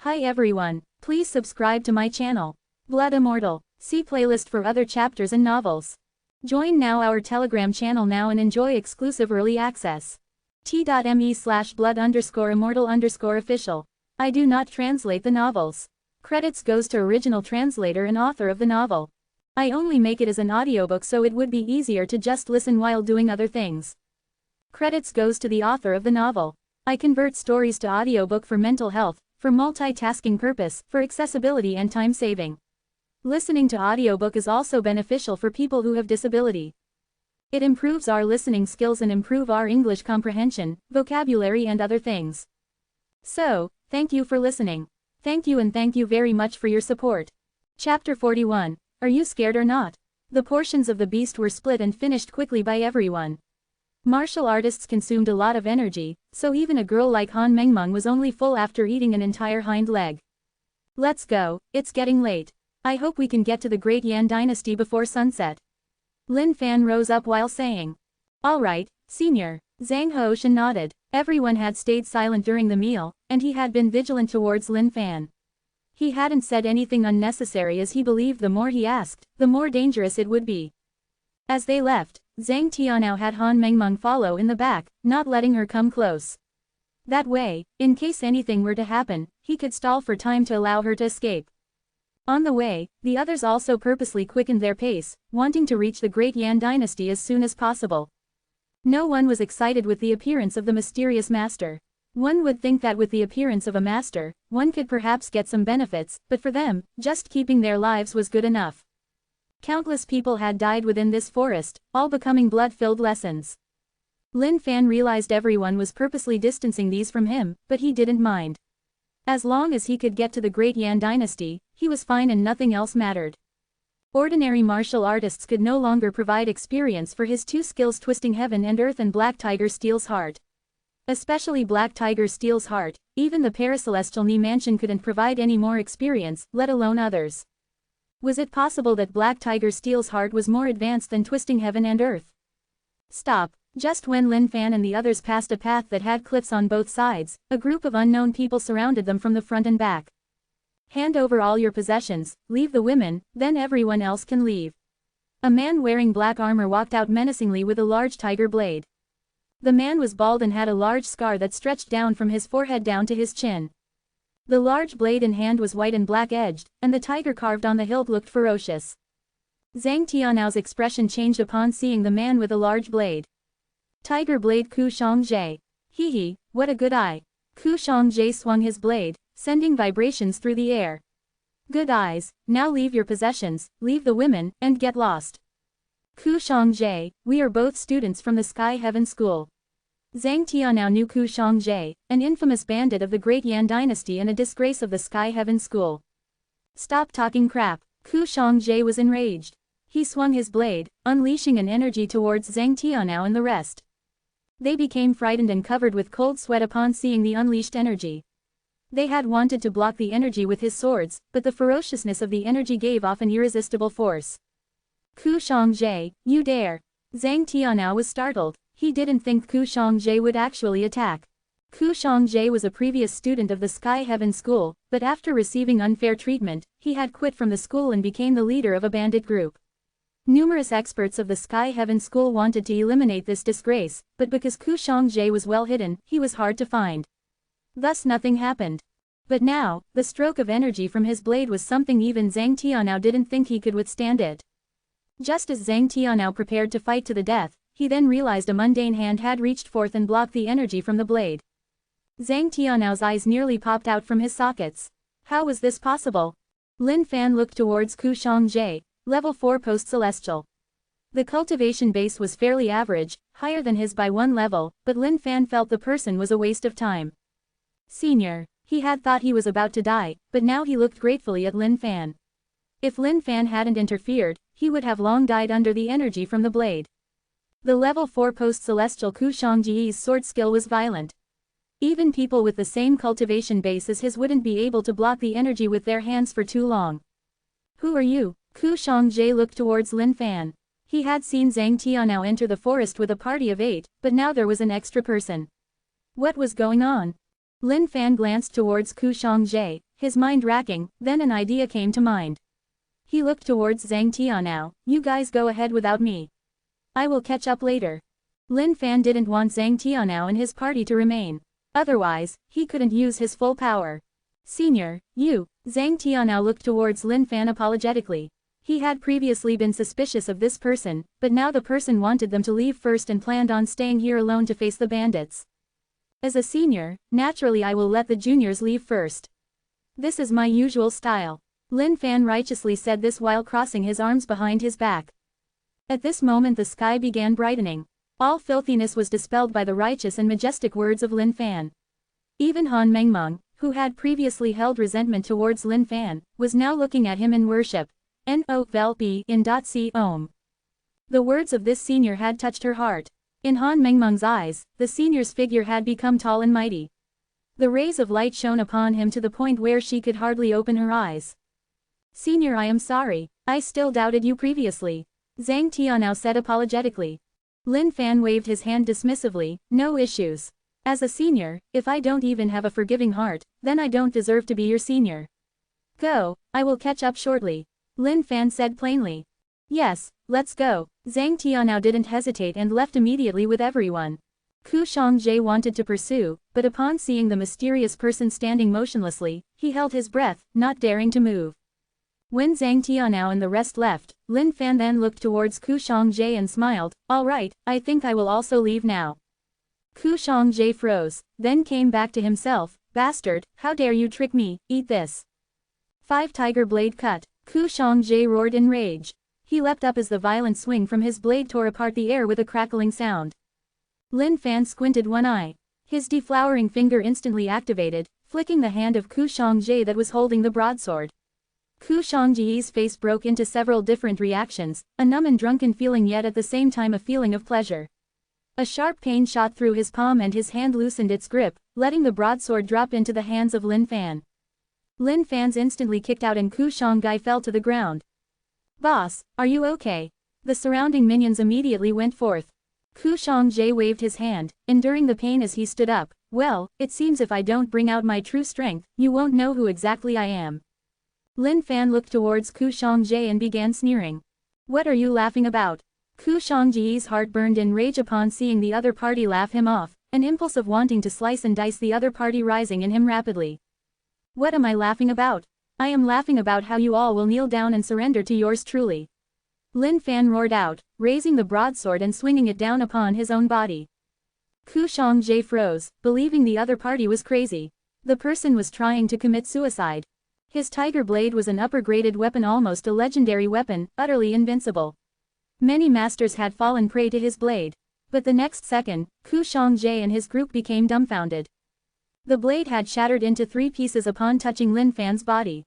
Hi everyone, please subscribe to my channel. Blood Immortal. See playlist for other chapters and novels. Join now our Telegram channel now and enjoy exclusive early access. t.me/blood_immortal_official. I do not translate the novels. Credits goes to original translator and author of the novel. I only make it as an audiobook so it would be easier to just listen while doing other things. Credits goes to the author of the novel. I convert stories to audiobook for mental health, for multitasking purpose, for accessibility and time saving. Listening to audiobook is also beneficial for people who have disability. It improves our listening skills and improve our English comprehension, vocabulary and other things. So, thank you for listening. Thank you and thank you very much for your support. Chapter 41. Are you scared or not? The portions of the beast were split and finished quickly by everyone. Martial artists consumed a lot of energy, so even a girl like Han Mengmeng was only full after eating an entire hind leg. Let's go, it's getting late. I hope we can get to the Great Yan Dynasty before sunset. Lin Fan rose up while saying. Alright, senior. Zhang Hoshan nodded. Everyone had stayed silent during the meal, and he had been vigilant towards Lin Fan. He hadn't said anything unnecessary as he believed the more he asked, the more dangerous it would be. As they left, Zhang Tianao had Han Mengmeng follow in the back, not letting her come close. That way, in case anything were to happen, he could stall for time to allow her to escape. On the way, the others also purposely quickened their pace, wanting to reach the Great Yan Dynasty as soon as possible. No one was excited with the appearance of the mysterious master. One would think that with the appearance of a master, one could perhaps get some benefits, but for them, just keeping their lives was good enough. Countless people had died within this forest, all becoming blood-filled lessons. Lin Fan realized everyone was purposely distancing these from him, but he didn't mind. As long as he could get to the Great Yan Dynasty, he was fine and nothing else mattered. Ordinary martial artists could no longer provide experience for his two skills twisting heaven and earth and Black Tiger Steel's heart. Especially Black Tiger Steel's heart, even the Paracelestial Ni Mansion couldn't provide any more experience, let alone others. Was it possible that Black Tiger Steel's heart was more advanced than twisting heaven and earth? Stop. Just when Lin Fan and the others passed a path that had cliffs on both sides, a group of unknown people surrounded them from the front and back. Hand over all your possessions, leave the women, then everyone else can leave. A man wearing black armor walked out menacingly with a large tiger blade. The man was bald and had a large scar that stretched down from his forehead down to his chin. The large blade in hand was white and black-edged, and the tiger carved on the hilt looked ferocious. Zhang Tianao's expression changed upon seeing the man with a large blade. Tiger blade Ku Shangzhe. Hee hee, what a good eye. Ku Shangzhe swung his blade, sending vibrations through the air. Good eyes, now leave your possessions, leave the women, and get lost. Ku Shangzhe, we are both students from the Sky Heaven School. Zhang Tianao knew Ku Shangzhe, an infamous bandit of the Great Yan Dynasty and a disgrace of the Sky Heaven School. Stop talking crap. Ku Shangzhe was enraged. He swung his blade, unleashing an energy towards Zhang Tianao and the rest. They became frightened and covered with cold sweat upon seeing the unleashed energy. They had wanted to block the energy with his swords, but the ferociousness of the energy gave off an irresistible force. Ku Shangzhe, you dare! Zhang Tianao was startled. He didn't think Ku Shangzhe would actually attack. Ku Shangzhe was a previous student of the Sky Heaven School, but after receiving unfair treatment, he had quit from the school and became the leader of a bandit group. Numerous experts of the Sky Heaven School wanted to eliminate this disgrace, but because Ku Shangzhe was well hidden, he was hard to find. Thus nothing happened. But now, the stroke of energy from his blade was something even Zhang Tianao didn't think he could withstand it. Just as Zhang Tianao prepared to fight to the death, he then realized a mundane hand had reached forth and blocked the energy from the blade. Zhang Tianao's eyes nearly popped out from his sockets. How was this possible? Lin Fan looked towards Ku Shangzhe, level 4 post-celestial. The cultivation base was fairly average, higher than his by one level, but Lin Fan felt the person was a waste of time. Senior. He had thought he was about to die, but now he looked gratefully at Lin Fan. If Lin Fan hadn't interfered, he would have long died under the energy from the blade. The level 4 post-celestial Ku Shangzhe's sword skill was violent. Even people with the same cultivation base as his wouldn't be able to block the energy with their hands for too long. Who are you? Ku Shangzhe looked towards Lin Fan. He had seen Zhang Tianao enter the forest with a party of 8, but now there was an extra person. What was going on? Lin Fan glanced towards Ku Shangzhe. his mind racking, then an idea came to mind. He looked towards Zhang Tianao. You guys go ahead without me. I will catch up later. Lin Fan didn't want Zhang Tianao and his party to remain. Otherwise, he couldn't use his full power. Senior, you. Zhang Tianao looked towards Lin Fan apologetically. He had previously been suspicious of this person, but now the person wanted them to leave first and planned on staying here alone to face the bandits. As a senior, naturally I will let the juniors leave first. This is my usual style. Lin Fan righteously said this while crossing his arms behind his back. At this moment the sky began brightening. All filthiness was dispelled by the righteous and majestic words of Lin Fan. Even Han Mengmeng, who had previously held resentment towards Lin Fan, was now looking at him in worship. No vel b in c om. The words of this senior had touched her heart. In Han Mengmeng's eyes, the senior's figure had become tall and mighty. The rays of light shone upon him to the point where she could hardly open her eyes. Senior, I am sorry, I still doubted you previously. Zhang Tianao said apologetically. Lin Fan waved his hand dismissively, no issues. As a senior, if I don't even have a forgiving heart, then I don't deserve to be your senior. Go, I will catch up shortly. Lin Fan said plainly. Yes, let's go. Zhang Tianao didn't hesitate and left immediately with everyone. Ku Xiangjie wanted to pursue, but upon seeing the mysterious person standing motionlessly, he held his breath, not daring to move. When Zhang Tianao and the rest left, Lin Fan then looked towards Ku Xiangjie and smiled. All right, I think I will also leave now. Ku Xiangjie froze, then came back to himself. Bastard, how dare you trick me, eat this. 5 tiger blade cut. Ku Xiangjie roared in rage. He leapt up as the violent swing from his blade tore apart the air with a crackling sound. Lin Fan squinted one eye. His deflowering finger instantly activated, flicking the hand of Ku Xiangjie that was holding the broadsword. Ku Xiangjie's face broke into several different reactions, a numb and drunken feeling yet at the same time a feeling of pleasure. A sharp pain shot through his palm and his hand loosened its grip, letting the broadsword drop into the hands of Lin Fan. Lin Fan's instantly kicked out and Ku Xiangjie fell to the ground. Boss, are you okay? The surrounding minions immediately went forth. Ku Xiangjie waved his hand, enduring the pain as he stood up. Well, it seems if I don't bring out my true strength, you won't know who exactly I am. Lin Fan looked towards Ku Xiangjie and began sneering. What are you laughing about? Ku Xiangjie's heart burned in rage upon seeing the other party laugh him off, an impulse of wanting to slice and dice the other party rising in him rapidly. What am I laughing about? I am laughing about how you all will kneel down and surrender to yours truly. Lin Fan roared out, raising the broadsword and swinging it down upon his own body. Ku Xiangjie froze, believing the other party was crazy. The person was trying to commit suicide. His tiger blade was an upper-graded weapon, almost a legendary weapon, utterly invincible. Many masters had fallen prey to his blade. But the next second, Ku Xiangjie and his group became dumbfounded. The blade had shattered into 3 pieces upon touching Lin Fan's body.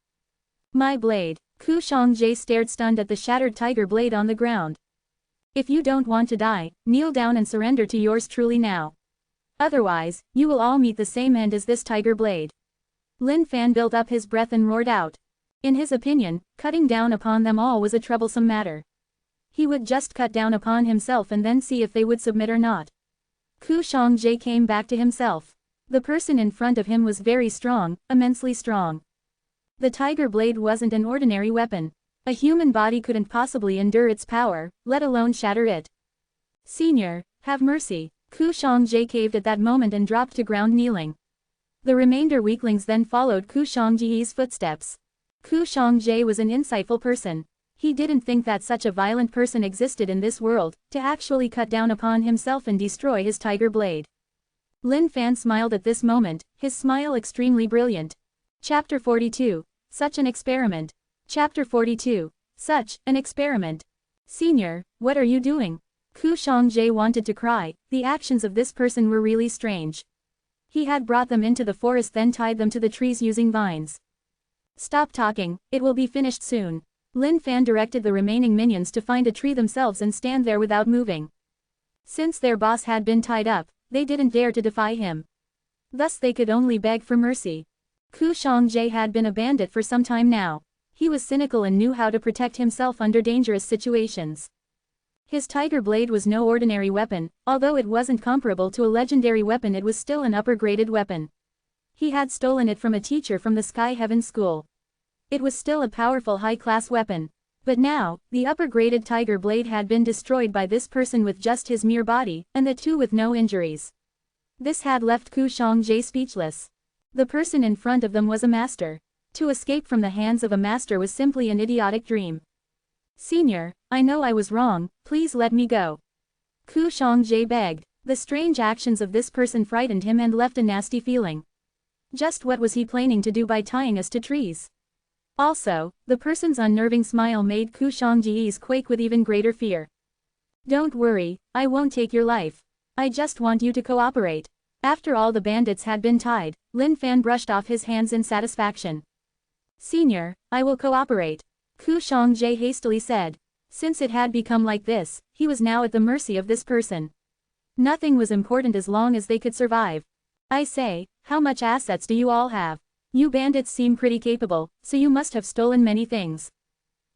My blade. Ku Xiangjie stared stunned at the shattered tiger blade on the ground. If you don't want to die, kneel down and surrender to yours truly now. Otherwise, you will all meet the same end as this tiger blade. Lin Fan built up his breath and roared out. In his opinion, cutting down upon them all was a troublesome matter. He would just cut down upon himself and then see if they would submit or not. Ku Xiangjie came back to himself. The person in front of him was very strong, immensely strong. The tiger blade wasn't an ordinary weapon. A human body couldn't possibly endure its power, let alone shatter it. Senior, have mercy. Ku Xiangjie caved at that moment and dropped to ground kneeling. The remainder weaklings then followed Ku Xiangjie's footsteps. Ku Xiangjie was an insightful person. He didn't think that such a violent person existed in this world, to actually cut down upon himself and destroy his tiger blade. Lin Fan smiled at this moment, his smile extremely brilliant. Chapter 42. Such an experiment. Chapter 42. Such an experiment. Senior, what are you doing? Ku Xiangjie wanted to cry, the actions of this person were really strange. He had brought them into the forest then tied them to the trees using vines. Stop talking, it will be finished soon. Lin Fan directed the remaining minions to find a tree themselves and stand there without moving. Since their boss had been tied up, they didn't dare to defy him. Thus they could only beg for mercy. Ku Xiangjie had been a bandit for some time now. He was cynical and knew how to protect himself under dangerous situations. His tiger blade was no ordinary weapon, although it wasn't comparable to a legendary weapon, it was still an upper-graded weapon. He had stolen it from a teacher from the Sky Heaven School. It was still a powerful high-class weapon. But now, the upper-graded tiger blade had been destroyed by this person with just his mere body, and the two with no injuries. This had left Ku Shangji speechless. The person in front of them was a master. To escape from the hands of a master was simply an idiotic dream. "Senior, I know I was wrong, please let me go," Ku Shangji begged. The strange actions of this person frightened him and left a nasty feeling. Just what was he planning to do by tying us to trees? Also, the person's unnerving smile made Ku Shangji's quake with even greater fear. "Don't worry, I won't take your life. I just want you to cooperate." After all the bandits had been tied, Lin Fan brushed off his hands in satisfaction. "Senior, I will cooperate," Ku Shangji hastily said. Since it had become like this, he was now at the mercy of this person. Nothing was important as long as they could survive. "I say, how much assets do you all have? You bandits seem pretty capable, so you must have stolen many things."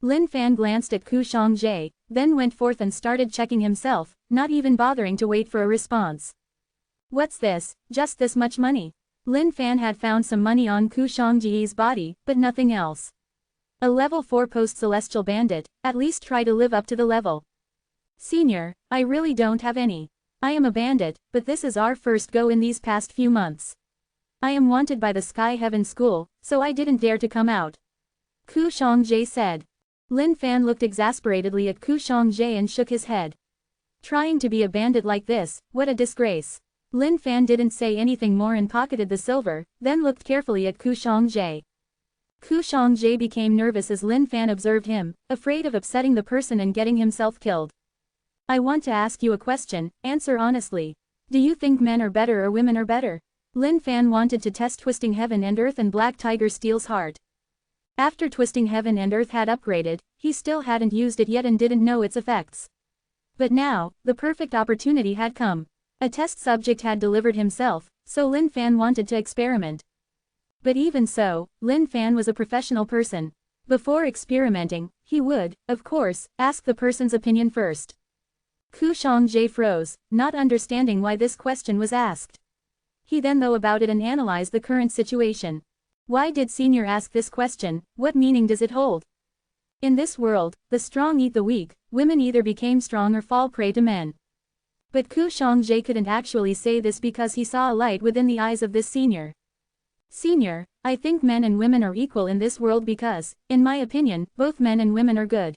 Lin Fan glanced at Ku Shangji, then went forth and started checking himself, not even bothering to wait for a response. "What's this, just this much money?" Lin Fan had found some money on Ku Shangji's body, but nothing else. A level 4 post-celestial bandit, at least try to live up to the level. "Senior, I really don't have any. I am a bandit, but this is our first go in these past few months. I am wanted by the Sky Heaven School, so I didn't dare to come out," Ku Shangji said. Lin Fan looked exasperatedly at Ku Shangji and shook his head. Trying to be a bandit like this, what a disgrace. Lin Fan didn't say anything more and pocketed the silver, then looked carefully at Ku Shangji. Ku Shangji became nervous as Lin Fan observed him, afraid of upsetting the person and getting himself killed. "I want to ask you a question, answer honestly. Do you think men are better or women are better?" Lin Fan wanted to test Twisting Heaven and Earth and Black Tiger Steel's heart. After Twisting Heaven and Earth had upgraded, he still hadn't used it yet and didn't know its effects. But now, the perfect opportunity had come. A test subject had delivered himself, so Lin Fan wanted to experiment. But even so, Lin Fan was a professional person. Before experimenting, he would, of course, ask the person's opinion first. Ku Shangji froze, not understanding why this question was asked. He then thought about it and analyzed the current situation. Why did Senior ask this question? What meaning does it hold? In this world, the strong eat the weak, women either became strong or fall prey to men. But Ku Shangji couldn't actually say this because he saw a light within the eyes of this senior. "Senior, I think men and women are equal in this world because, in my opinion, both men and women are good,"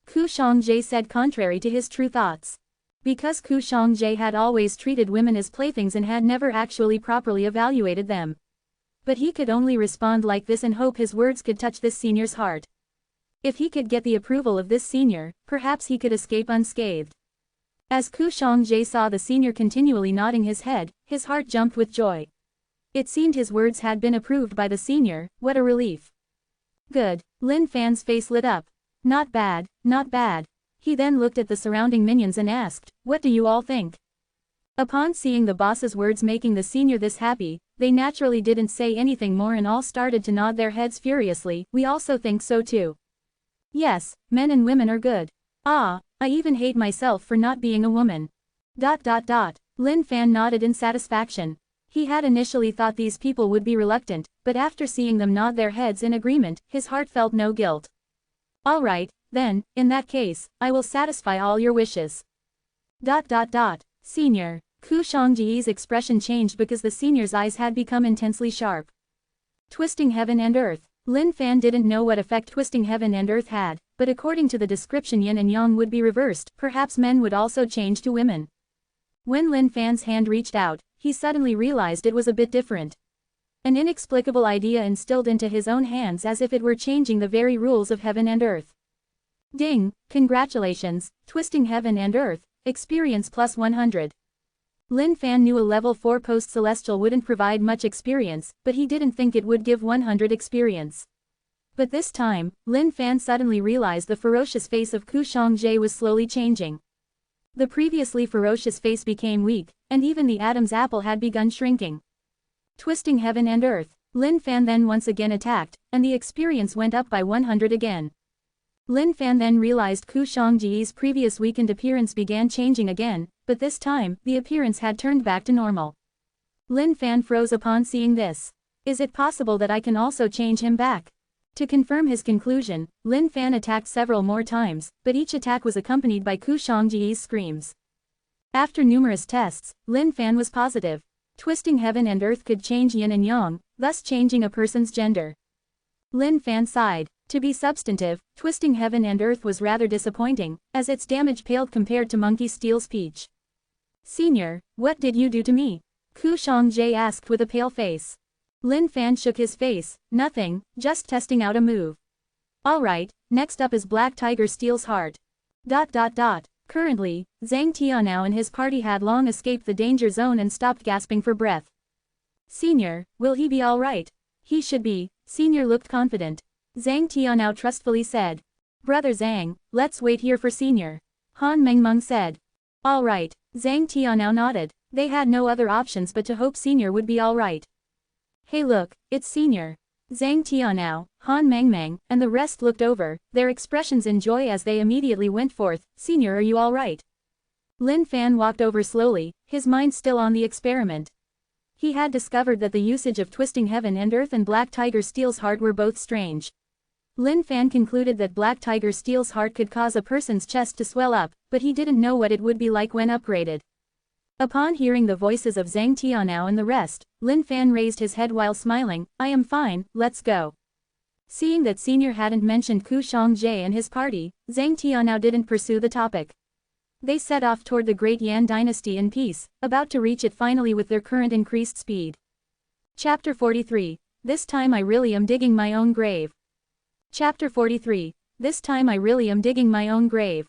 Ku Shangji said contrary to his true thoughts. Because Ku Shangji had always treated women as playthings and had never actually properly evaluated them. But he could only respond like this and hope his words could touch this senior's heart. If he could get the approval of this senior, perhaps he could escape unscathed. As Ku Shangji saw the senior continually nodding his head, his heart jumped with joy. It seemed his words had been approved by the senior. What a relief. "Good." Lin Fan's face lit up. "Not bad, not bad." He then looked at the surrounding minions and asked, "What do you all think?" Upon seeing the boss's words making the senior this happy, they naturally didn't say anything more and all started to nod their heads furiously. "We also think so too. Yes, men and women are good. Ah, I even hate myself for not being a woman." Lin Fan nodded in satisfaction. He had initially thought these people would be reluctant, but after seeing them nod their heads in agreement, his heart felt no guilt. "Alright, then, in that case, I will satisfy all your wishes." Senior. Ku Shangji's expression changed because the senior's eyes had become intensely sharp. Twisting Heaven and Earth. Lin Fan didn't know what effect Twisting Heaven and Earth had, but according to the description yin and yang would be reversed, perhaps men would also change to women. When Lin Fan's hand reached out, he suddenly realized it was a bit different. An inexplicable idea instilled into his own hands as if it were changing the very rules of heaven and earth. Ding, congratulations, Twisting Heaven and Earth, experience plus 100. Lin Fan knew a level 4 post-celestial wouldn't provide much experience, but he didn't think it would give 100 experience. But this time, Lin Fan suddenly realized the ferocious face of Ku Shangji was slowly changing. The previously ferocious face became weak, and even the Adam's apple had begun shrinking. Twisting Heaven and Earth. Lin Fan then once again attacked, and the experience went up by 100 again. Lin Fan then realized Ku Shangji's previous weakened appearance began changing again, but this time, the appearance had turned back to normal. Lin Fan froze upon seeing this. Is it possible that I can also change him back? To confirm his conclusion, Lin Fan attacked several more times, but each attack was accompanied by Ku Shangji's screams. After numerous tests, Lin Fan was positive. Twisting heaven and earth could change yin and yang, thus changing a person's gender. Lin Fan sighed. To be substantive, twisting heaven and earth was rather disappointing, as its damage paled compared to Monkey Steel's peach. Senior, what did you do to me? Ku Shangji asked with a pale face. Lin Fan shook his face. Nothing, just testing out a move. Alright, next up is Black Tiger Steel's heart. Currently, Zhang Tianao and his party had long escaped the danger zone and stopped gasping for breath. Senior, will he be alright? He should be. Senior looked confident. Zhang Tianao trustfully said. Brother Zhang, let's wait here for Senior. Han Mengmeng said. Alright, Zhang Tianao nodded. They had no other options but to hope Senior would be alright. Hey look, it's Senior. Zhang Tianao, Han Mengmeng, and the rest looked over, their expressions in joy as they immediately went forth. Senior, are you alright? Lin Fan walked over slowly, his mind still on the experiment. He had discovered that the usage of twisting heaven and earth and Black Tiger Steel's heart were both strange. Lin Fan concluded that Black Tiger Steel's heart could cause a person's chest to swell up, but he didn't know what it would be like when upgraded. Upon hearing the voices of Zhang Tianao and the rest, Lin Fan raised his head while smiling. I am fine, let's go. Seeing that Senior hadn't mentioned Ku Shangji and his party, Zhang Tianao didn't pursue the topic. They set off toward the Great Yan Dynasty in peace, about to reach it finally with their current increased speed. Chapter 43. This time I really am digging my own grave. Chapter 43. This time I really am digging my own grave.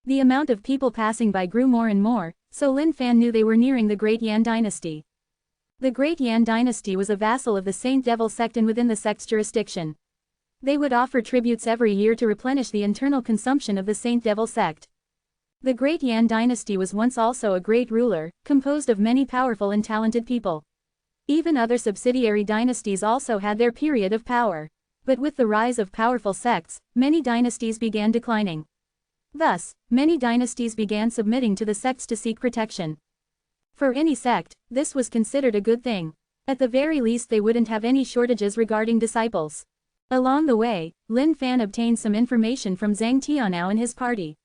The amount of people passing by grew more and more, so Lin Fan knew they were nearing the Great Yan Dynasty. The Great Yan Dynasty was a vassal of the Saint Devil sect and within the sect's jurisdiction. They would offer tributes every year to replenish the internal consumption of the Saint Devil sect. The Great Yan Dynasty was once also a great ruler, composed of many powerful and talented people. Even other subsidiary dynasties also had their period of power. But with the rise of powerful sects, many dynasties began declining. Thus, many dynasties began submitting to the sects to seek protection. For any sect, this was considered a good thing. At the very least they wouldn't have any shortages regarding disciples. Along the way, Lin Fan obtained some information from Zhang Tianao and his party.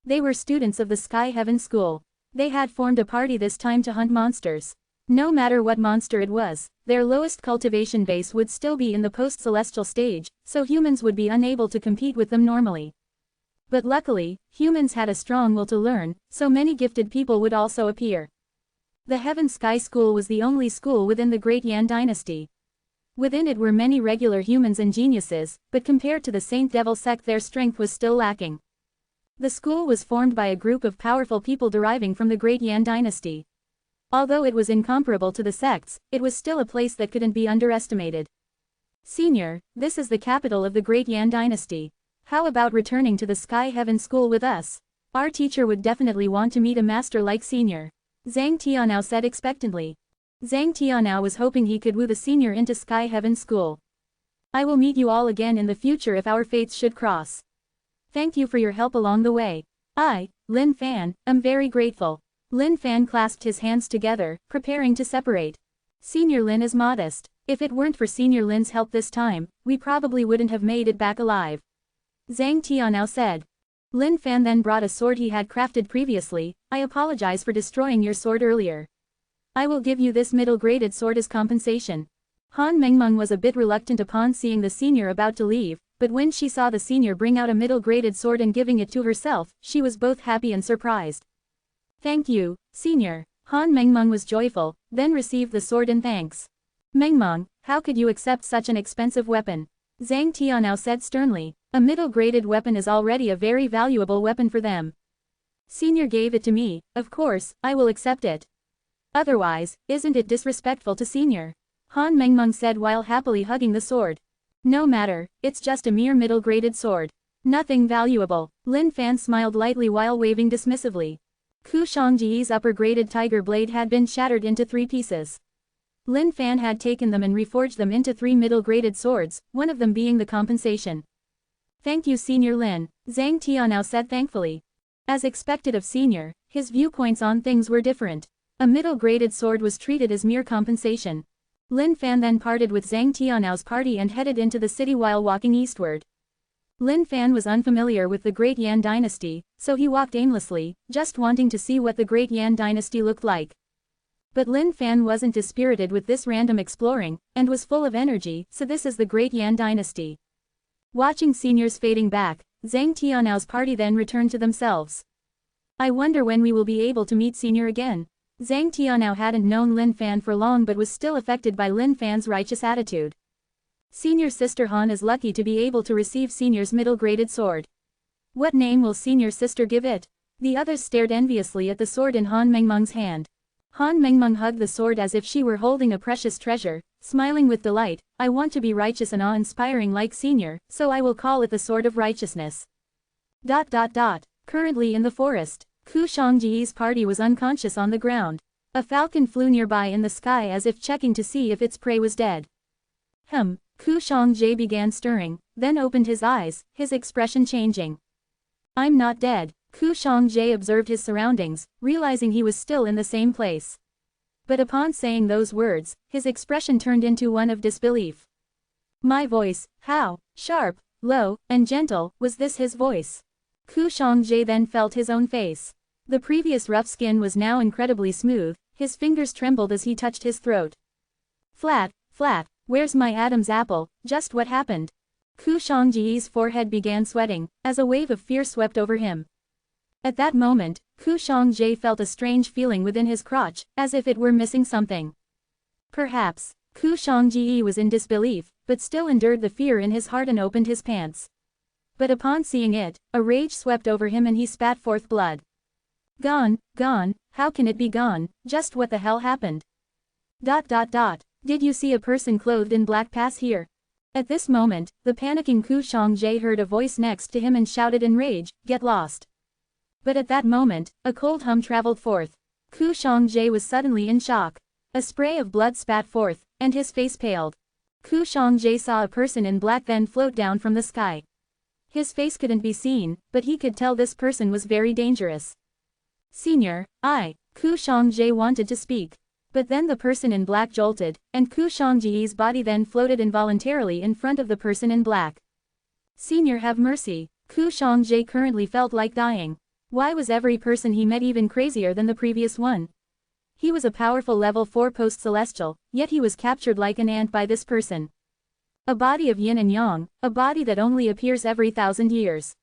They were students of the Sky Heaven School. They had formed a party this time to hunt monsters. No matter what monster it was, their lowest cultivation base would still be in the post-celestial stage, so humans would be unable to compete with them normally. But luckily, humans had a strong will to learn, so many gifted people would also appear. The Heaven Sky School was the only school within the Great Yan Dynasty. Within it were many regular humans and geniuses, but compared to the Saint Devil sect their strength was still lacking. The school was formed by a group of powerful people deriving from the Great Yan Dynasty. Although it was incomparable to the sects, it was still a place that couldn't be underestimated. Senior, this is the capital of the Great Yan Dynasty. How about returning to the Sky Heaven School with us? Our teacher would definitely want to meet a master like Senior. Zhang Tianao said expectantly. Zhang Tianao was hoping he could woo the Senior into Sky Heaven School. I will meet you all again in the future if our fates should cross. Thank you for your help along the way. I, Lin Fan, am very grateful. Lin Fan clasped his hands together, preparing to separate. Senior Lin is modest. If it weren't for Senior Lin's help this time, we probably wouldn't have made it back alive. Zhang Tianao said. Lin Fan then brought a sword he had crafted previously. I apologize for destroying your sword earlier. I will give you this middle-graded sword as compensation. Han Mengmeng was a bit reluctant upon seeing the Senior about to leave, but when she saw the Senior bring out a middle-graded sword and giving it to herself, she was both happy and surprised. Thank you, Senior. Han Mengmeng was joyful, then received the sword in thanks. Mengmeng, how could you accept such an expensive weapon? Zhang Tianao said sternly. A middle-graded weapon is already a very valuable weapon for them. Senior gave it to me, of course, I will accept it. Otherwise, isn't it disrespectful to Senior? Han Mengmeng said while happily hugging the sword. No matter, it's just a mere middle-graded sword. Nothing valuable. Lin Fan smiled lightly while waving dismissively. Ku Shangji's upper-graded tiger blade had been shattered into 3 pieces. Lin Fan had taken them and reforged them into 3 middle-graded swords, one of them being the compensation. Thank you Senior Lin, Zhang Tianao said thankfully. As expected of Senior, his viewpoints on things were different. A middle-graded sword was treated as mere compensation. Lin Fan then parted with Zhang Tianao's party and headed into the city while walking eastward. Lin Fan was unfamiliar with the Great Yan dynasty, so he walked aimlessly, just wanting to see what the Great Yan dynasty looked like. But Lin Fan wasn't dispirited with this random exploring, and was full of energy, so this is the Great Yan dynasty. Watching seniors fading back, Zhang Tianao's party then returned to themselves. I wonder when we will be able to meet Senior again. Zhang Tianao hadn't known Lin Fan for long but was still affected by Lin Fan's righteous attitude. Senior sister Han is lucky to be able to receive Senior's middle-graded sword. What name will Senior sister give it? The others stared enviously at the sword in Han Mengmeng's hand. Han Mengmeng hugged the sword as if she were holding a precious treasure, smiling with delight. I want to be righteous and awe-inspiring like Senior, so I will call it the Sword of Righteousness. Currently in the forest, Ku Shangji's party was unconscious on the ground. A falcon flew nearby in the sky as if checking to see if its prey was dead. Ku Shangji began stirring, then opened his eyes, his expression changing. I'm not dead. Ku Shangji observed his surroundings, realizing he was still in the same place. But upon saying those words, his expression turned into one of disbelief. My voice, how sharp, low, and gentle, was this his voice? Ku Shangji then felt his own face. The previous rough skin was now incredibly smooth, his fingers trembled as he touched his throat. Flat, where's my Adam's apple, just what happened? Ku Shangji's forehead began sweating, as a wave of fear swept over him. At that moment, Ku Shangji felt a strange feeling within his crotch, as if it were missing something. Perhaps, Ku Shangji was in disbelief, but still endured the fear in his heart and opened his pants. But upon seeing it, a rage swept over him and he spat forth blood. Gone, how can it be gone, just what the hell happened? Did you see a person clothed in black pass here? At this moment, the panicking Ku Shangji heard a voice next to him and shouted in rage, get lost. But at that moment, a cold hum traveled forth. Ku Shangji was suddenly in shock. A spray of blood spat forth, and his face paled. Ku Shangji saw a person in black then float down from the sky. His face couldn't be seen, but he could tell this person was very dangerous. Senior, Ku Shangji wanted to speak. But then the person in black jolted, and Ku Shangji's body then floated involuntarily in front of the person in black. Senior, have mercy. Ku Shangji currently felt like dying. Why was every person he met even crazier than the previous one? He was a powerful level 4 post-celestial, yet he was captured like an ant by this person. A body of yin and yang, a body that only appears every 1,000 years.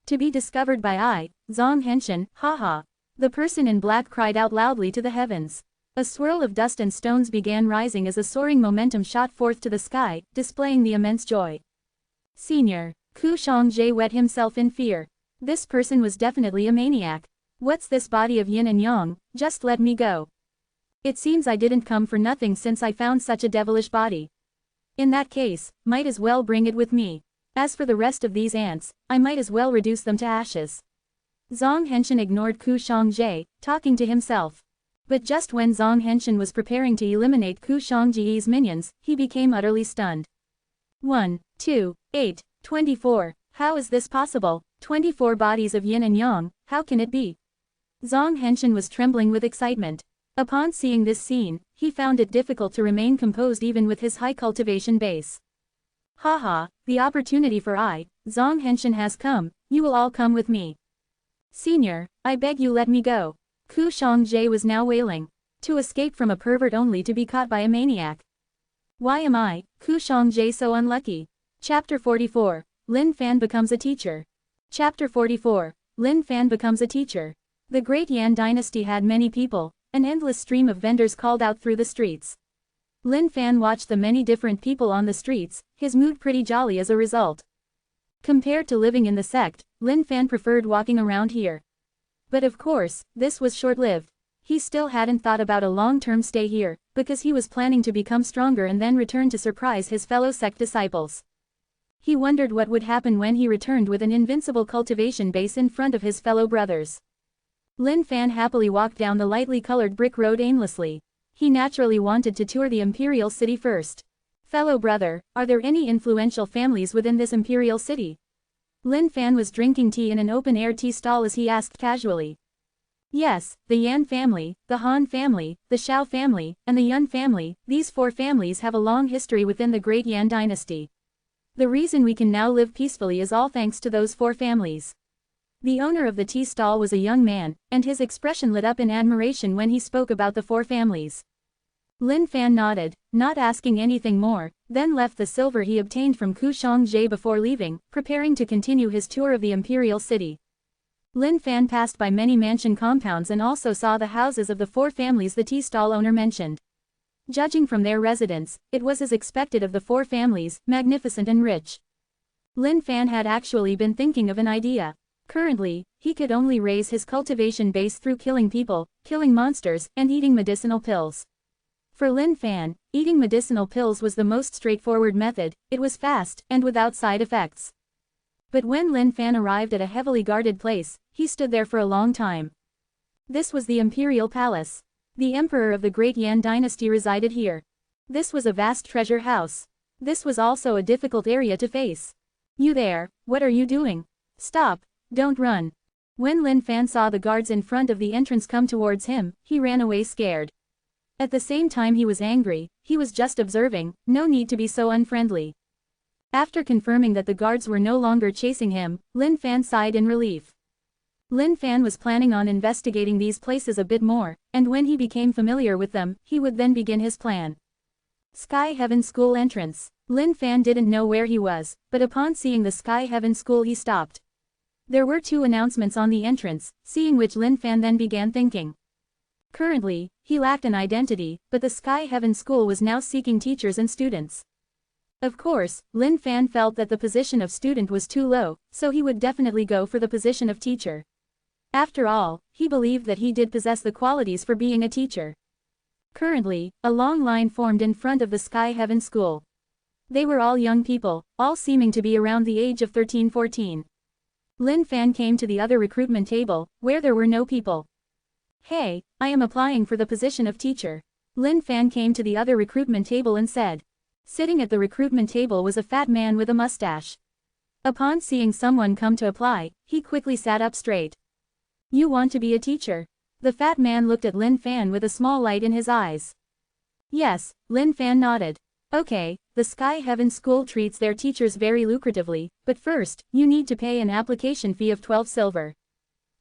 To be discovered by Zong Henshin, haha. The person in black cried out loudly to the heavens. A swirl of dust and stones began rising as a soaring momentum shot forth to the sky, displaying the immense joy. Senior, Ku Shangji wet himself in fear. This person was definitely a maniac. What's this body of yin and yang? Just let me go. It seems I didn't come for nothing since I found such a devilish body. In that case, might as well bring it with me. As for the rest of these ants, I might as well reduce them to ashes. Zong Henshin ignored Ku Shangji, talking to himself. But just when Zong Henshin was preparing to eliminate Ku Shangji's minions, he became utterly stunned. 1, 2, 8, 24. How is this possible? 24 bodies of yin and yang, how can it be? Zong Henshin was trembling with excitement. Upon seeing this scene, he found it difficult to remain composed even with his high cultivation base. Haha, the opportunity for Zong Henshin has come, you will all come with me. Senior, I beg you let me go. Ku Shangji was now wailing. To escape from a pervert only to be caught by a maniac. Why am I, Ku Shangji, so unlucky? Chapter 44, Lin Fan becomes a teacher. Chapter 44, Lin Fan becomes a teacher. The Great Yan dynasty had many people, an endless stream of vendors called out through the streets. Lin Fan watched the many different people on the streets, his mood pretty jolly as a result. Compared to living in the sect, Lin Fan preferred walking around here. But of course, this was short-lived. He still hadn't thought about a long-term stay here, because he was planning to become stronger and then return to surprise his fellow sect disciples. He wondered what would happen when he returned with an invincible cultivation base in front of his fellow brothers. Lin Fan happily walked down the lightly colored brick road aimlessly. He naturally wanted to tour the imperial city first. Fellow brother, are there any influential families within this imperial city? Lin Fan was drinking tea in an open-air tea stall as he asked casually. Yes, the Yan family, the Han family, the Shao family, and the Yun family, these 4 families have a long history within the Great Yan dynasty. The reason we can now live peacefully is all thanks to those 4 families. The owner of the tea stall was a young man, and his expression lit up in admiration when he spoke about the 4 families. Lin Fan nodded, not asking anything more, then left the silver he obtained from Ku Xiongzhe before leaving, preparing to continue his tour of the imperial city. Lin Fan passed by many mansion compounds and also saw the houses of the 4 families the tea stall owner mentioned. Judging from their residence, it was as expected of the 4 families, magnificent and rich. Lin Fan had actually been thinking of an idea. Currently, he could only raise his cultivation base through killing people, killing monsters, and eating medicinal pills. For Lin Fan, eating medicinal pills was the most straightforward method, it was fast, and without side effects. But when Lin Fan arrived at a heavily guarded place, he stood there for a long time. This was the Imperial Palace. The Emperor of the Great Yan dynasty resided here. This was a vast treasure house. This was also a difficult area to face. You there, what are you doing? Stop, don't run. When Lin Fan saw the guards in front of the entrance come towards him, he ran away scared. At the same time he was angry, he was just observing, no need to be so unfriendly. After confirming that the guards were no longer chasing him, Lin Fan sighed in relief. Lin Fan was planning on investigating these places a bit more, and when he became familiar with them, he would then begin his plan. Sky Heaven School entrance. Lin Fan didn't know where he was, but upon seeing the Sky Heaven School he stopped. There were 2 announcements on the entrance, seeing which Lin Fan then began thinking. Currently, he lacked an identity, but the Sky Heaven School was now seeking teachers and students. Of course, Lin Fan felt that the position of student was too low, so he would definitely go for the position of teacher. After all, he believed that he did possess the qualities for being a teacher. Currently, a long line formed in front of the Sky Heaven School. They were all young people, all seeming to be around the age of 13-14. Lin Fan came to the other recruitment table, where there were no people. Hey, I am applying for the position of teacher. Lin Fan came to the other recruitment table and said. Sitting at the recruitment table was a fat man with a mustache. Upon seeing someone come to apply, he quickly sat up straight. You want to be a teacher? The fat man looked at Lin Fan with a small light in his eyes. Yes, Lin Fan nodded. Okay, the Sky Heaven School treats their teachers very lucratively, but first, you need to pay an application fee of 12 silver.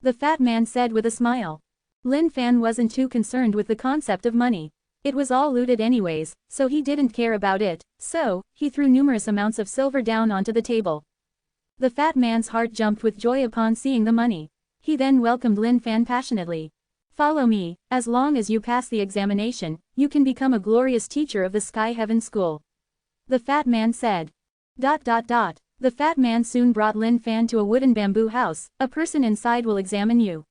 The fat man said with a smile. Lin Fan wasn't too concerned with the concept of money. It was all looted anyways, so he didn't care about it, so, he threw numerous amounts of silver down onto the table. The fat man's heart jumped with joy upon seeing the money. He then welcomed Lin Fan passionately. Follow me, as long as you pass the examination, you can become a glorious teacher of the Sky Heaven School. The fat man said. The fat man soon brought Lin Fan to a wooden bamboo house, a person inside will examine you.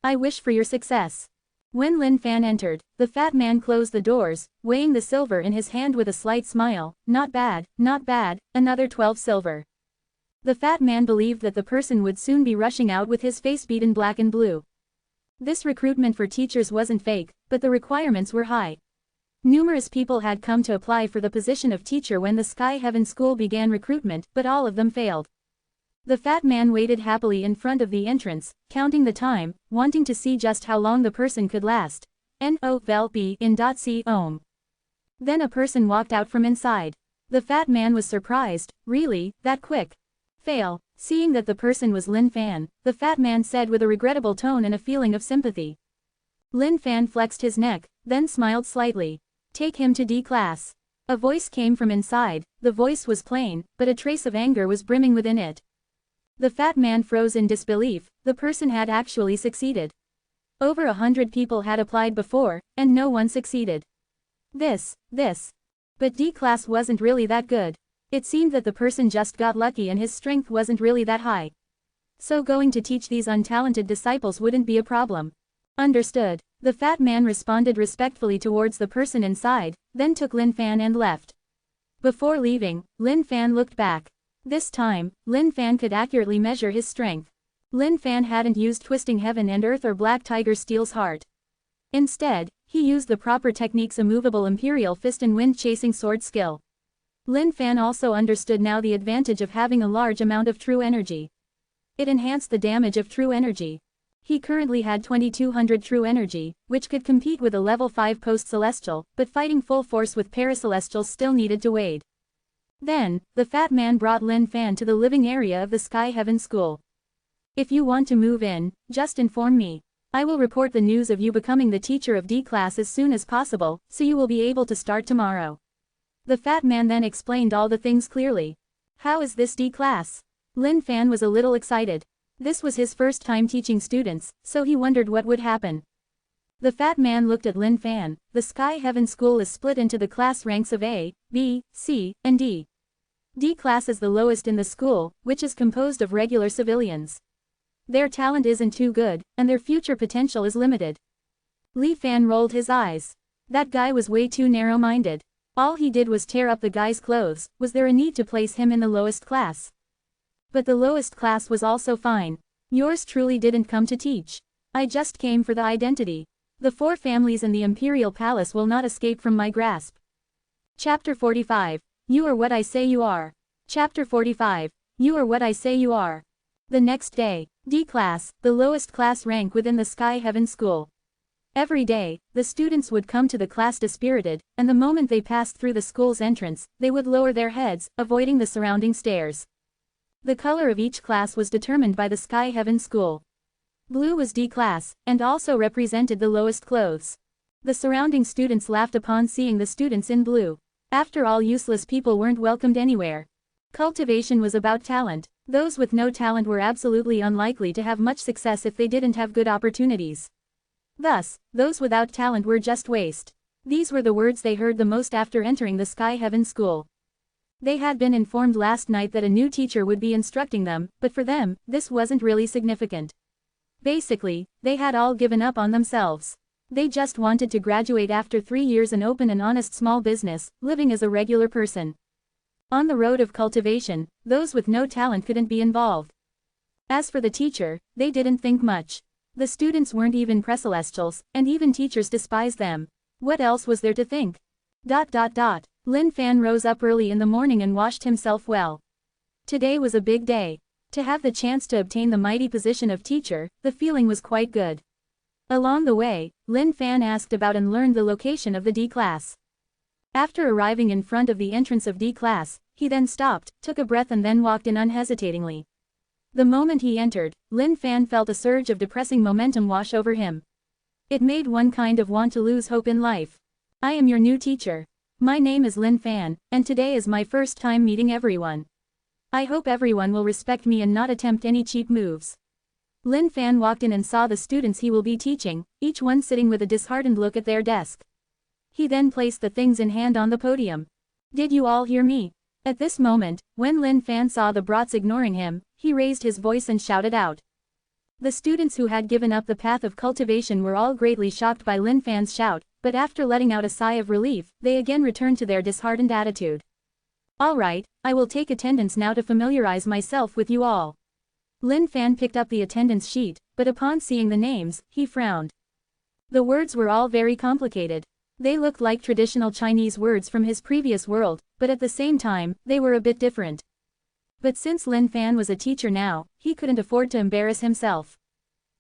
I wish for your success. When Lin Fan entered, the fat man closed the doors, weighing the silver in his hand with a slight smile. Not bad, another 12 silver. The fat man believed that the person would soon be rushing out with his face beaten black and blue. This recruitment for teachers wasn't fake, but the requirements were high. Numerous people had come to apply for the position of teacher when the Sky Heaven School began recruitment, but all of them failed. The fat man waited happily in front of the entrance, counting the time, wanting to see just how long the person could last. N-O-V-E-N.C-O-M. Then a person walked out from inside. The fat man was surprised. Really, that quick? Fail. Seeing that the person was Lin Fan, the fat man said with a regrettable tone and a feeling of sympathy. Lin Fan flexed his neck, then smiled slightly. Take him to D class. A voice came from inside. The voice was plain, but a trace of anger was brimming within it. The fat man froze in disbelief. The person had actually succeeded. Over 100 people had applied before, and no one succeeded. This. But D class wasn't really that good. It seemed that the person just got lucky and his strength wasn't really that high. So going to teach these untalented disciples wouldn't be a problem. Understood. The fat man responded respectfully towards the person inside, then took Lin Fan and left. Before leaving, Lin Fan looked back. This time, Lin Fan could accurately measure his strength. Lin Fan hadn't used Twisting Heaven and Earth or Black Tiger Steel's Heart. Instead, he used the proper techniques: a movable Imperial Fist and wind-chasing sword skill. Lin Fan also understood now the advantage of having a large amount of true energy. It enhanced the damage of true energy. He currently had 2200 true energy, which could compete with a level 5 post-celestial, but fighting full force with paracelestials still needed to wade. Then, the fat man brought Lin Fan to the living area of the Sky Heaven School. If you want to move in, just inform me. I will report the news of you becoming the teacher of D class as soon as possible, so you will be able to start tomorrow. The fat man then explained all the things clearly. How is this D class? Lin Fan was a little excited. This was his first time teaching students, so he wondered what would happen. The fat man looked at Lin Fan. The Sky Heaven School is split into the class ranks of A, B, C, and D. D class is the lowest in the school, which is composed of regular civilians. Their talent isn't too good, and their future potential is limited. Li Fan rolled his eyes. That guy was way too narrow-minded. All he did was tear up the guy's clothes. Was there a need to place him in the lowest class? But the lowest class was also fine. Yours truly didn't come to teach. I just came for the identity. The 4 families in the Imperial Palace will not escape from my grasp. Chapter 45. You are what I say you are. Chapter 45. You are what I say you are. The next day, D class, the lowest class rank within the Sky Heaven School. Every day, the students would come to the class dispirited, and the moment they passed through the school's entrance, they would lower their heads, avoiding the surrounding stares. The color of each class was determined by the Sky Heaven School. Blue was D class, and also represented the lowest clothes. The surrounding students laughed upon seeing the students in blue. After all, useless people weren't welcomed anywhere. Cultivation was about talent. Those with no talent were absolutely unlikely to have much success if they didn't have good opportunities. Thus, those without talent were just waste. These were the words they heard the most after entering the Sky Heaven School. They had been informed last night that a new teacher would be instructing them, but for them, this wasn't really significant. Basically, they had all given up on themselves. They just wanted to graduate after 3 years and open an honest small business, living as a regular person. On the road of cultivation, those with no talent couldn't be involved. As for the teacher, they didn't think much. The students weren't even precelestials, and even teachers despised them. What else was there to think? Lin Fan rose up early in the morning and washed himself well. Today was a big day. To have the chance to obtain the mighty position of teacher, the feeling was quite good. Along the way, Lin Fan asked about and learned the location of the D class. After arriving in front of the entrance of D class, he then stopped, took a breath and then walked in unhesitatingly. The moment he entered, Lin Fan felt a surge of depressing momentum wash over him. It made one kind of want to lose hope in life. I am your new teacher. My name is Lin Fan, and today is my first time meeting everyone. I hope everyone will respect me and not attempt any cheap moves. Lin Fan walked in and saw the students he will be teaching, each one sitting with a disheartened look at their desk. He then placed the things in hand on the podium. Did you all hear me? At this moment, when Lin Fan saw the brats ignoring him, he raised his voice and shouted out. The students who had given up the path of cultivation were all greatly shocked by Lin Fan's shout, but after letting out a sigh of relief, they again returned to their disheartened attitude. All right, I will take attendance now to familiarize myself with you all. Lin Fan picked up the attendance sheet, but upon seeing the names, he frowned. The words were all very complicated. They looked like traditional Chinese words from his previous world, but at the same time, they were a bit different. But since Lin Fan was a teacher now, he couldn't afford to embarrass himself.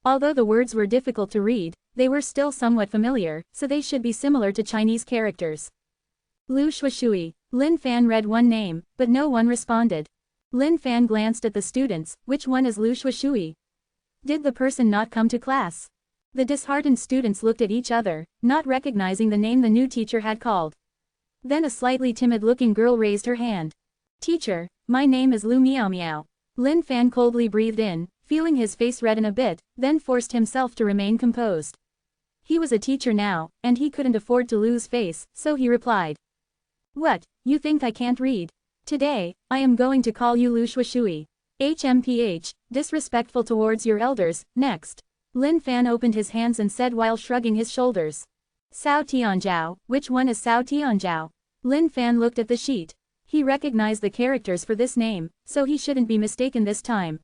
Although the words were difficult to read, they were still somewhat familiar, so they should be similar to Chinese characters. Lu Shuishui. Lin Fan read one name, but no one responded. Lin Fan glanced at the students. Which one is Lu Shuishui? Did the person not come to class? The disheartened students looked at each other, not recognizing the name the new teacher had called. Then a slightly timid-looking girl raised her hand. Teacher, my name is Lu Miao Miao. Lin Fan coldly breathed in, feeling his face redden a bit, then forced himself to remain composed. He was a teacher now, and he couldn't afford to lose face, so he replied. What, you think I can't read? Today, I am going to call you Lu Shuishui. HMPH, disrespectful towards your elders. Next. Lin Fan opened his hands and said while shrugging his shoulders. Cao Tianzhao, which one is Cao Tianzhao? Lin Fan looked at the sheet. He recognized the characters for this name, so he shouldn't be mistaken this time.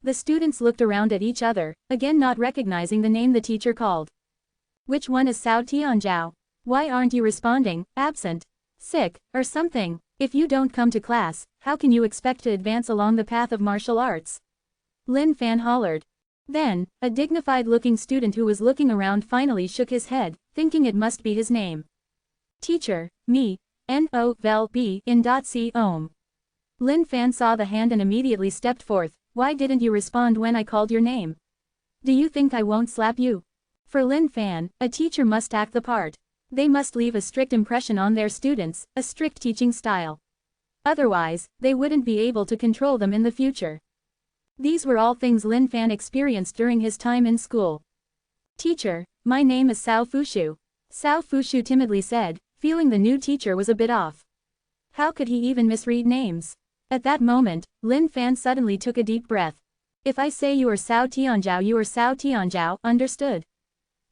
The students looked around at each other, again not recognizing the name the teacher called. Which one is Cao Tianzhao? Why aren't you responding? Absent? Sick, or something? If you don't come to class, how can you expect to advance along the path of martial arts? Lin Fan hollered. Then, a dignified-looking student who was looking around finally shook his head, thinking it must be his name. Teacher, me, N.O. vel B in .c ohm. Lin Fan saw the hand and immediately stepped forth. Why didn't you respond when I called your name? Do you think I won't slap you? For Lin Fan, a teacher must act the part. They must leave a strict impression on their students, a strict teaching style. Otherwise, they wouldn't be able to control them in the future. These were all things Lin Fan experienced during his time in school. Teacher, my name is Cao Fushu. Cao Fushu timidly said, feeling the new teacher was a bit off. How could he even misread names? At that moment, Lin Fan suddenly took a deep breath. If I say you are Cao Tianzhao, you are Cao Tianzhao, understood?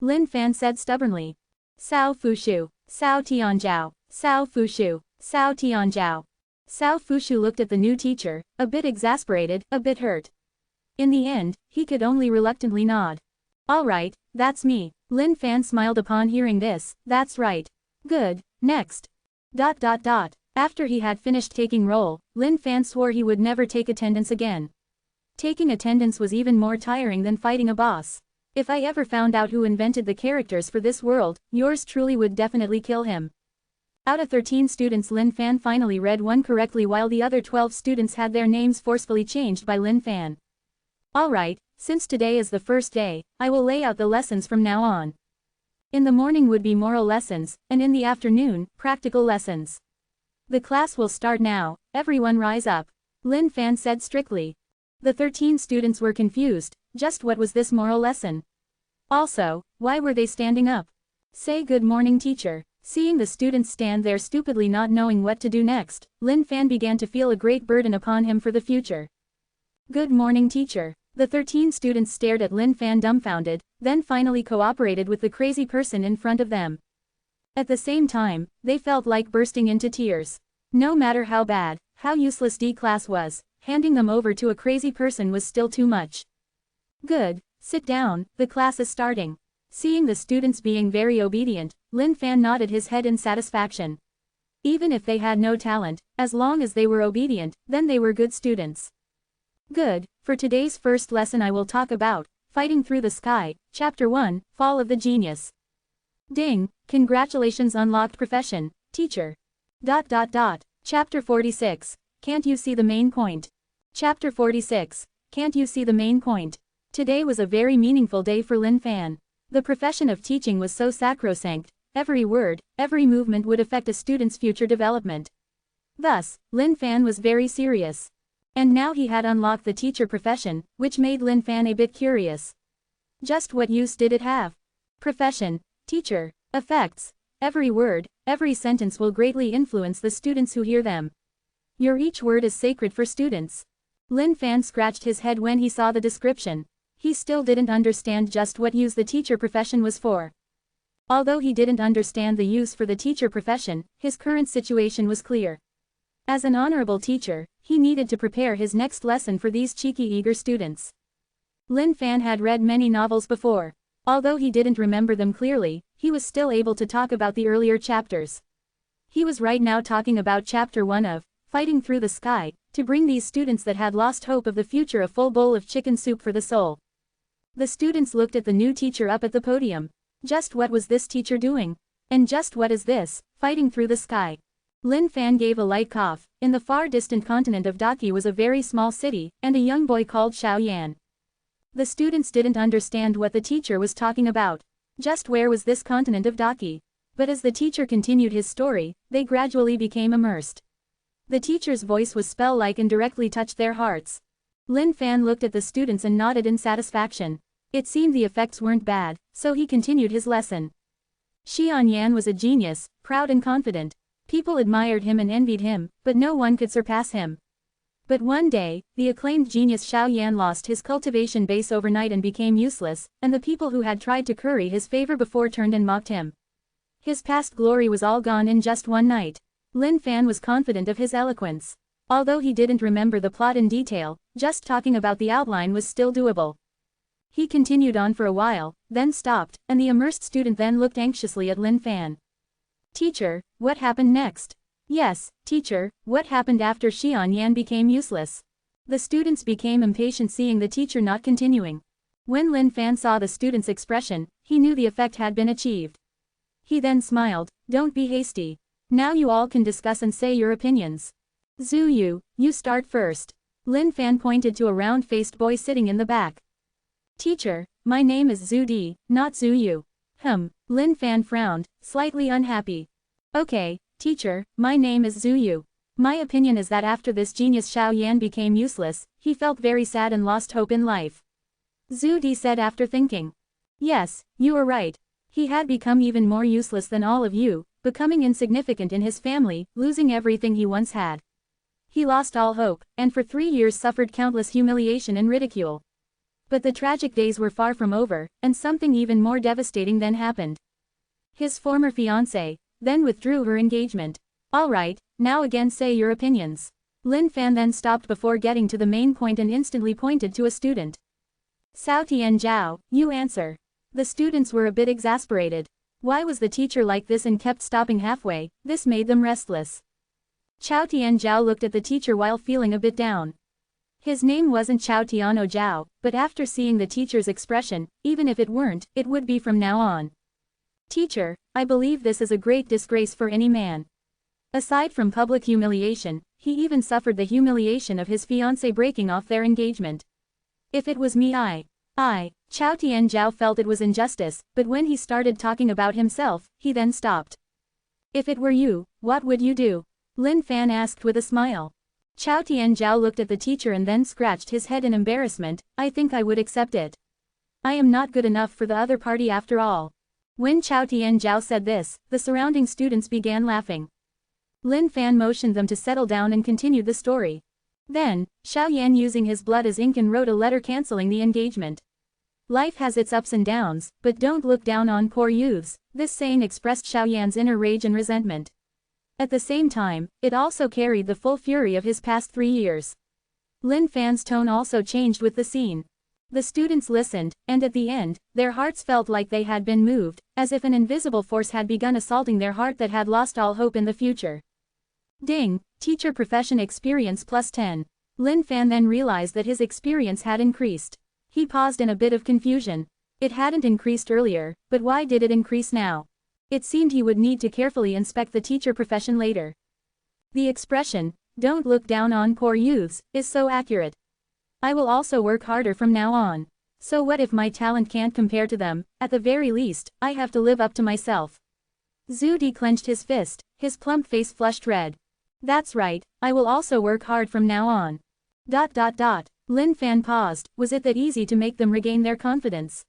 Lin Fan said stubbornly. Cao Fushu, Cao Tianzhao, Cao Fushu, Cao Tianzhao. Cao Fushu looked at the new teacher, a bit exasperated, a bit hurt. In the end, he could only reluctantly nod. All right, that's me. Lin Fan smiled upon hearing this. That's right. Good, next. After he had finished taking roll, Lin Fan swore he would never take attendance again. Taking attendance was even more tiring than fighting a boss. If I ever found out who invented the characters for this world, yours truly would definitely kill him. Out of 13 students, Lin Fan finally read one correctly while the other 12 students had their names forcefully changed by Lin Fan. Alright, since today is the first day, I will lay out the lessons from now on. In the morning would be moral lessons, and in the afternoon, practical lessons. The class will start now, everyone rise up. Lin Fan said strictly. The 13 students were confused, just what was this moral lesson? Also, why were they standing up? Say good morning, teacher. Seeing the students stand there stupidly not knowing what to do next, Lin Fan began to feel a great burden upon him for the future. Good morning, teacher. The 13 students stared at Lin Fan dumbfounded, then finally cooperated with the crazy person in front of them. At the same time, they felt like bursting into tears. No matter how bad, how useless D class was, handing them over to a crazy person was still too much. Good, sit down, the class is starting. Seeing the students being very obedient, Lin Fan nodded his head in satisfaction. Even if they had no talent, as long as they were obedient, then they were good students. Good, for today's first lesson I will talk about, Fighting Through the Sky, Chapter 1, Fall of the Genius. Ding, congratulations unlocked profession, teacher. Chapter 46, can't you see the main point? Chapter 46, can't you see the main point? Today was a very meaningful day for Lin Fan. The profession of teaching was so sacrosanct, every word, every movement would affect a student's future development. Thus, Lin Fan was very serious. And now he had unlocked the teacher profession, which made Lin Fan a bit curious. Just what use did it have? Profession, teacher, effects. Every word, every sentence will greatly influence the students who hear them. Each word is sacred for students. Lin Fan scratched his head when he saw the description. He still didn't understand just what use the teacher profession was for. Although he didn't understand the use for the teacher profession, his current situation was clear. As an honorable teacher, he needed to prepare his next lesson for these cheeky eager students. Lin Fan had read many novels before. Although he didn't remember them clearly, he was still able to talk about the earlier chapters. He was right now talking about Chapter 1 of Fighting Through the Sky, to bring these students that had lost hope of the future a full bowl of chicken soup for the soul. The students looked at the new teacher up at the podium. Just what was this teacher doing? And just what is this, fighting through the sky? Lin Fan gave a light cough. In the far distant continent of Daki was a very small city, and a young boy called Xiao Yan. The students didn't understand what the teacher was talking about. Just where was this continent of Daki? But as the teacher continued his story, they gradually became immersed. The teacher's voice was spell-like and directly touched their hearts. Lin Fan looked at the students and nodded in satisfaction. It seemed the effects weren't bad, so he continued his lesson. Xian Yan was a genius, proud and confident. People admired him and envied him, but no one could surpass him. But one day, the acclaimed genius Xiao Yan lost his cultivation base overnight and became useless, and the people who had tried to curry his favor before turned and mocked him. His past glory was all gone in just one night. Lin Fan was confident of his eloquence. Although he didn't remember the plot in detail, just talking about the outline was still doable. He continued on for a while, then stopped, and the immersed student then looked anxiously at Lin Fan. Teacher, what happened next? Yes, teacher, what happened after Xian Yan became useless? The students became impatient seeing the teacher not continuing. When Lin Fan saw the student's expression, he knew the effect had been achieved. He then smiled, "Don't be hasty. Now you all can discuss and say your opinions. Zhu Yu, you start first." Lin Fan pointed to a round-faced boy sitting in the back. "Teacher, my name is Zhu Di, not Zhu Yu." Lin Fan frowned, slightly unhappy. "Okay, teacher, my name is Zhu Yu. My opinion is that after this genius Xiao Yan became useless, he felt very sad and lost hope in life." Zhu Di said after thinking. "Yes, you are right. He had become even more useless than all of you, becoming insignificant in his family, losing everything he once had. He lost all hope, and for 3 years suffered countless humiliation and ridicule. But the tragic days were far from over, and something even more devastating then happened. His former fiancée then withdrew her engagement. All right, now again say your opinions." Lin Fan then stopped before getting to the main point and instantly pointed to a student. "Cao Tian Zhao, you answer." The students were a bit exasperated. Why was the teacher like this and kept stopping halfway? This made them restless. Cao Tian Zhao looked at the teacher while feeling a bit down. His name wasn't Cao Tiano Zhao, but after seeing the teacher's expression, even if it weren't, it would be from now on. "Teacher, I believe this is a great disgrace for any man. Aside from public humiliation, he even suffered the humiliation of his fiancée breaking off their engagement. If it was me Cao Tian Zhao felt it was injustice, but when he started talking about himself, he then stopped. "If it were you, what would you do?" Lin Fan asked with a smile. Cao Tian Zhao looked at the teacher and then scratched his head in embarrassment. "I think I would accept it. I am not good enough for the other party after all." When Cao Tian Zhao said this, the surrounding students began laughing. Lin Fan motioned them to settle down and continued the story. Then, Xiao Yan using his blood as ink and wrote a letter cancelling the engagement. "Life has its ups and downs, but don't look down on poor youths." This saying expressed Xiao Yan's inner rage and resentment. At the same time, it also carried the full fury of his past 3 years. Lin Fan's tone also changed with the scene. The students listened, and at the end, their hearts felt like they had been moved, as if an invisible force had begun assaulting their heart that had lost all hope in the future. Ding, teacher profession experience +10. Lin Fan then realized that his experience had increased. He paused in a bit of confusion. It hadn't increased earlier, but why did it increase now? It seemed he would need to carefully inspect the teacher profession later. The expression, "Don't look down on poor youths," is so accurate. I will also work harder from now on. So what if my talent can't compare to them? At the very least, I have to live up to myself. Zhu Di clenched his fist, his plump face flushed red. That's right, I will also work hard from now on. ... Lin Fan paused. Was it that easy to make them regain their confidence?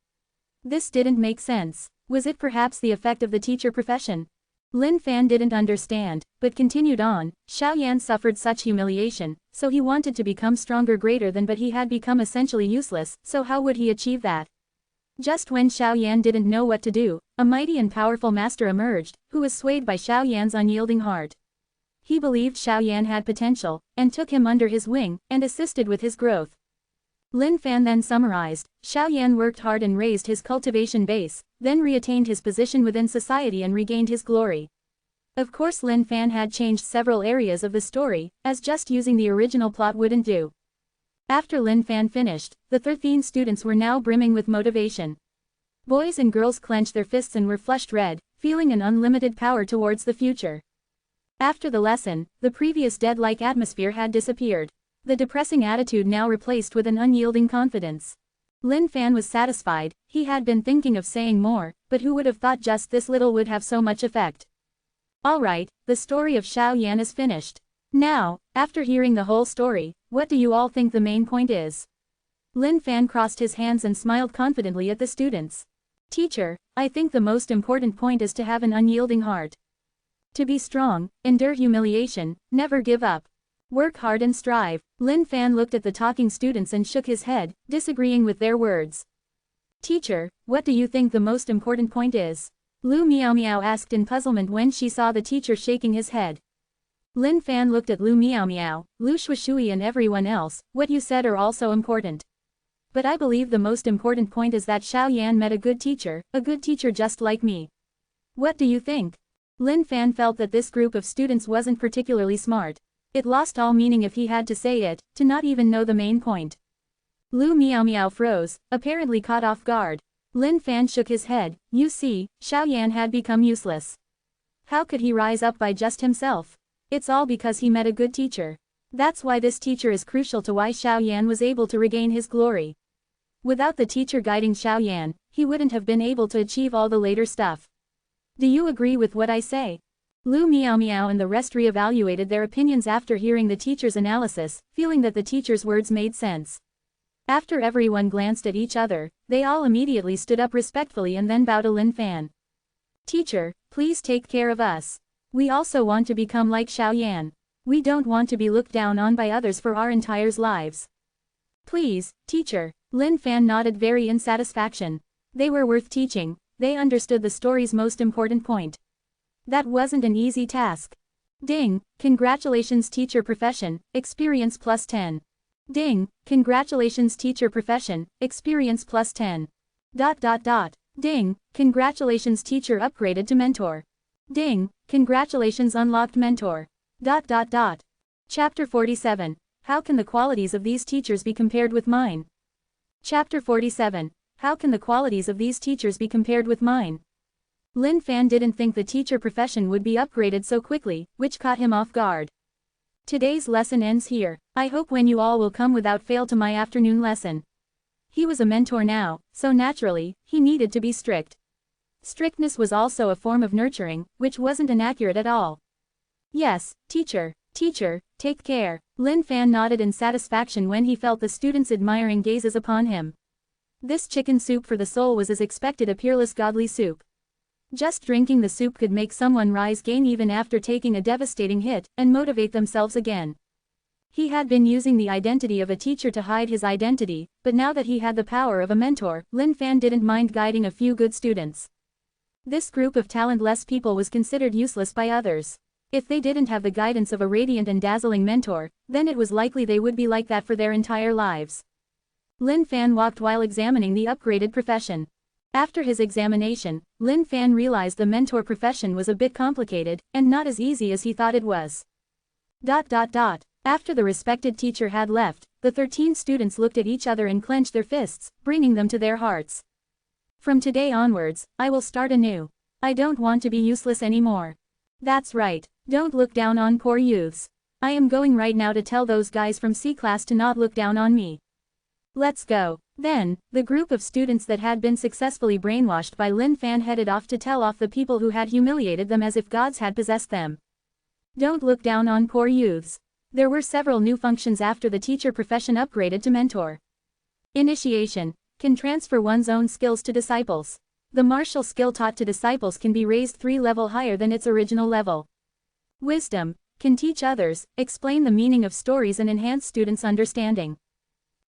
This didn't make sense. Was it perhaps the effect of the teacher profession? Lin Fan didn't understand, but continued on. Xiao Yan suffered such humiliation, so he wanted to become stronger greater than, but he had become essentially useless, so how would he achieve that? Just when Xiao Yan didn't know what to do, a mighty and powerful master emerged, who was swayed by Xiao Yan's unyielding heart. He believed Xiao Yan had potential, and took him under his wing, and assisted with his growth. Lin Fan then summarized, Xiao Yan worked hard and raised his cultivation base, then reattained his position within society and regained his glory. Of course Lin Fan had changed several areas of the story, as just using the original plot wouldn't do. After Lin Fan finished, the 13 students were now brimming with motivation. Boys and girls clenched their fists and were flushed red, feeling an unlimited power towards the future. After the lesson, the previous dead-like atmosphere had disappeared. The depressing attitude now replaced with an unyielding confidence. Lin Fan was satisfied. He had been thinking of saying more, but who would have thought just this little would have so much effect. Alright, the story of Xiao Yan is finished. Now, after hearing the whole story, what do you all think the main point is? Lin Fan crossed his hands and smiled confidently at the students. Teacher, I think the most important point is to have an unyielding heart. To be strong, endure humiliation, never give up. Work hard and strive. Lin Fan looked at the talking students and shook his head, disagreeing with their words. Teacher, what do you think the most important point is? Lu Miao Miao asked in puzzlement when she saw the teacher shaking his head. Lin Fan looked at Lu Miao Miao, Lu Shuishui and everyone else. What you said are also important. But I believe the most important point is that Xiao Yan met a good teacher just like me. What do you think? Lin Fan felt that this group of students wasn't particularly smart. It lost all meaning if he had to say it, to not even know the main point. Lu Miao Miao froze, apparently caught off guard. Lin Fan shook his head. You see, Xiaoyan had become useless. How could he rise up by just himself? It's all because he met a good teacher. That's why this teacher is crucial to why Xiaoyan was able to regain his glory. Without the teacher guiding Xiaoyan, he wouldn't have been able to achieve all the later stuff. Do you agree with what I say? Lu Miao Miao and the rest re-evaluated their opinions after hearing the teacher's analysis, feeling that the teacher's words made sense. After everyone glanced at each other, they all immediately stood up respectfully and then bowed to Lin Fan. Teacher, please take care of us. We also want to become like Xiaoyan. We don't want to be looked down on by others for our entire lives. Please, teacher. Lin Fan nodded very in satisfaction. They were worth teaching. They understood the story's most important point. That wasn't an easy task. Ding, congratulations teacher profession, experience plus 10. Ding, congratulations teacher profession, experience plus 10. Ding, congratulations teacher upgraded to mentor. Ding, congratulations unlocked mentor. Chapter 47. How can the qualities of these teachers be compared with mine? Chapter 47. How can the qualities of these teachers be compared with mine? Lin Fan didn't think the teacher profession would be upgraded so quickly, which caught him off guard. Today's lesson ends here. I hope when you all will come without fail to my afternoon lesson. He was a mentor now, so naturally, he needed to be strict. Strictness was also a form of nurturing, which wasn't inaccurate at all. Yes, teacher, take care. Lin Fan nodded in satisfaction when he felt the students' admiring gazes upon him. This chicken soup for the soul was as expected a peerless godly soup. Just drinking the soup could make someone rise again even after taking a devastating hit, and motivate themselves again. He had been using the identity of a teacher to hide his identity, but now that he had the power of a mentor, Lin Fan didn't mind guiding a few good students. This group of talentless people was considered useless by others. If they didn't have the guidance of a radiant and dazzling mentor, then it was likely they would be like that for their entire lives. Lin Fan walked while examining the upgraded profession. After his examination, Lin Fan realized the mentor profession was a bit complicated, and not as easy as he thought it was. After the respected teacher had left, the 13 students looked at each other and clenched their fists, bringing them to their hearts. From today onwards, I will start anew. I don't want to be useless anymore. That's right, don't look down on poor youths. I am going right now to tell those guys from C class to not look down on me. Let's go. Then, the group of students that had been successfully brainwashed by Lin Fan headed off to tell off the people who had humiliated them as if gods had possessed them. Don't look down on poor youths. There were several new functions after the teacher profession upgraded to mentor. Initiation can transfer one's own skills to disciples. The martial skill taught to disciples can be raised 3 levels higher than its original level. Wisdom can teach others, explain the meaning of stories and enhance students' understanding.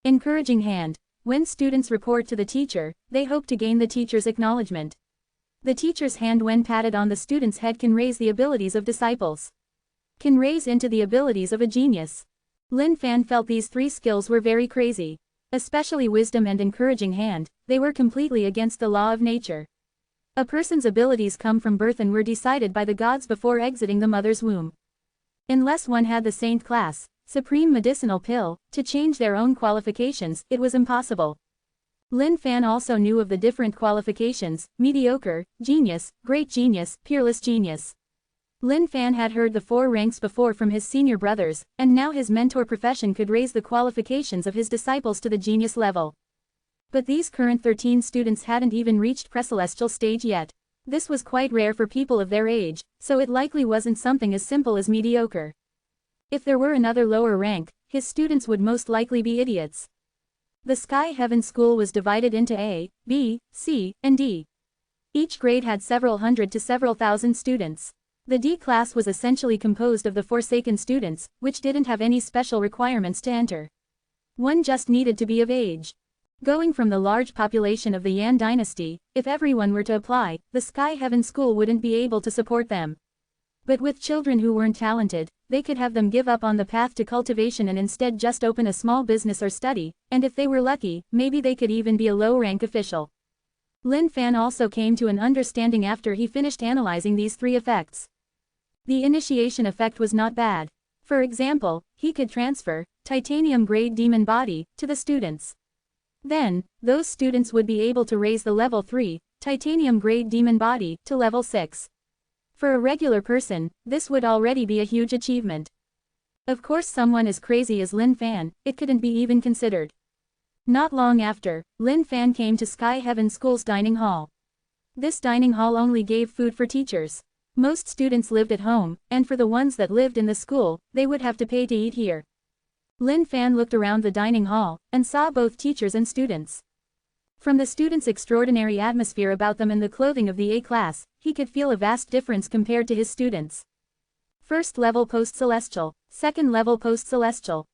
Encouraging hand. When students report to the teacher, they hope to gain the teacher's acknowledgement. The teacher's hand when patted on the student's head can raise the abilities of disciples. Can raise into the abilities of a genius. Lin Fan felt these 3 skills were very crazy. Especially wisdom and encouraging hand, they were completely against the law of nature. A person's abilities come from birth and were decided by the gods before exiting the mother's womb. Unless one had the saint class, supreme medicinal pill, to change their own qualifications, it was impossible. Lin Fan also knew of the different qualifications: mediocre, genius, great genius, peerless genius. Lin Fan had heard the 4 ranks before from his senior brothers, and now his mentor profession could raise the qualifications of his disciples to the genius level. But these current 13 students hadn't even reached pre-celestial stage yet. This was quite rare for people of their age, so it likely wasn't something as simple as mediocre. If there were another lower rank, his students would most likely be idiots. The Sky Heaven School was divided into A, B, C, and D. Each grade had several hundred to several thousand students. The D class was essentially composed of the Forsaken students, which didn't have any special requirements to enter. One just needed to be of age. Going from the large population of the Yan dynasty, if everyone were to apply, the Sky Heaven School wouldn't be able to support them. But with children who weren't talented, they could have them give up on the path to cultivation and instead just open a small business or study, and if they were lucky, maybe they could even be a low-rank official. Lin Fan also came to an understanding after he finished analyzing these 3 effects. The initiation effect was not bad. For example, he could transfer titanium-grade demon body to the students. Then, those students would be able to raise the level 3, titanium grade demon body, to level 6. For a regular person, this would already be a huge achievement. Of course, someone as crazy as Lin Fan, it couldn't be even considered. Not long after, Lin Fan came to Sky Heaven School's dining hall. This dining hall only gave food for teachers. Most students lived at home, and for the ones that lived in the school, they would have to pay to eat here. Lin Fan looked around the dining hall, and saw both teachers and students. From the students' extraordinary atmosphere about them and the clothing of the A class, he could feel a vast difference compared to his students. First level post-celestial, second level post-celestial.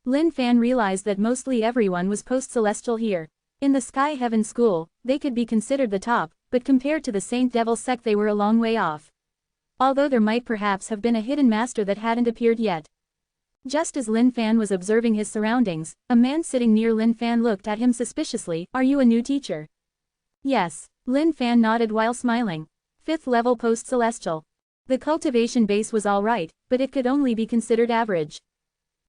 Lin Fan realized that mostly everyone was post-celestial here. In the Sky Heaven School, they could be considered the top, but compared to the Saint Devil sect they were a long way off. Although there might perhaps have been a hidden master that hadn't appeared yet. Just as Lin Fan was observing his surroundings, a man sitting near Lin Fan looked at him suspiciously. "Are you a new teacher?" "Yes." Lin Fan nodded while smiling. Fifth level post-celestial. The cultivation base was alright, but it could only be considered average.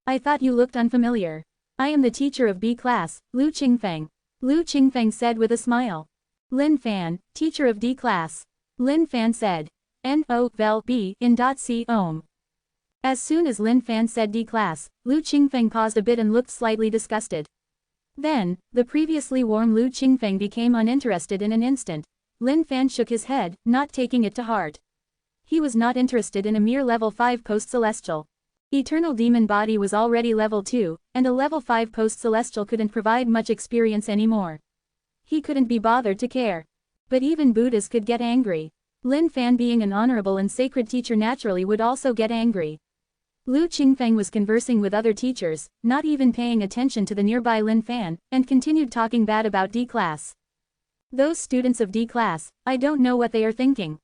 "I thought you looked unfamiliar. I am the teacher of B class, Lu Qingfeng." Lu Qingfeng said with a smile. "Lin Fan, teacher of D class." Lin Fan said. "No, vel B in .c ohm." As soon as Lin Fan said D class, Lu Qingfeng paused a bit and looked slightly disgusted. Then, the previously warm Lu Qingfeng became uninterested in an instant. Lin Fan shook his head, not taking it to heart. He was not interested in a mere level 5 post-celestial. Eternal demon body was already level 2, and a level 5 post-celestial couldn't provide much experience anymore. He couldn't be bothered to care. But even Buddhas could get angry. Lin Fan, being an honorable and sacred teacher, naturally would also get angry. Lu Qingfeng was conversing with other teachers, not even paying attention to the nearby Lin Fan, and continued talking bad about D class. "Those students of D class, I don't know what they are thinking.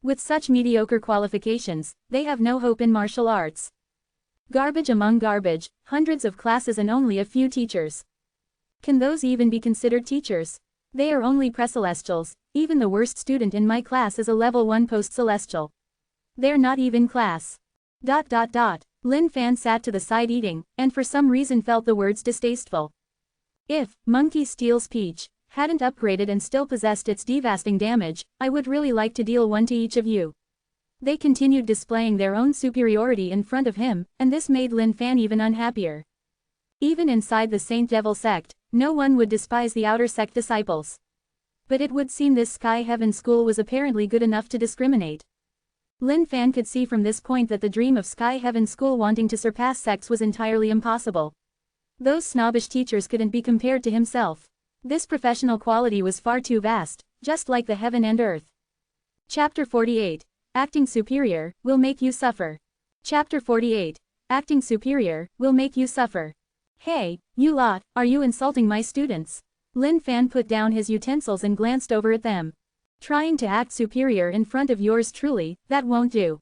With such mediocre qualifications, they have no hope in martial arts. Garbage among garbage, hundreds of classes and only a few teachers. Can those even be considered teachers? They are only pre-celestials. Even the worst student in my class is a level 1 post-celestial. They're not even class." Lin Fan sat to the side eating, and for some reason felt the words distasteful. If Monkey Steals Peach hadn't upgraded and still possessed its devastating damage, I would really like to deal one to each of you. They continued displaying their own superiority in front of him, and this made Lin Fan even unhappier. Even inside the Saint Devil sect, no one would despise the outer sect disciples. But it would seem this Sky Heaven School was apparently good enough to discriminate. Lin Fan could see from this point that the dream of Sky Heaven School wanting to surpass sects was entirely impossible. Those snobbish teachers couldn't be compared to himself. This professional quality was far too vast, just like the heaven and earth. Chapter 48. Acting superior will make you suffer. Chapter 48. Acting superior will make you suffer. "Hey, you lot, are you insulting my students?" Lin Fan put down his utensils and glanced over at them. "Trying to act superior in front of yours truly, that won't do."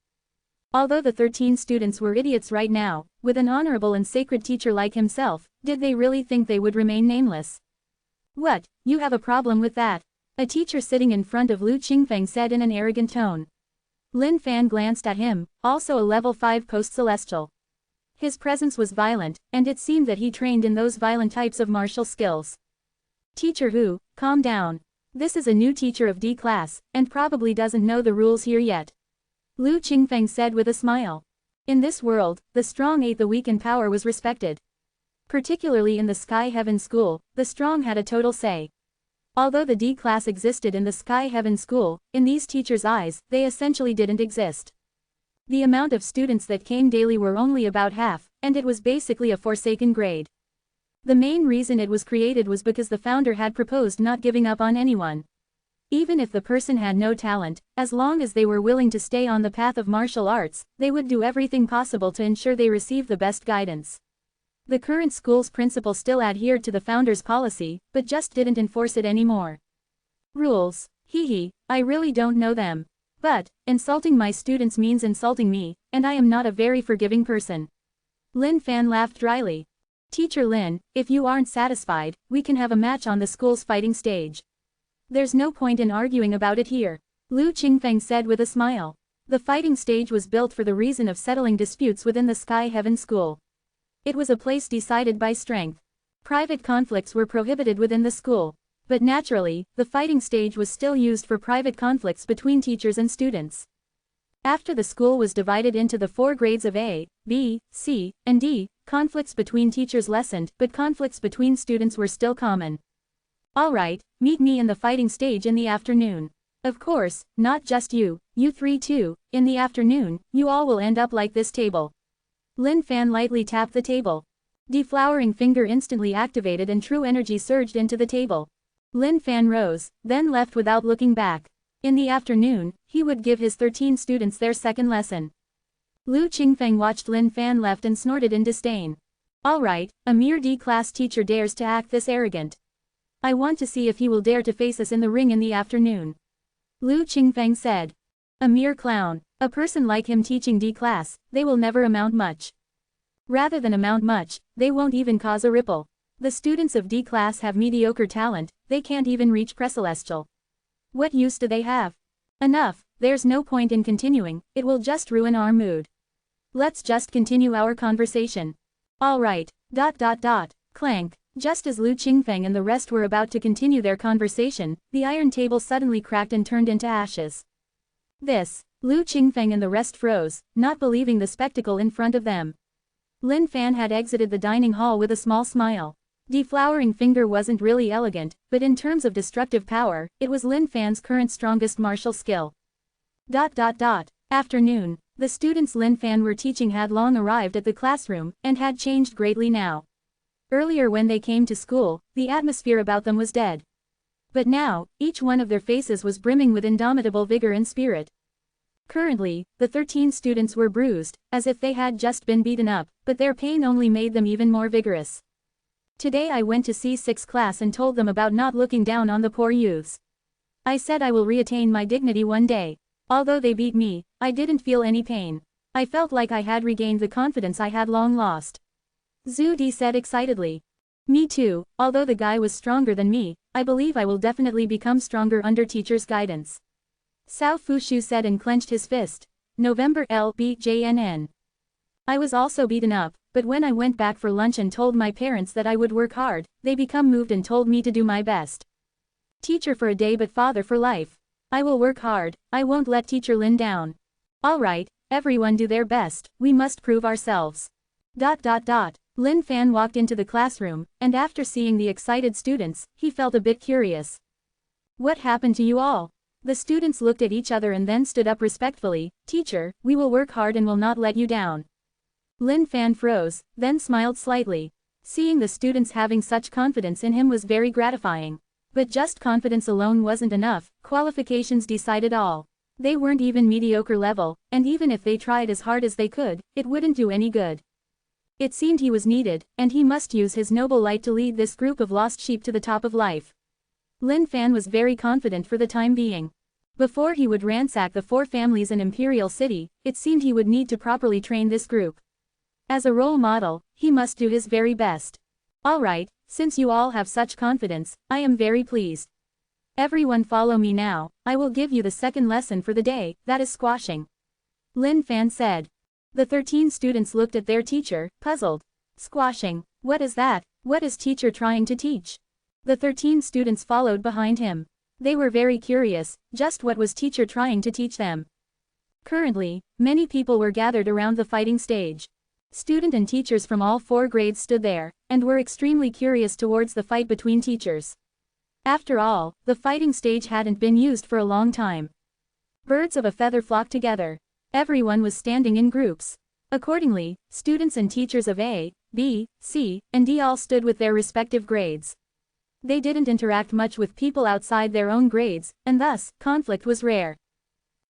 Although the 13 students were idiots right now, with an honorable and sacred teacher like himself, did they really think they would remain nameless? "What, you have a problem with that?" a teacher sitting in front of Lu Qingfeng said in an arrogant tone. Lin Fan glanced at him, also a level 5 post-celestial. His presence was violent, and it seemed that he trained in those violent types of martial skills. "Teacher Hu, calm down. This is a new teacher of D class, and probably doesn't know the rules here yet," Lu Qingfeng said with a smile. In this world, the strong ate the weak and power was respected. Particularly in the Sky Heaven School, the strong had a total say. Although the D class existed in the Sky Heaven School, in these teachers' eyes, they essentially didn't exist. The amount of students that came daily were only about half, and it was basically a forsaken grade. The main reason it was created was because the founder had proposed not giving up on anyone. Even if the person had no talent, as long as they were willing to stay on the path of martial arts, they would do everything possible to ensure they receive the best guidance. The current school's principal still adhered to the founder's policy, but just didn't enforce it anymore. Rules. I really don't know them. But, insulting my students means insulting me, and I am not a very forgiving person. Lin Fan laughed dryly. "Teacher Lin, if you aren't satisfied, we can have a match on the school's fighting stage. There's no point in arguing about it here," Lu Qingfeng said with a smile. The fighting stage was built for the reason of settling disputes within the Sky Heaven School. It was a place decided by strength. Private conflicts were prohibited within the school. But naturally, the fighting stage was still used for private conflicts between teachers and students. After the school was divided into the 4 grades of A, B, C, and D, conflicts between teachers lessened, but conflicts between students were still common. Alright, meet me in the fighting stage in the afternoon. Of course, not just you 3 too, in the afternoon, you all will end up like this table. Lin Fan lightly tapped the table. Deflowering finger instantly activated and true energy surged into the table. Lin Fan rose, then left without looking back. In the afternoon, he would give his 13 students their second lesson. Lu Qingfeng watched Lin Fan left and snorted in disdain. Alright, a mere D-class teacher dares to act this arrogant. I want to see if he will dare to face us in the ring in the afternoon. Lu Qingfeng said. A mere clown. A person like him teaching D-class, they will never amount much. Rather than amount much, they won't even cause a ripple. The students of D-class have mediocre talent, they can't even reach Precelestial. What use do they have? Enough, there's no point in continuing, it will just ruin our mood. Let's just continue our conversation. Alright, ... Clank. Just as Lu Qingfeng and the rest were about to continue their conversation, the iron table suddenly cracked and turned into ashes. This, Lu Qingfeng and the rest froze, not believing the spectacle in front of them. Lin Fan had exited the dining hall with a small smile. Deflowering finger wasn't really elegant, but in terms of destructive power, it was Lin Fan's current strongest martial skill. Afternoon. The students Lin Fan were teaching had long arrived at the classroom, and had changed greatly now. Earlier when they came to school, the atmosphere about them was dead. But now, each one of their faces was brimming with indomitable vigor and spirit. Currently, the 13 students were bruised, as if they had just been beaten up, but their pain only made them even more vigorous. Today I went to C6 class and told them about not looking down on the poor youths. I said I will reattain my dignity one day. Although they beat me, I didn't feel any pain. I felt like I had regained the confidence I had long lost. Zhu Di said excitedly. Me too, although the guy was stronger than me, I believe I will definitely become stronger under teacher's guidance. Cao Fushu said and clenched his fist. November LBJNN. I was also beaten up, but when I went back for lunch and told my parents that I would work hard, they become moved and told me to do my best. Teacher for a day but father for life. I will work hard, I won't let teacher Lin down. Alright, everyone do their best, we must prove ourselves. Lin Fan walked into the classroom, and after seeing the excited students, he felt a bit curious. What happened to you all? The students looked at each other and then stood up respectfully. Teacher, we will work hard and will not let you down. Lin Fan froze, then smiled slightly. Seeing the students having such confidence in him was very gratifying. But just confidence alone wasn't enough, qualifications decided all. They weren't even mediocre level, and even if they tried as hard as they could, it wouldn't do any good. It seemed he was needed, and he must use his noble light to lead this group of lost sheep to the top of life. Lin Fan was very confident for the time being. Before he would ransack the 4 families in Imperial City, it seemed he would need to properly train this group. As a role model, he must do his very best. Alright, since you all have such confidence, I am very pleased. Everyone follow me now, I will give you the second lesson for the day, that is squashing. Lin Fan said. The 13 students looked at their teacher, puzzled. Squashing, what is that? What is teacher trying to teach? The 13 students followed behind him. They were very curious, just what was teacher trying to teach them? Currently, many people were gathered around the fighting stage. Student and teachers from all 4 grades stood there, and were extremely curious towards the fight between teachers. After all, the fighting stage hadn't been used for a long time. Birds of a feather flocked together. Everyone was standing in groups. Accordingly, students and teachers of A, B, C, and D all stood with their respective grades. They didn't interact much with people outside their own grades, and thus, conflict was rare.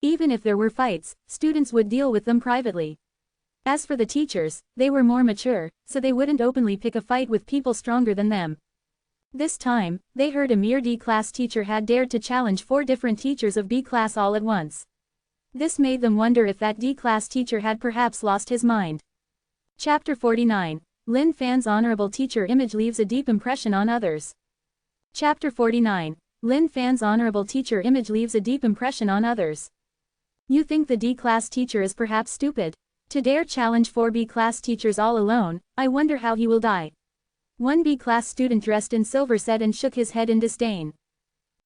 Even if there were fights, students would deal with them privately. As for the teachers, they were more mature, so they wouldn't openly pick a fight with people stronger than them. This time, they heard a mere D-class teacher had dared to challenge 4 different teachers of B-class all at once. This made them wonder if that D-class teacher had perhaps lost his mind. Chapter 49. Lin Fan's honorable teacher image leaves a deep impression on others. Chapter 49. Lin Fan's honorable teacher image leaves a deep impression on others. You think the D-class teacher is perhaps stupid? To dare challenge 4 B-class teachers all alone, I wonder how he will die. One B-class student dressed in silver said and shook his head in disdain.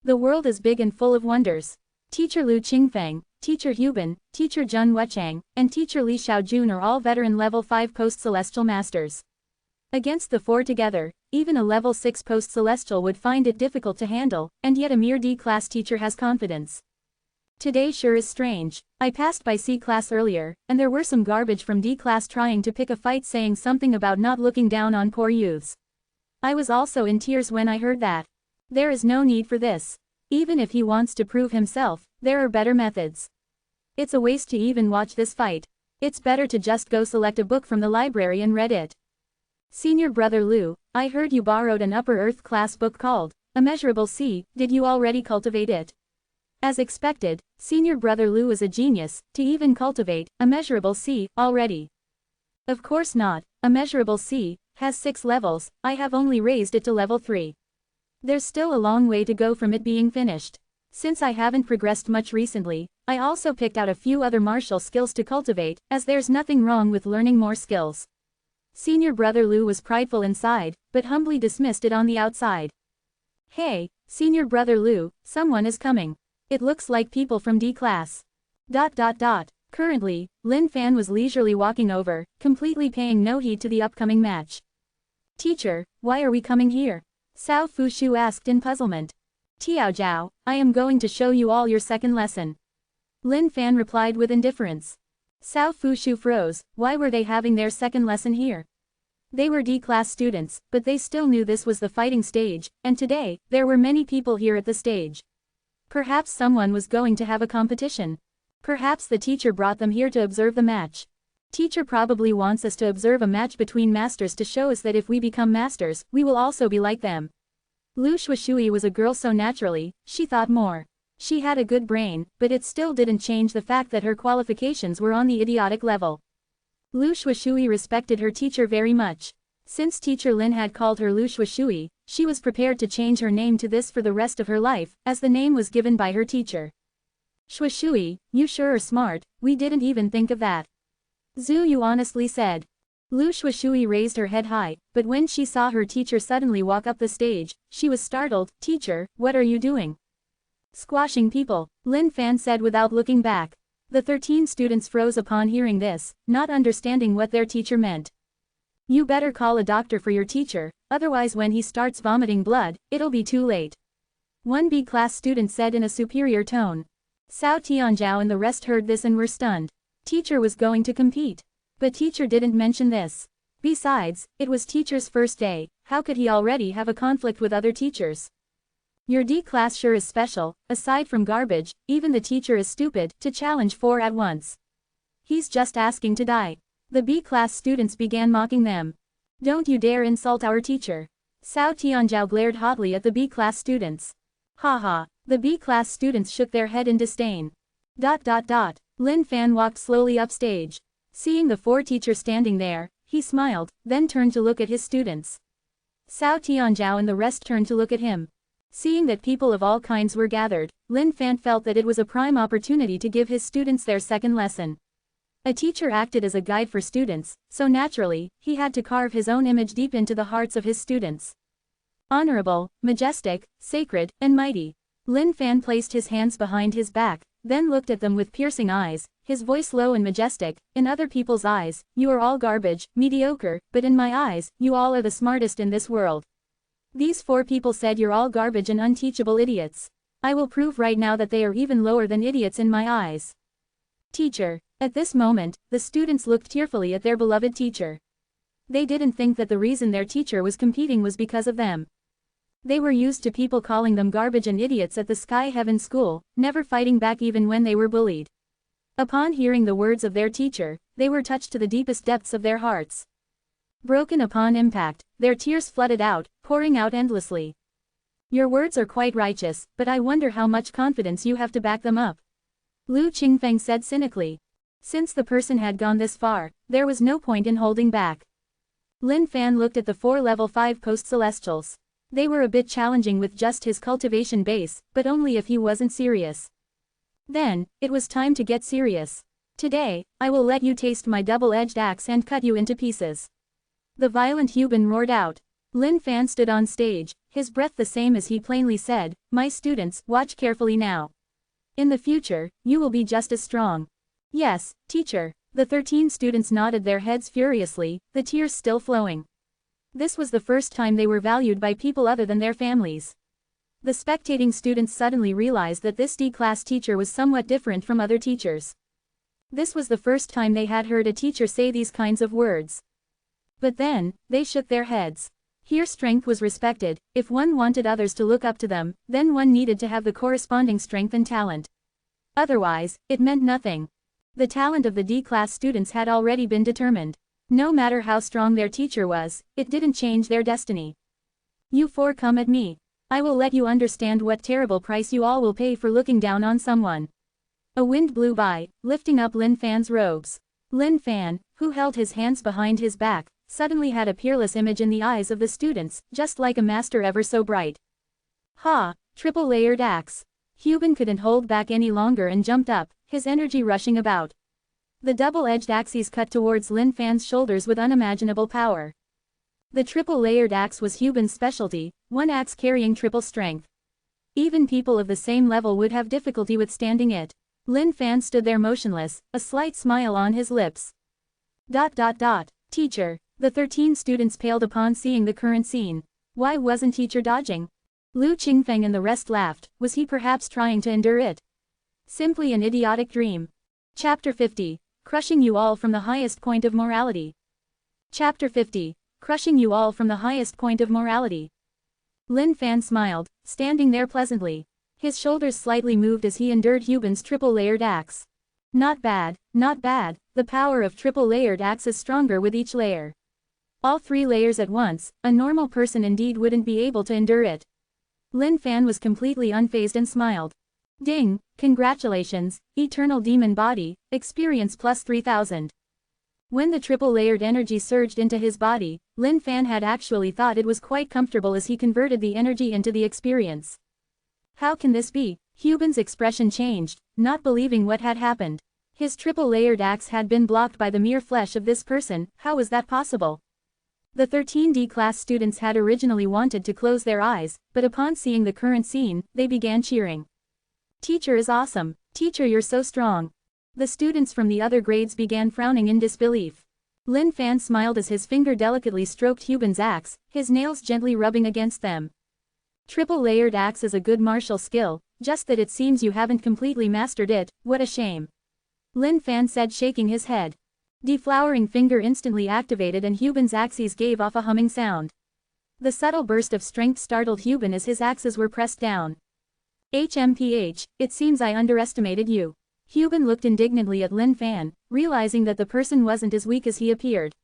The world is big and full of wonders. Teacher Lu Qingfeng, Teacher Hubin, Teacher Jun Wuchang, and Teacher Li Xiaojun are all veteran level 5 post-celestial masters. Against the 4 together, even a level 6 post-celestial would find it difficult to handle, and yet a mere D-class teacher has confidence. Today sure is strange. I passed by C-class earlier, and there were some garbage from D-class trying to pick a fight saying something about not looking down on poor youths. I was also in tears when I heard that. There is no need for this. Even if he wants to prove himself, there are better methods. It's a waste to even watch this fight. It's better to just go select a book from the library and read it. Senior Brother Lu, I heard you borrowed an Upper Earth class book called Immeasurable Sea. Did you already cultivate it? As expected, Senior Brother Lu is a genius, to even cultivate Immeasurable Sea already. Of course not. Immeasurable Sea has 6 levels, I have only raised it to level 3. There's still a long way to go from it being finished. Since I haven't progressed much recently, I also picked out a few other martial skills to cultivate, as there's nothing wrong with learning more skills. Senior Brother Lu was prideful inside, but humbly dismissed it on the outside. Hey, Senior Brother Lu, someone is coming. It looks like people from D class. Currently, Lin Fan was leisurely walking over, completely paying no heed to the upcoming match. Teacher, why are we coming here? Cao Fushu asked in puzzlement. Tiao Zhao, I am going to show you all your second lesson. Lin Fan replied with indifference. Cao Fushu froze. Why were they having their second lesson here? They were D-class students, but they still knew this was the fighting stage, and today, there were many people here at the stage. Perhaps someone was going to have a competition. Perhaps the teacher brought them here to observe the match. Teacher probably wants us to observe a match between masters to show us that if we become masters, we will also be like them. Lu Shuishui was a girl so naturally, she thought more. She had a good brain, but it still didn't change the fact that her qualifications were on the idiotic level. Lu Shuishui respected her teacher very much. Since Teacher Lin had called her Lu Shuishui, she was prepared to change her name to this for the rest of her life, as the name was given by her teacher. Shuishui, you sure are smart, we didn't even think of that. Zhu Yu honestly said. Lu Shuishui raised her head high, but when she saw her teacher suddenly walk up the stage, she was startled. Teacher, what are you doing? Squashing people, Lin Fan said without looking back. The 13 students froze upon hearing this, not understanding what their teacher meant. You better call a doctor for your teacher, otherwise when he starts vomiting blood, it'll be too late. One B-class student said in a superior tone. Cao Tianzhao and the rest heard this and were stunned. Teacher was going to compete. But teacher didn't mention this. Besides, it was teacher's first day, how could he already have a conflict with other teachers? Your D class sure is special, aside from garbage, even the teacher is stupid to challenge 4 at once. He's just asking to die. The B class students began mocking them. Don't you dare insult our teacher. Cao Tianzhao glared hotly at the B class students. Haha, the B class students shook their head in disdain. Lin Fan walked slowly upstage. Seeing the 4 teachers standing there, he smiled, then turned to look at his students. Cao Tianzhao and the rest turned to look at him. Seeing that people of all kinds were gathered, Lin Fan felt that it was a prime opportunity to give his students their second lesson. A teacher acted as a guide for students, so naturally, he had to carve his own image deep into the hearts of his students. Honorable, majestic, sacred, and mighty. Lin Fan placed his hands behind his back, then looked at them with piercing eyes, his voice low and majestic. In other people's eyes, you are all garbage, mediocre, but in my eyes, you all are the smartest in this world. These 4 people said you're all garbage and unteachable idiots. I will prove right now that they are even lower than idiots in my eyes. Teacher. At this moment, the students looked tearfully at their beloved teacher. They didn't think that the reason their teacher was competing was because of them. They were used to people calling them garbage and idiots at the Sky Heaven School, never fighting back even when they were bullied. Upon hearing the words of their teacher, they were touched to the deepest depths of their hearts. Broken upon impact, their tears flooded out, pouring out endlessly. Your words are quite righteous, but I wonder how much confidence you have to back them up. Lu Qingfeng said cynically. Since the person had gone this far, there was no point in holding back. Lin Fan looked at the 4 level 5 post-celestials. They were a bit challenging with just his cultivation base, but only if he wasn't serious. Then, it was time to get serious. Today, I will let you taste my double-edged axe and cut you into pieces. The violent Hubin roared out. Lin Fan stood on stage, his breath the same as he plainly said, "My students, watch carefully now. In the future, you will be just as strong." "Yes, teacher." The 13 students nodded their heads furiously, the tears still flowing. This was the first time they were valued by people other than their families. The spectating students suddenly realized that this D-class teacher was somewhat different from other teachers. This was the first time they had heard a teacher say these kinds of words. But then, they shook their heads. Here strength was respected. If one wanted others to look up to them, then one needed to have the corresponding strength and talent. Otherwise, it meant nothing. The talent of the D-class students had already been determined. No matter how strong their teacher was, it didn't change their destiny. "You four come at me. I will let you understand what terrible price you all will pay for looking down on someone." A wind blew by, lifting up Lin Fan's robes. Lin Fan, who held his hands behind his back, suddenly had a peerless image in the eyes of the students, just like a master ever so bright. "Ha! Triple-layered axe." Hubin couldn't hold back any longer and jumped up, his energy rushing about. The double-edged axes cut towards Lin Fan's shoulders with unimaginable power. The triple-layered axe was Hubin's specialty, one axe carrying triple strength. Even people of the same level would have difficulty withstanding it. Lin Fan stood there motionless, a slight smile on his lips. "Teacher." The 13 students paled upon seeing the current scene. Why wasn't teacher dodging? Lu Qingfeng and the rest laughed. Was he perhaps trying to endure it? Simply an idiotic dream. Chapter 50. Crushing you all from the highest point of morality. Chapter 50. Crushing you all from the highest point of morality. Lin Fan smiled, standing there pleasantly. His shoulders slightly moved as he endured Hubin's triple-layered axe. Not bad, not bad. The power of triple-layered axe is stronger with each layer. All 3 layers at once, a normal person indeed wouldn't be able to endure it. Lin Fan was completely unfazed and smiled. "Ding, congratulations, eternal demon body, experience plus 3000. When the triple-layered energy surged into his body, Lin Fan had actually thought it was quite comfortable as he converted the energy into the experience. How can this be? Hubin's expression changed, not believing what had happened. His triple-layered axe had been blocked by the mere flesh of this person. How was that possible? The 13 D-class students had originally wanted to close their eyes, but upon seeing the current scene, they began cheering. "Teacher is awesome. Teacher, you're so strong." The students from the other grades began frowning in disbelief. Lin Fan smiled as his finger delicately stroked Hubin's axe, his nails gently rubbing against them. "Triple-layered axe is a good martial skill, just that it seems you haven't completely mastered it. What a shame." Lin Fan said, shaking his head. Deflowering finger instantly activated and Hubin's axes gave off a humming sound. The subtle burst of strength startled Hubin as his axes were pressed down. "HMPH, it seems I underestimated you." Hubin looked indignantly at Lin Fan, realizing that the person wasn't as weak as he appeared.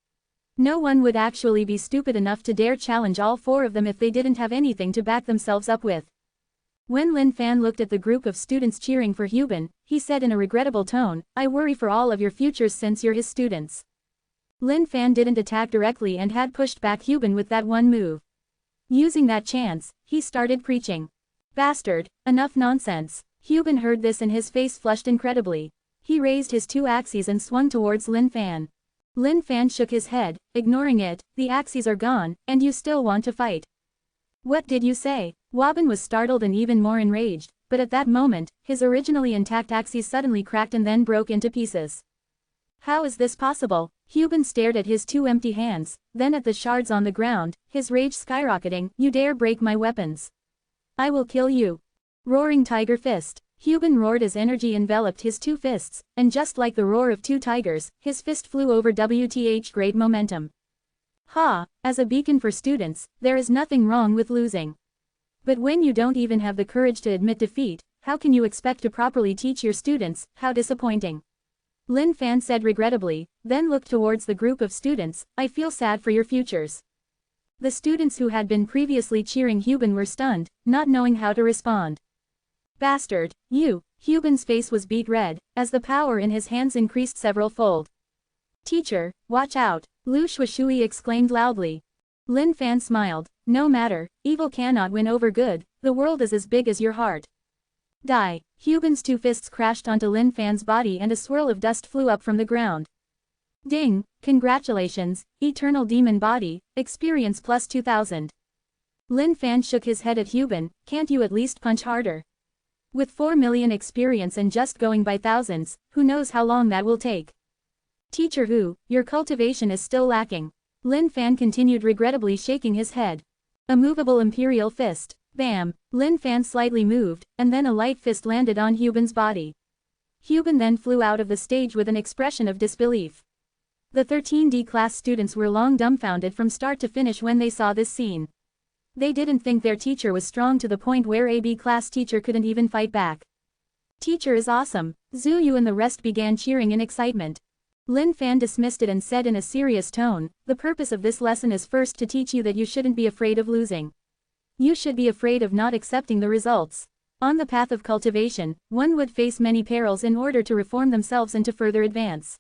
No one would actually be stupid enough to dare challenge all 4 of them if they didn't have anything to back themselves up with. When Lin Fan looked at the group of students cheering for Hubin, he said in a regrettable tone, "I worry for all of your futures since you're his students." Lin Fan didn't attack directly and had pushed back Hubin with that one move. Using that chance, he started preaching. "Bastard, enough nonsense." Hubin heard this and his face flushed incredibly. He raised his 2 axes and swung towards Lin Fan. Lin Fan shook his head, ignoring it. "The axes are gone, and you still want to fight. What did you say?" Wabin was startled and even more enraged, but at that moment, his originally intact axes suddenly cracked and then broke into pieces. "How is this possible?" Hubin stared at his 2 empty hands, then at the shards on the ground, his rage skyrocketing. "You dare break my weapons? I will kill you." Roaring tiger fist. Hubin roared as energy enveloped his 2 fists, and just like the roar of 2 tigers, his fist flew over WTH great momentum. "Ha, as a beacon for students, there is nothing wrong with losing. But when you don't even have the courage to admit defeat, how can you expect to properly teach your students? How disappointing." Lin Fan said regrettably, then looked towards the group of students. "I feel sad for your futures." The students who had been previously cheering Hubin were stunned, not knowing how to respond. "Bastard, you!" Hubin's face was beet red, as the power in his hands increased several-fold. "Teacher, watch out!" Lu Shuishui exclaimed loudly. Lin Fan smiled. "No matter, evil cannot win over good, the world is as big as your heart." Die! Hubin's 2 fists crashed onto Lin Fan's body and a swirl of dust flew up from the ground. Ding, congratulations, Eternal Demon Body, experience plus 2000. Lin Fan shook his head at Hubin, can't you at least punch harder? With 4 million experience and just going by thousands, who knows how long that will take. Teacher Hu, your cultivation is still lacking. Lin Fan continued regrettably shaking his head. A movable imperial fist. Bam! Lin Fan slightly moved, and then a light fist landed on Hubin's body. Hubin then flew out of the stage with an expression of disbelief. The 13D class students were long dumbfounded from start to finish when they saw this scene. They didn't think their teacher was strong to the point where a B class teacher couldn't even fight back. Teacher is awesome, Zhu Yu and the rest began cheering in excitement. Lin Fan dismissed it and said in a serious tone, the purpose of this lesson is first to teach you that you shouldn't be afraid of losing. You should be afraid of not accepting the results. On the path of cultivation, one would face many perils in order to reform themselves and to further advance.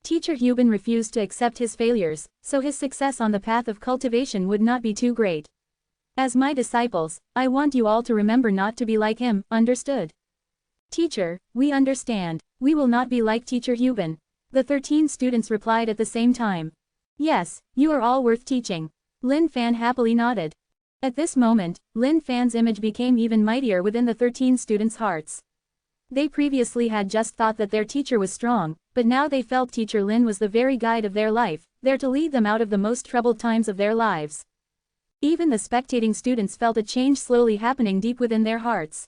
Teacher Hubin refused to accept his failures, so his success on the path of cultivation would not be too great. As my disciples, I want you all to remember not to be like him, understood? Teacher, we understand. We will not be like Teacher Hubin. The 13 students replied at the same time. Yes, you are all worth teaching. Lin Fan happily nodded. At this moment, Lin Fan's image became even mightier within the 13 students' hearts. They previously had just thought that their teacher was strong, but now they felt Teacher Lin was the very guide of their life, there to lead them out of the most troubled times of their lives. Even the spectating students felt a change slowly happening deep within their hearts.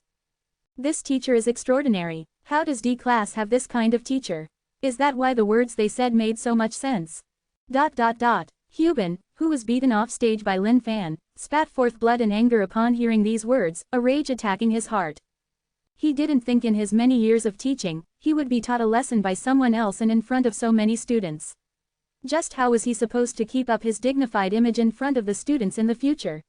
This teacher is extraordinary. How does D class have this kind of teacher? Is that why the words they said made so much sense? Hubin, who was beaten off stage by Lin Fan, spat forth blood and anger upon hearing these words, a rage attacking his heart. He didn't think in his many years of teaching, he would be taught a lesson by someone else and in front of so many students. Just how was he supposed to keep up his dignified image in front of the students in the future?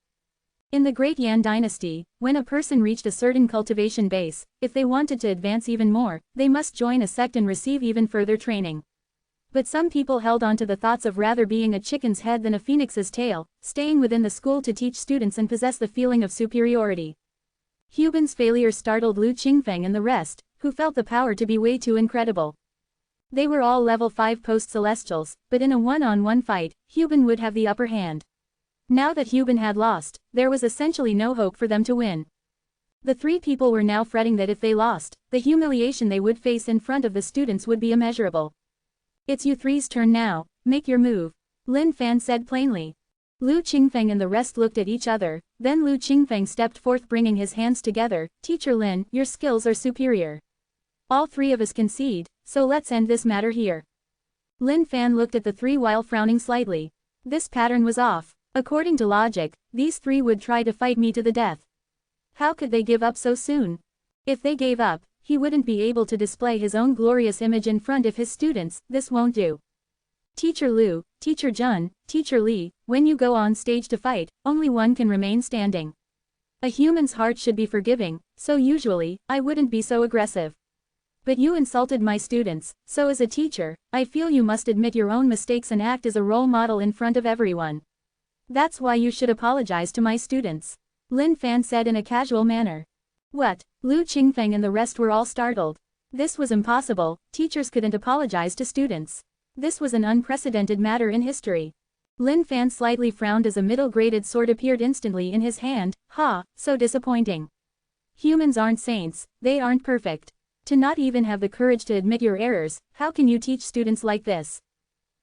In the Great Yan dynasty, when a person reached a certain cultivation base, if they wanted to advance even more, they must join a sect and receive even further training. But some people held on to the thoughts of rather being a chicken's head than a phoenix's tail, staying within the school to teach students and possess the feeling of superiority. Hubin's failure startled Lu Qingfeng and the rest, who felt the power to be way too incredible. They were all level 5 post-celestials, but in a one-on-one fight, Hubin would have the upper hand. Now that Hubin had lost, there was essentially no hope for them to win. The 3 people were now fretting that if they lost, the humiliation they would face in front of the students would be immeasurable. It's you 3's turn now, make your move, Lin Fan said plainly. Lu Qingfeng and the rest looked at each other, then Lu Qingfeng stepped forth bringing his hands together, Teacher Lin, your skills are superior. All 3 of us concede, so let's end this matter here. Lin Fan looked at the 3 while frowning slightly. This pattern was off. According to logic, these 3 would try to fight me to the death. How could they give up so soon? If they gave up, he wouldn't be able to display his own glorious image in front of his students, this won't do. Teacher Lu, Teacher Jun, Teacher Li, when you go on stage to fight, only one can remain standing. A human's heart should be forgiving, so usually, I wouldn't be so aggressive. But you insulted my students, so as a teacher, I feel you must admit your own mistakes and act as a role model in front of everyone. That's why you should apologize to my students. Lin Fan said in a casual manner. What? Lu Qingfeng and the rest were all startled. This was impossible, teachers couldn't apologize to students. This was an unprecedented matter in history. Lin Fan slightly frowned as a middle-graded sword appeared instantly in his hand, so disappointing. Humans aren't saints, they aren't perfect. To not even have the courage to admit your errors, how can you teach students like this?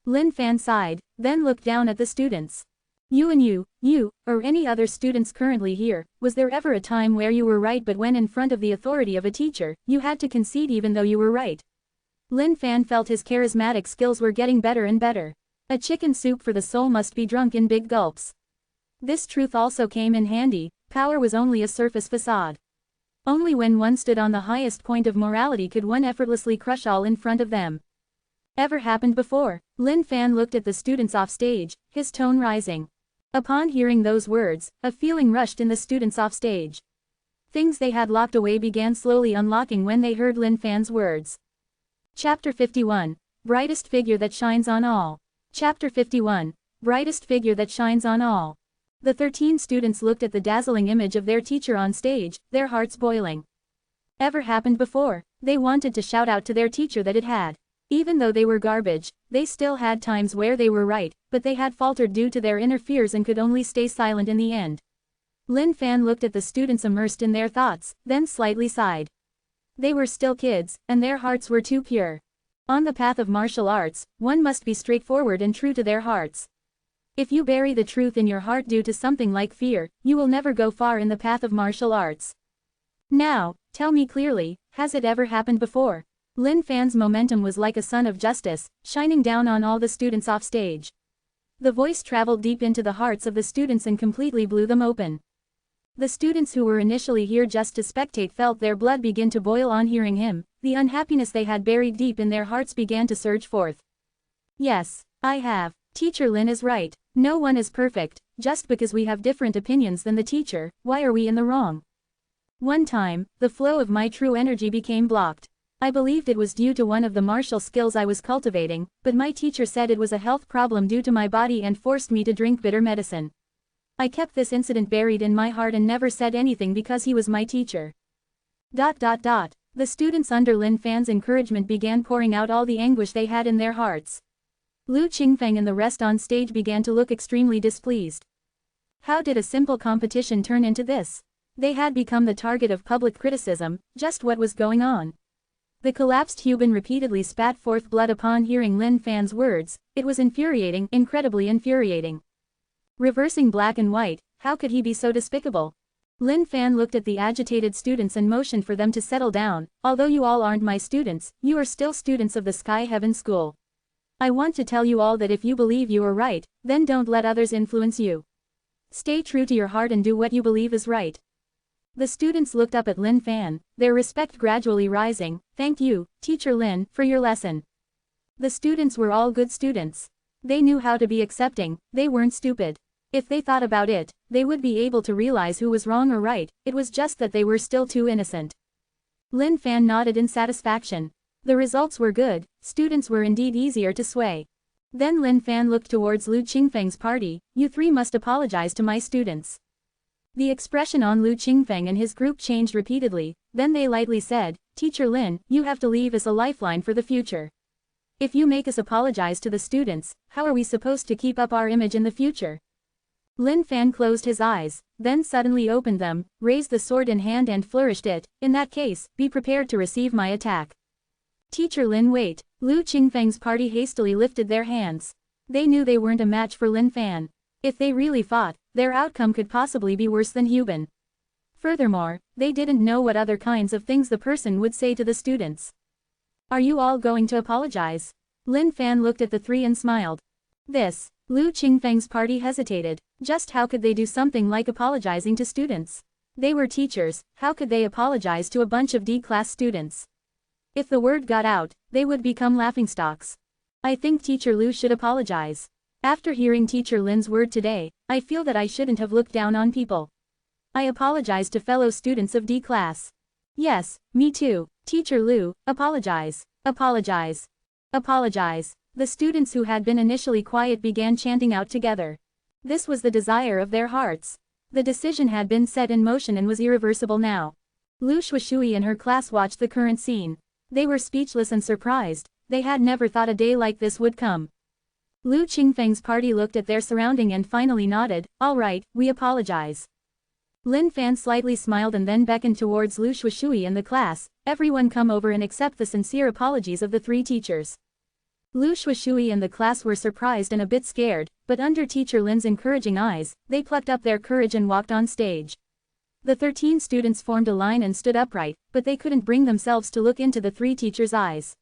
Lin Fan sighed, then looked down at the students. You and you, or any other students currently here, was there ever a time where you were right but when in front of the authority of a teacher, you had to concede even though you were right? Lin Fan felt his charismatic skills were getting better and better. A chicken soup for the soul must be drunk in big gulps. This truth also came in handy, power was only a surface facade. Only when one stood on the highest point of morality could one effortlessly crush all in front of them. Ever happened before? Lin Fan looked at the students off stage, his tone rising. Upon hearing those words, a feeling rushed in the students off stage. Things they had locked away began slowly unlocking when they heard Lin Fan's words. Chapter 51. Brightest figure that shines on all. Chapter 51. Brightest figure that shines on all. The 13 students looked at the dazzling image of their teacher on stage, their hearts boiling. Ever happened before? They wanted to shout out to their teacher that it had. Even though they were garbage, they still had times where they were right, but they had faltered due to their inner fears and could only stay silent in the end. Lin Fan looked at the students immersed in their thoughts, then slightly sighed. They were still kids, and their hearts were too pure. On the path of martial arts, one must be straightforward and true to their hearts. If you bury the truth in your heart due to something like fear, you will never go far in the path of martial arts. Now, tell me clearly, has it ever happened before? Lin Fan's momentum was like a sun of justice, shining down on all the students off stage. The voice traveled deep into the hearts of the students and completely blew them open. The students who were initially here just to spectate felt their blood begin to boil on hearing him. The unhappiness they had buried deep in their hearts began to surge forth. Yes, I have. Teacher Lin is right. No one is perfect. Just because we have different opinions than the teacher, why are we in the wrong? One time, the flow of my true energy became blocked. I believed it was due to one of the martial skills I was cultivating, but my teacher said it was a health problem due to my body and forced me to drink bitter medicine. I kept this incident buried in my heart and never said anything because he was my teacher. The students under Lin Fan's encouragement began pouring out all the anguish they had in their hearts. Lu Qingfeng and the rest on stage began to look extremely displeased. How did a simple competition turn into this? They had become the target of public criticism. Just what was going on? The collapsed Huban repeatedly spat forth blood upon hearing Lin Fan's words. It was infuriating, incredibly infuriating. Reversing black and white, how could he be so despicable? Lin Fan looked at the agitated students and motioned for them to settle down. Although you all aren't my students, you are still students of the Sky Heaven School. I want to tell you all that if you believe you are right, then don't let others influence you. Stay true to your heart and do what you believe is right. The students looked up at Lin Fan, their respect gradually rising. Thank you, Teacher Lin, for your lesson. The students were all good students. They knew how to be accepting, they weren't stupid. If they thought about it, they would be able to realize who was wrong or right. It was just that they were still too innocent. Lin Fan nodded in satisfaction. The results were good, students were indeed easier to sway. Then Lin Fan looked towards Lu Qingfeng's party. You three must apologize to my students. The expression on Lu Qingfeng and his group changed repeatedly. Then they lightly said, Teacher Lin, you have to leave as a lifeline for the future. If you make us apologize to the students, how are we supposed to keep up our image in the future? Lin Fan closed his eyes, then suddenly opened them, raised the sword in hand and flourished it. In that case, be prepared to receive my attack. Teacher Lin, wait. Lu Qingfeng's party hastily lifted their hands. They knew they weren't a match for Lin Fan. If they really fought, their outcome could possibly be worse than Huban. Furthermore, they didn't know what other kinds of things the person would say to the students. Are you all going to apologize? Lin Fan looked at the three and smiled. Lu Qingfeng's party hesitated. Just how could they do something like apologizing to students? They were teachers, how could they apologize to a bunch of D-class students? If the word got out, they would become laughingstocks. I think Teacher Lu should apologize. After hearing Teacher Lin's word today, I feel that I shouldn't have looked down on people. I apologize to fellow students of D-class. Yes, me too. Teacher Lu, apologize. Apologize. Apologize. The students who had been initially quiet began chanting out together. This was the desire of their hearts. The decision had been set in motion and was irreversible now. Lu Shuishui and her class watched the current scene. They were speechless and surprised. They had never thought a day like this would come. Lu Qingfeng's party looked at their surrounding and finally nodded. All right, we apologize. Lin Fan slightly smiled and then beckoned towards Lu Shuishui and the class. Everyone come over and accept the sincere apologies of the three teachers. Lu Shuishui and the class were surprised and a bit scared, but under Teacher Lin's encouraging eyes, they plucked up their courage and walked on stage. The 13 students formed a line and stood upright, but they couldn't bring themselves to look into the three teachers' eyes.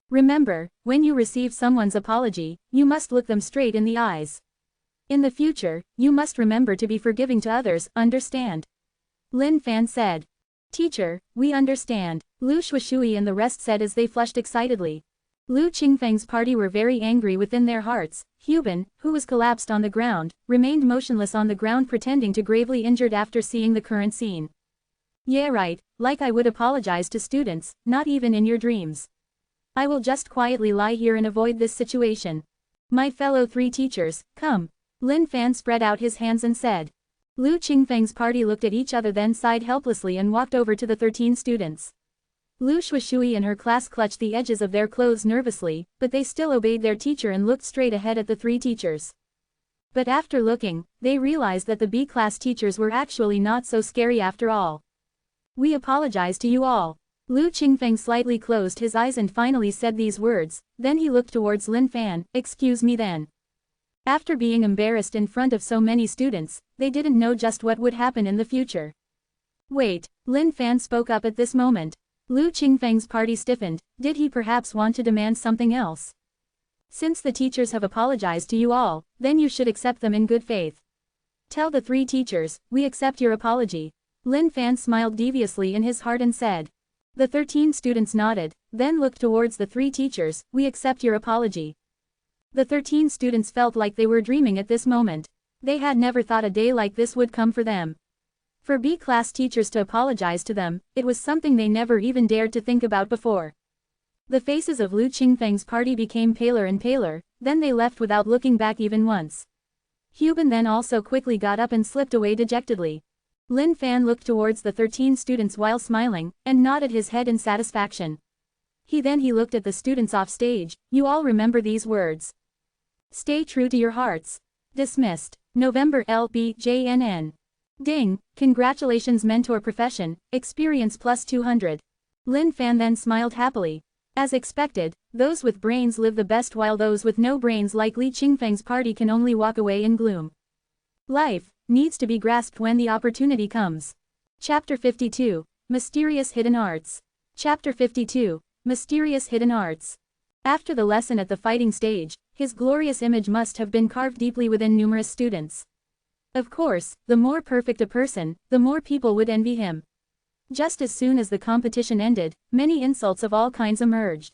Remember, when you receive someone's apology, you must look them straight in the eyes. In the future, you must remember to be forgiving to others, understand? Lin Fan said. Teacher, we understand, Lu Shuishui and the rest said as they flushed excitedly. Lu Qingfeng's party were very angry within their hearts. Huban, who was collapsed on the ground, remained motionless on the ground pretending to gravely injured after seeing the current scene. Yeah right, like I would apologize to students, not even in your dreams. I will just quietly lie here and avoid this situation. My fellow three teachers, come. Lin Fan spread out his hands and said. Lu Qingfeng's party looked at each other then sighed helplessly and walked over to the 13 students. Lu Shui and her class clutched the edges of their clothes nervously, but they still obeyed their teacher and looked straight ahead at the three teachers. But after looking, they realized that the B-class teachers were actually not so scary after all. "We apologize to you all." Lu Qingfeng slightly closed his eyes and finally said these words, then he looked towards Lin Fan. "Excuse me then." After being embarrassed in front of so many students, they didn't know just what would happen in the future. "Wait," Lin Fan spoke up at this moment. Lu Qingfeng's party stiffened. Did he perhaps want to demand something else? "Since the teachers have apologized to you all, then you should accept them in good faith. Tell the three teachers, we accept your apology." Lin Fan smiled deviously in his heart and said. The 13 students nodded, then looked towards the three teachers. "We accept your apology." The 13 students felt like they were dreaming at this moment. They had never thought a day like this would come for them. For B-class teachers to apologize to them, it was something they never even dared to think about before. The faces of Lu Qingfeng's party became paler and paler, then they left without looking back even once. Huban then also quickly got up and slipped away dejectedly. Lin Fan looked towards the 13 students while smiling, and nodded his head in satisfaction. He looked at the students off stage. "You all remember these words. Stay true to your hearts." Dismissed. November LBJNN. Ding, congratulations mentor profession, experience plus 200. Lin Fan then smiled happily. As expected, those with brains live the best while those with no brains like Li Qingfeng's party can only walk away in gloom. Life needs to be grasped when the opportunity comes. Chapter 52, Mysterious Hidden Arts. Chapter 52, Mysterious Hidden Arts. After the lesson at the fighting stage, his glorious image must have been carved deeply within numerous students. Of course, the more perfect a person, the more people would envy him. Just as soon as the competition ended, many insults of all kinds emerged.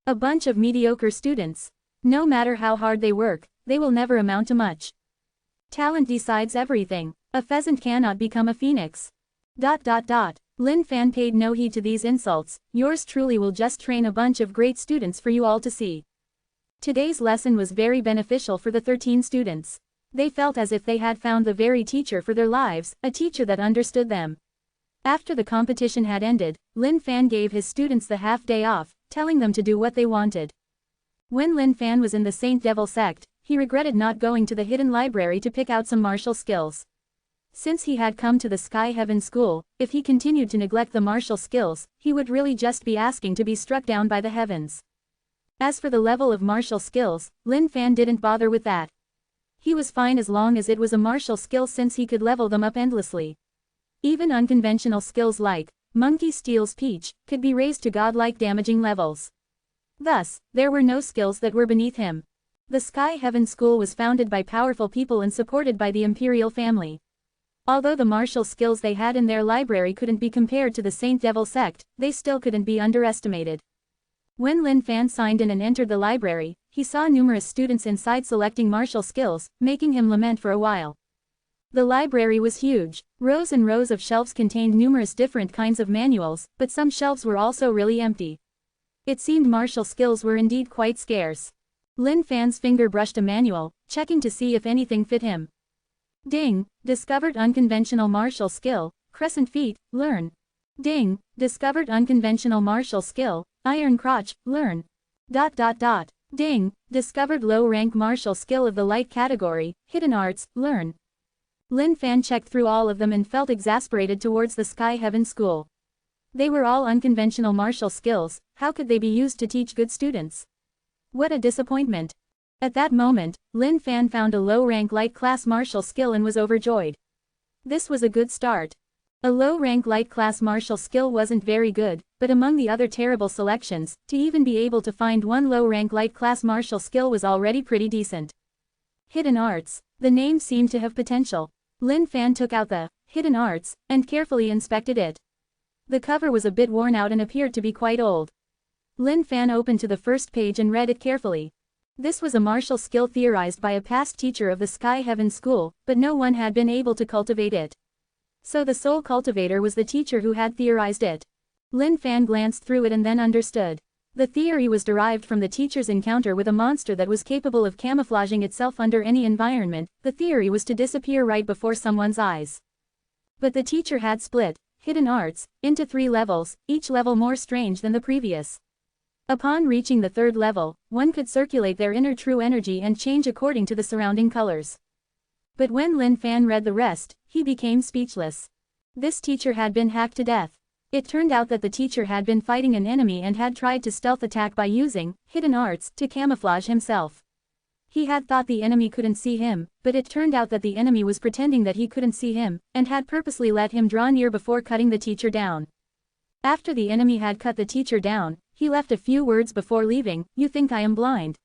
A bunch of mediocre students. No matter how hard they work, they will never amount to much. Talent decides everything. A pheasant cannot become a phoenix. ... Lin Fan paid no heed to these insults. Yours truly will just train a bunch of great students for you all to see. Today's lesson was very beneficial for the 13 students. They felt as if they had found the very teacher for their lives, a teacher that understood them. After the competition had ended, Lin Fan gave his students the half-day off, telling them to do what they wanted. When Lin Fan was in the Saint Devil sect, he regretted not going to the hidden library to pick out some martial skills. Since he had come to the Sky Heaven School, if he continued to neglect the martial skills, he would really just be asking to be struck down by the heavens. As for the level of martial skills, Lin Fan didn't bother with that. He was fine as long as it was a martial skill since he could level them up endlessly. Even unconventional skills like, Monkey Steals Peach, could be raised to godlike damaging levels. Thus, there were no skills that were beneath him. The Sky Heaven School was founded by powerful people and supported by the imperial family. Although the martial skills they had in their library couldn't be compared to the Saint Devil sect, they still couldn't be underestimated. When Lin Fan signed in and entered the library, he saw numerous students inside selecting martial skills, making him lament for a while. The library was huge. Rows and rows of shelves contained numerous different kinds of manuals, but some shelves were also really empty. It seemed martial skills were indeed quite scarce. Lin Fan's finger brushed a manual, checking to see if anything fit him. Ding, discovered unconventional martial skill, crescent feet, learn. Ding, discovered unconventional martial skill, iron crotch, learn. Ding, discovered low-rank martial skill of the light category, hidden arts, learn. Lin Fan checked through all of them and felt exasperated towards the Sky Heaven School. They were all unconventional martial skills. How could they be used to teach good students? What a disappointment. At that moment, Lin Fan found a low-rank light-class martial skill and was overjoyed. This was a good start. A low-rank light-class martial skill wasn't very good, but among the other terrible selections, to even be able to find one low-rank light-class martial skill was already pretty decent. Hidden Arts. The name seemed to have potential. Lin Fan took out the Hidden Arts and carefully inspected it. The cover was a bit worn out and appeared to be quite old. Lin Fan opened to the first page and read it carefully. This was a martial skill theorized by a past teacher of the Sky Heaven School, but no one had been able to cultivate it. So the sole cultivator was the teacher who had theorized it. Lin Fan glanced through it and then understood. The theory was derived from the teacher's encounter with a monster that was capable of camouflaging itself under any environment. The theory was to disappear right before someone's eyes. But the teacher had split hidden arts, into 3 levels, each level more strange than the previous. Upon reaching the 3rd level, one could circulate their inner true energy and change according to the surrounding colors. But when Lin Fan read the rest, he became speechless. This teacher had been hacked to death. It turned out that the teacher had been fighting an enemy and had tried to stealth attack by using hidden arts to camouflage himself. He had thought the enemy couldn't see him, but it turned out that the enemy was pretending that he couldn't see him, and had purposely let him draw near before cutting the teacher down. After the enemy had cut the teacher down, he left a few words before leaving, "You think I am blind?"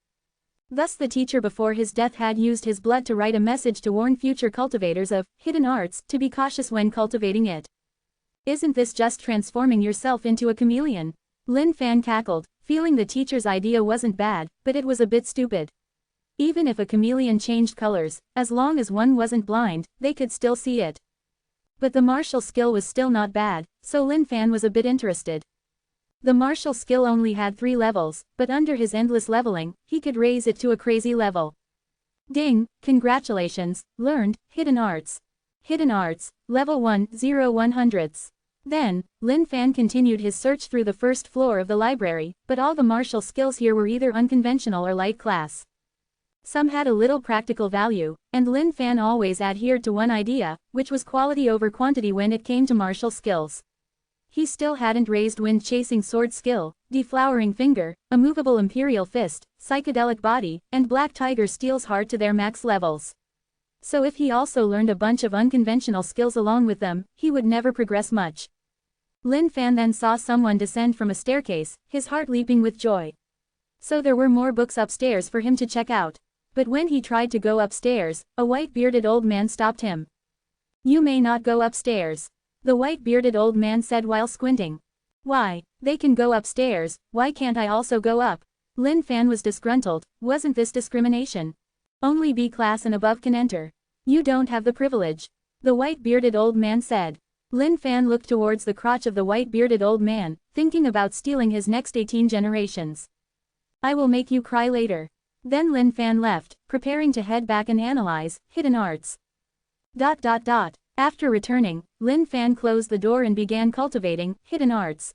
Thus the teacher before his death had used his blood to write a message to warn future cultivators of hidden arts to be cautious when cultivating it. Isn't this just transforming yourself into a chameleon? Lin Fan cackled, feeling the teacher's idea wasn't bad, but it was a bit stupid. Even if a chameleon changed colors, as long as one wasn't blind, they could still see it. But the martial skill was still not bad, so Lin Fan was a bit interested. The martial skill only had 3 levels, but under his endless leveling, he could raise it to a crazy level. Ding, congratulations, learned, hidden arts. Hidden arts, level 1, 0 100ths. Then, Lin Fan continued his search through the 1st floor of the library, but all the martial skills here were either unconventional or light class. Some had a little practical value, and Lin Fan always adhered to one idea, which was quality over quantity when it came to martial skills. He still hadn't raised wind-chasing sword skill, deflowering finger, a movable imperial fist, psychedelic body, and black tiger steel's heart to their max levels. So if he also learned a bunch of unconventional skills along with them, he would never progress much. Lin Fan then saw someone descend from a staircase, his heart leaping with joy. So there were more books upstairs for him to check out. But when he tried to go upstairs, a white-bearded old man stopped him. "You may not go upstairs," the white-bearded old man said while squinting. "Why? They can go upstairs, why can't I also go up?" Lin Fan was disgruntled. Wasn't this discrimination? Only B class and above can enter. You don't have the privilege, the white-bearded old man said. Lin Fan looked towards the crotch of the white-bearded old man, thinking about stealing his next 18 generations. "I will make you cry later." Then Lin Fan left, preparing to head back and analyze hidden arts. After returning, Lin Fan closed the door and began cultivating hidden arts.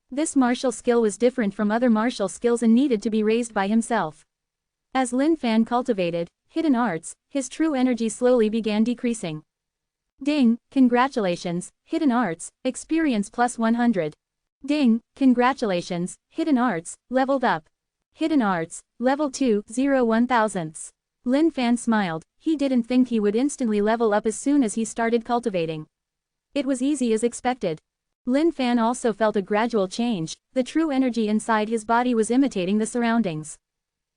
This martial skill was different from other martial skills and needed to be raised by himself. As Lin Fan cultivated hidden arts, his true energy slowly began decreasing. Ding, congratulations, hidden arts, experience plus 100. Ding, congratulations, hidden arts, leveled up. Hidden arts, level 2, 0 1,000ths. Lin Fan smiled, he didn't think he would instantly level up as soon as he started cultivating. It was easy as expected. Lin Fan also felt a gradual change, the true energy inside his body was imitating the surroundings.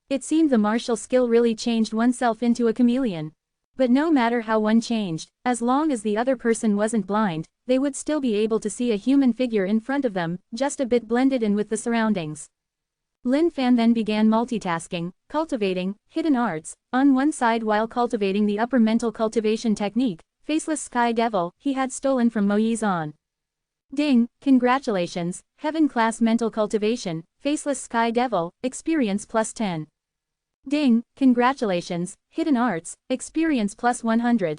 It seemed the martial skill really changed oneself into a chameleon. But no matter how one changed, as long as the other person wasn't blind, they would still be able to see a human figure in front of them, just a bit blended in with the surroundings. Lin Fan then began multitasking, cultivating hidden arts, on one side while cultivating the upper mental cultivation technique, Faceless Sky Devil, he had stolen from Mo Yizan. Ding, congratulations, Heaven Class Mental Cultivation, Faceless Sky Devil, experience plus 10. Ding, congratulations, hidden arts, experience plus 100.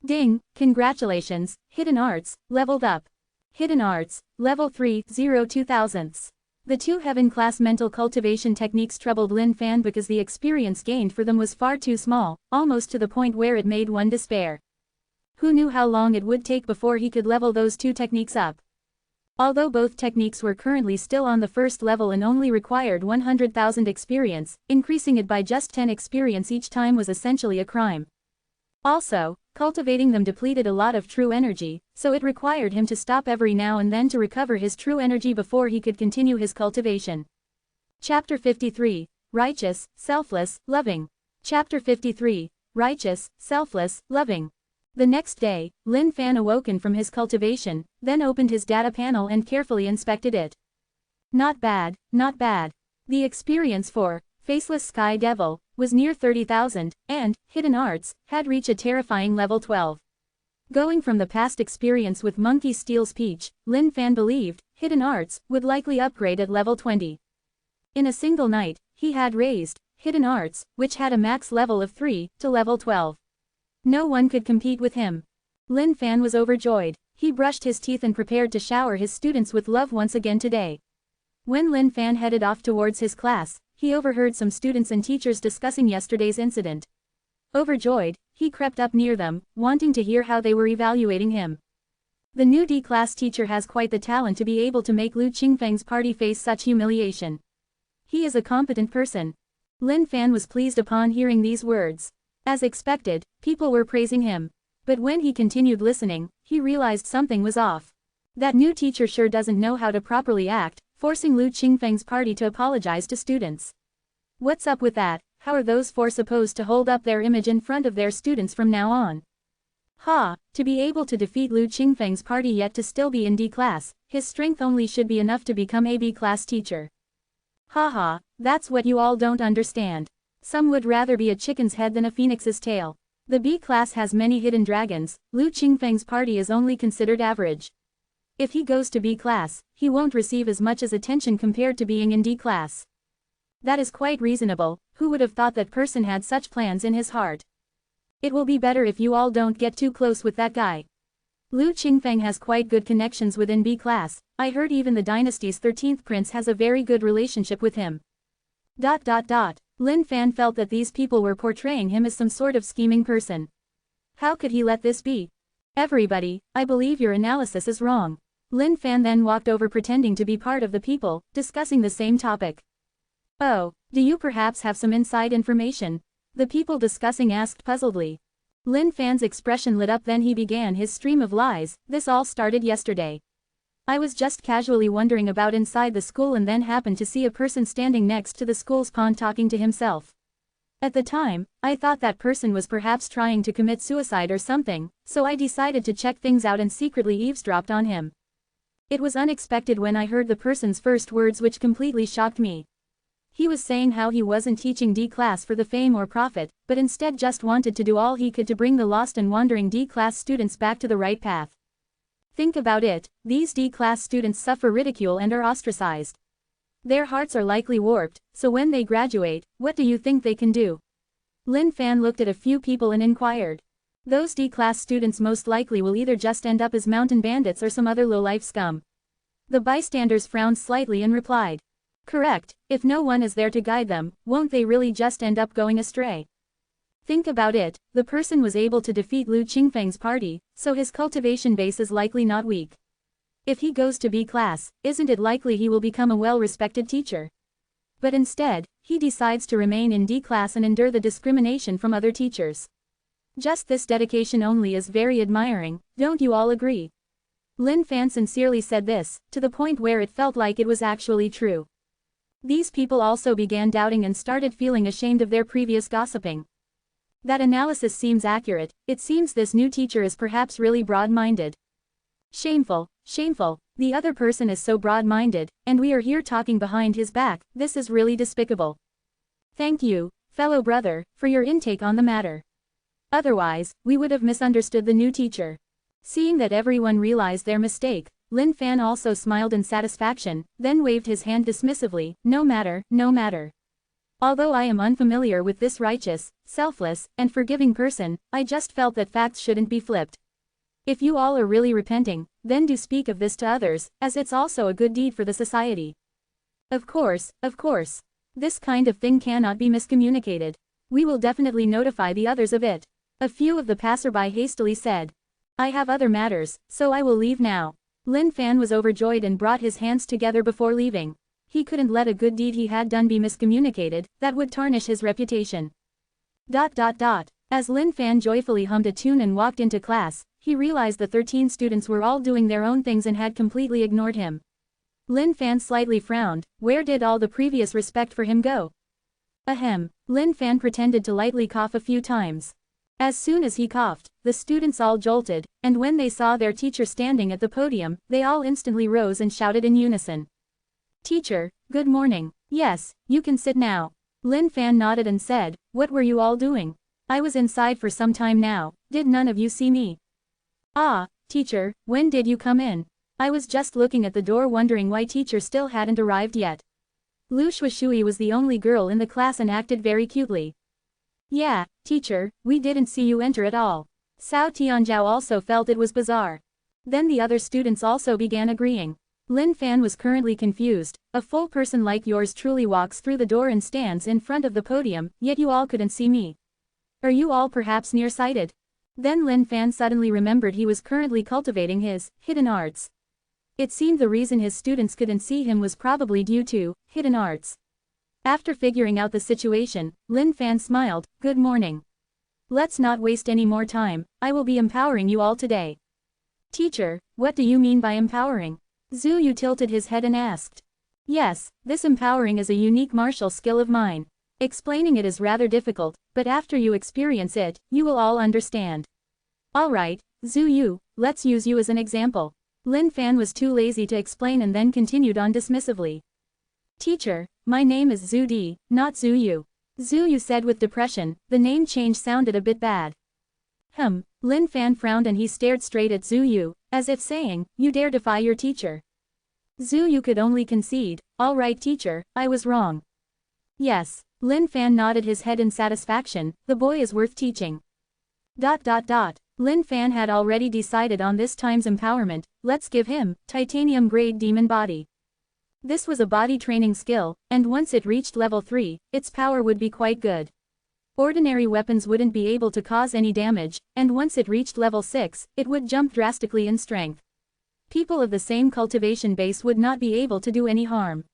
Ding, congratulations, hidden arts, leveled up. Hidden arts, level 3, 0 2,000ths. The 2 heaven-class mental cultivation techniques troubled Lin Fan because the experience gained for them was far too small, almost to the point where it made one despair. Who knew how long it would take before he could level those 2 techniques up? Although both techniques were currently still on the 1st level and only required 100,000 experience, increasing it by just 10 experience each time was essentially a crime. Also, cultivating them depleted a lot of true energy, so it required him to stop every now and then to recover his true energy before he could continue his cultivation. Chapter 53, Righteous, Selfless, Loving. Chapter 53, Righteous, Selfless, Loving. The next day, Lin Fan awoken from his cultivation, then opened his data panel and carefully inspected it. Not bad, not bad. The experience for Faceless Sky Devil was near 30,000, and hidden arts had reached a terrifying level 12. Going from the past experience with Monkey Steals Peach, Lin Fan believed hidden arts would likely upgrade at level 20. In a single night, he had raised hidden arts, which had a max level of 3, to level 12. No one could compete with him. Lin Fan was overjoyed. He brushed his teeth and prepared to shower his students with love once again today. When Lin Fan headed off towards his class, he overheard some students and teachers discussing yesterday's incident. Overjoyed, he crept up near them, wanting to hear how they were evaluating him. The new D-class teacher has quite the talent to be able to make Lu Qingfeng's party face such humiliation. He is a competent person. Lin Fan was pleased upon hearing these words. As expected, people were praising him. But when he continued listening, he realized something was off. That new teacher sure doesn't know how to properly act, forcing Lu Qingfeng's party to apologize to students. What's up with that? How are those four supposed to hold up their image in front of their students from now on? To be able to defeat Lu Qingfeng's party yet to still be in D class, his strength only should be enough to become a B class teacher. That's what you all don't understand. Some would rather be a chicken's head than a phoenix's tail. The B class has many hidden dragons, Lu Qingfeng's party is only considered average. If he goes to B class, he won't receive as much as attention compared to being in D class. That is quite reasonable. Who would have thought that person had such plans in his heart? It will be better if you all don't get too close with that guy. Lu Qingfeng has quite good connections within B class, I heard even the dynasty's 13th prince has a very good relationship with him. Lin Fan felt that these people were portraying him as some sort of scheming person. How could he let this be? Everybody, I believe your analysis is wrong. Lin Fan then walked over pretending to be part of the people, discussing the same topic. Oh, do you perhaps have some inside information? The people discussing asked puzzledly. Lin Fan's expression lit up, then he began his stream of lies. This all started yesterday. I was just casually wandering about inside the school and then happened to see a person standing next to the school's pond talking to himself. At the time, I thought that person was perhaps trying to commit suicide or something, so I decided to check things out and secretly eavesdropped on him. It was unexpected when I heard the person's first words, which completely shocked me. He was saying how he wasn't teaching D class for the fame or profit, but instead just wanted to do all he could to bring the lost and wandering D class students back to the right path. Think about it, these D class students suffer ridicule and are ostracized. Their hearts are likely warped, so when they graduate, what do you think they can do? Lin Fan looked at a few people and inquired. Those D class students most likely will either just end up as mountain bandits or some other low-life scum. The bystanders frowned slightly and replied. Correct, if no one is there to guide them, won't they really just end up going astray? Think about it, the person was able to defeat Lu Qingfeng's party, so his cultivation base is likely not weak. If he goes to B class, isn't it likely he will become a well-respected teacher? But instead, he decides to remain in D class and endure the discrimination from other teachers. Just this dedication only is very admiring, don't you all agree? Lin Fan sincerely said this, to the point where it felt like it was actually true. These people also began doubting and started feeling ashamed of their previous gossiping. That analysis seems accurate, it seems this new teacher is perhaps really broad-minded. Shameful, shameful, the other person is so broad-minded, and we are here talking behind his back, this is really despicable. Thank you, fellow brother, for your intake on the matter. Otherwise, we would have misunderstood the new teacher. Seeing that everyone realized their mistake, Lin Fan also smiled in satisfaction, then waved his hand dismissively, no matter. Although I am unfamiliar with this righteous, selfless, and forgiving person, I just felt that facts shouldn't be flipped. If you all are really repenting, then do speak of this to others, as it's also a good deed for the society. Of course. This kind of thing cannot be miscommunicated. We will definitely notify the others of it. A few of the passerby hastily said. I have other matters, so I will leave now. Lin Fan was overjoyed and brought his hands together before leaving. He couldn't let a good deed he had done be miscommunicated, that would tarnish his reputation. As Lin Fan joyfully hummed a tune and walked into class, he realized the 13 students were all doing their own things and had completely ignored him. Lin Fan slightly frowned, where did all the previous respect for him go? Ahem. Lin Fan pretended to lightly cough a few times. As soon as he coughed, the students all jolted, and when they saw their teacher standing at the podium, they all instantly rose and shouted in unison. Teacher, good morning. Yes, you can sit now. Lin Fan nodded and said, what were you all doing? I was inside for some time now, did none of you see me? Ah, teacher, when did you come in? I was just looking at the door wondering why teacher still hadn't arrived yet. Lu Shuishui was the only girl in the class and acted very cutely. Yeah, teacher, we didn't see you enter at all. Cao Tianzhao also felt it was bizarre. Then the other students also began agreeing. Lin Fan was currently confused. A full person like yours truly walks through the door and stands in front of the podium, yet you all couldn't see me. Are you all perhaps nearsighted? Then Lin Fan suddenly remembered he was currently cultivating his hidden arts. It seemed the reason his students couldn't see him was probably due to hidden arts. After figuring out the situation, Lin Fan smiled. Good morning. Let's not waste any more time, I will be empowering you all today. Teacher, what do you mean by empowering? Zhu Yu tilted his head and asked. Yes, this empowering is a unique martial skill of mine. Explaining it is rather difficult, but after you experience it, you will all understand. Alright, Zhu Yu, let's use you as an example. Lin Fan was too lazy to explain and then continued on dismissively. Teacher, my name is Zhu Di, not Zhu Yu. Zhu Yu said with depression. The name change sounded a bit bad. Lin Fan frowned and he stared straight at Zhu Yu, as if saying, you dare defy your teacher. Zhu Yu could only concede, all right teacher, I was wrong. Yes, Lin Fan nodded his head in satisfaction, the boy is worth teaching. Lin Fan had already decided on this time's empowerment, let's give him, titanium grade demon body. This was a body training skill, and once it reached level 3, its power would be quite good. Ordinary weapons wouldn't be able to cause any damage, and once it reached level 6, it would jump drastically in strength. People of the same cultivation base would not be able to do any harm.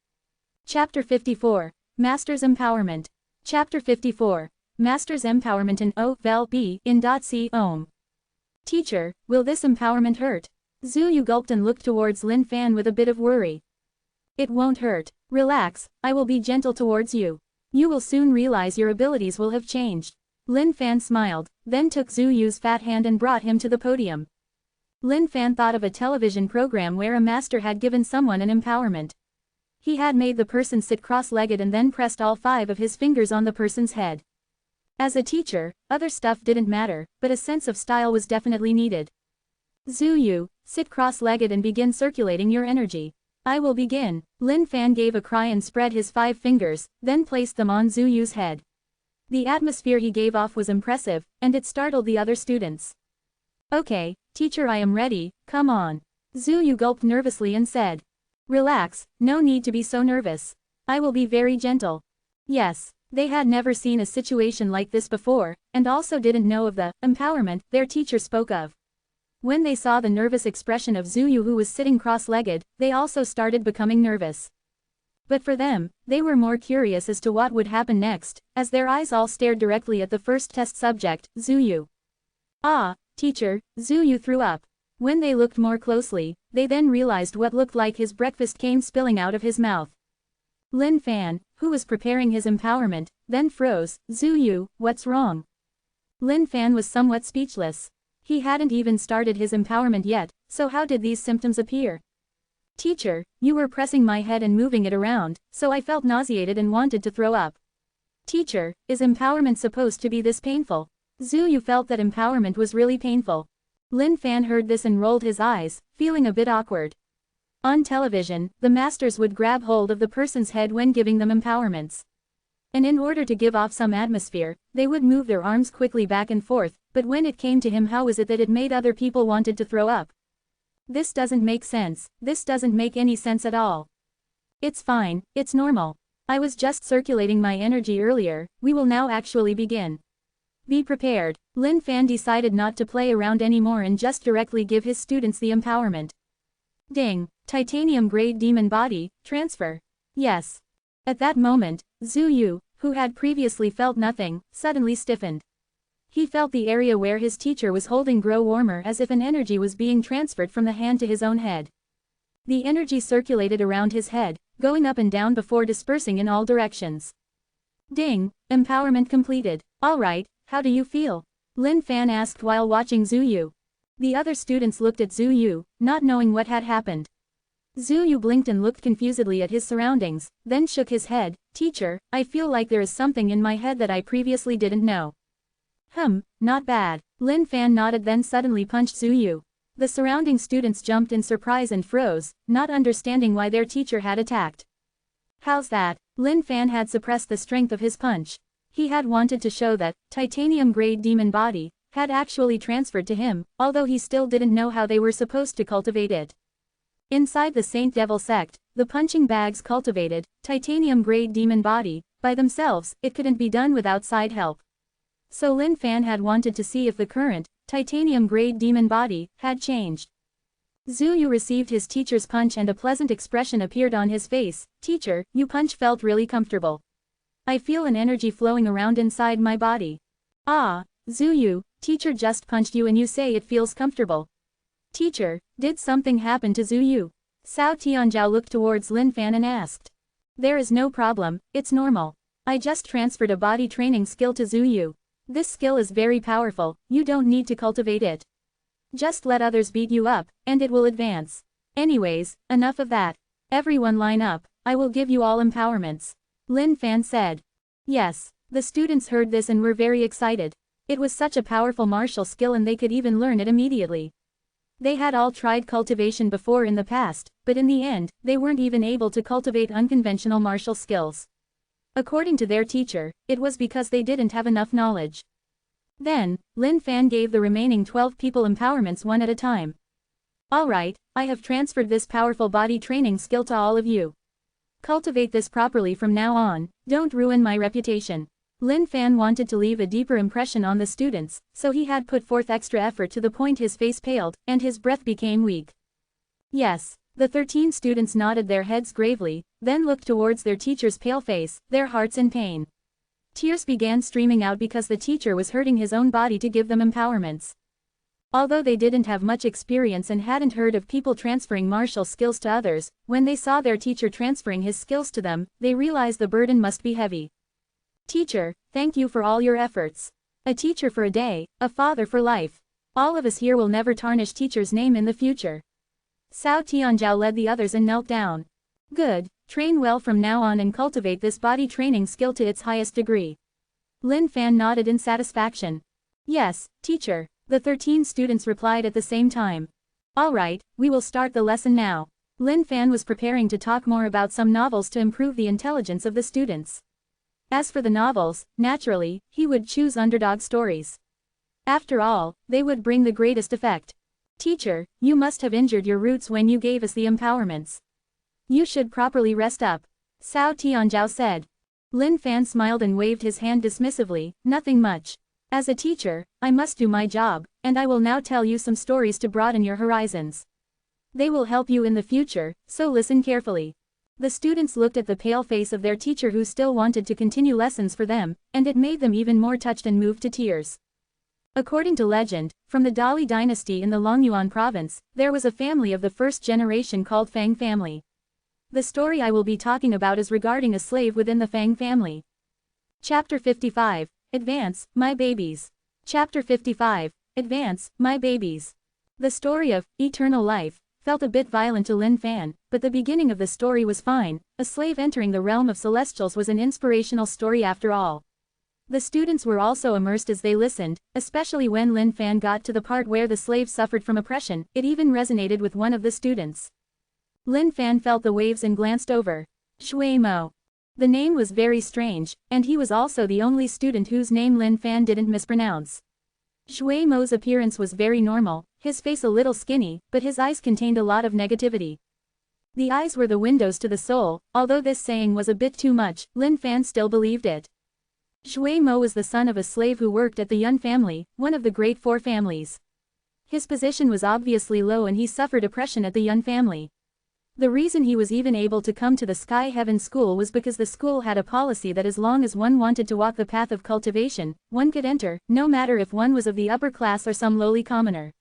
Chapter 54, Master's Empowerment. Chapter 54, Master's Empowerment in O-Vel-B in .C Ohm. Teacher, will this empowerment hurt? Zhu Yu gulped and looked towards Lin Fan with a bit of worry. It won't hurt. Relax, I will be gentle towards you. You will soon realize your abilities will have changed. Lin Fan smiled, then took Zhu Yu's fat hand and brought him to the podium. Lin Fan thought of a television program where a master had given someone an empowerment. He had made the person sit cross-legged and then pressed all 5 of his fingers on the person's head. As a teacher, other stuff didn't matter, but a sense of style was definitely needed. Zhu Yu, sit cross-legged and begin circulating your energy. I will begin. Lin Fan gave a cry and spread his 5 fingers, then placed them on Zhu Yu's head. The atmosphere he gave off was impressive, and it startled the other students. Okay, teacher, I am ready, come on. Zhu Yu gulped nervously and said. Relax, no need to be so nervous. I will be very gentle. Yes, they had never seen a situation like this before, and also didn't know of the empowerment their teacher spoke of. When they saw the nervous expression of Zhu Yu who was sitting cross-legged, they also started becoming nervous. But for them, they were more curious as to what would happen next, as their eyes all stared directly at the first test subject, Zhu Yu. Ah, teacher, Zhu Yu threw up. When they looked more closely, they then realized what looked like his breakfast came spilling out of his mouth. Lin Fan, who was preparing his empowerment, then froze. Zhu Yu, what's wrong? Lin Fan was somewhat speechless. He hadn't even started his empowerment yet, so how did these symptoms appear? Teacher, you were pressing my head and moving it around, so I felt nauseated and wanted to throw up. Teacher, is empowerment supposed to be this painful? Zhu Yu felt that empowerment was really painful. Lin Fan heard this and rolled his eyes, feeling a bit awkward. On television, the masters would grab hold of the person's head when giving them empowerments. And in order to give off some atmosphere, they would move their arms quickly back and forth, but when it came to him, how was it that it made other people wanted to throw up? This doesn't make sense, this doesn't make any sense at all. It's fine, it's normal. I was just circulating my energy earlier, we will now actually begin. Be prepared. Lin Fan decided not to play around anymore and just directly give his students the empowerment. Ding, titanium grade demon body, transfer. Yes. At that moment, Zhu Yu, who had previously felt nothing, suddenly stiffened. He felt the area where his teacher was holding grow warmer as if an energy was being transferred from the hand to his own head. The energy circulated around his head, going up and down before dispersing in all directions. Ding, empowerment completed. Alright, how do you feel? Lin Fan asked while watching Zhu Yu. The other students looked at Zhu Yu, not knowing what had happened. Zhu Yu blinked and looked confusedly at his surroundings, then shook his head. Teacher, I feel like there is something in my head that I previously didn't know. Not bad. Lin Fan nodded, then suddenly punched Zhu Yu. The surrounding students jumped in surprise and froze, not understanding why their teacher had attacked. How's that? Lin Fan had suppressed the strength of his punch. He had wanted to show that titanium grade demon body had actually transferred to him, although he still didn't know how they were supposed to cultivate it. Inside the Saint Devil sect, the punching bags cultivated titanium-grade demon body. By themselves, it couldn't be done with outside help. So Lin Fan had wanted to see if the current, titanium-grade demon body, had changed. Zhu Yu received his teacher's punch and a pleasant expression appeared on his face. Teacher, your punch felt really comfortable. I feel an energy flowing around inside my body. Ah, Zhu Yu, teacher just punched you and you say it feels comfortable. Teacher, did something happen to Zhu Yu? Cao Tianzhao looked towards Lin Fan and asked. There is no problem, it's normal. I just transferred a body training skill to Zhu Yu. This skill is very powerful, you don't need to cultivate it. Just let others beat you up, and it will advance. Anyways, enough of that. Everyone line up, I will give you all empowerments. Lin Fan said. Yes, the students heard this and were very excited. It was such a powerful martial skill and they could even learn it immediately. They had all tried cultivation before in the past, but in the end, they weren't even able to cultivate unconventional martial skills. According to their teacher, it was because they didn't have enough knowledge. Then, Lin Fan gave the remaining 12 people empowerments one at a time. Alright, I have transferred this powerful body training skill to all of you. Cultivate this properly from now on, don't ruin my reputation. Lin Fan wanted to leave a deeper impression on the students, so he had put forth extra effort to the point his face paled, and his breath became weak. Yes, the 13 students nodded their heads gravely, then looked towards their teacher's pale face, their hearts in pain. Tears began streaming out because the teacher was hurting his own body to give them empowerments. Although they didn't have much experience and hadn't heard of people transferring martial skills to others, when they saw their teacher transferring his skills to them, they realized the burden must be heavy. Teacher, thank you for all your efforts. A teacher for a day, a father for life. All of us here will never tarnish teacher's name in the future. Cao Tianzhao led the others and knelt down. Good, train well from now on and cultivate this body training skill to its highest degree. Lin Fan nodded in satisfaction. Yes, teacher, the 13 students replied at the same time. Alright, we will start the lesson now. Lin Fan was preparing to talk more about some novels to improve the intelligence of the students. As for the novels, naturally, he would choose underdog stories. After all, they would bring the greatest effect. Teacher, you must have injured your roots when you gave us the empowerments. You should properly rest up. Cao Tianzhao said. Lin Fan smiled and waved his hand dismissively, nothing much. As a teacher, I must do my job, and I will now tell you some stories to broaden your horizons. They will help you in the future, so listen carefully. The students looked at the pale face of their teacher who still wanted to continue lessons for them, and it made them even more touched and moved to tears. According to legend, from the Dali dynasty in the Longyuan province, there was a family of the first generation called Fang family. The story I will be talking about is regarding a slave within the Fang family. Chapter 55, Advance, My Babies. Chapter 55, Advance, My Babies. The story of eternal life felt a bit violent to Lin Fan, but the beginning of the story was fine. A slave entering the realm of celestials was an inspirational story after all. The students were also immersed as they listened, especially when Lin Fan got to the part where the slave suffered from oppression. It even resonated with one of the students. Lin Fan felt the waves and glanced over. Shui Mo. The name was very strange, and he was also the only student whose name Lin Fan didn't mispronounce. Shui Mo's appearance was very normal, his face a little skinny, but his eyes contained a lot of negativity. The eyes were the windows to the soul. Although this saying was a bit too much, Lin Fan still believed it. Shui Mo was the son of a slave who worked at the Yun family, one of the great four families. His position was obviously low and he suffered oppression at the Yun family. The reason he was even able to come to the Sky Heaven School was because the school had a policy that as long as one wanted to walk the path of cultivation, one could enter, no matter if one was of the upper class or some lowly commoner.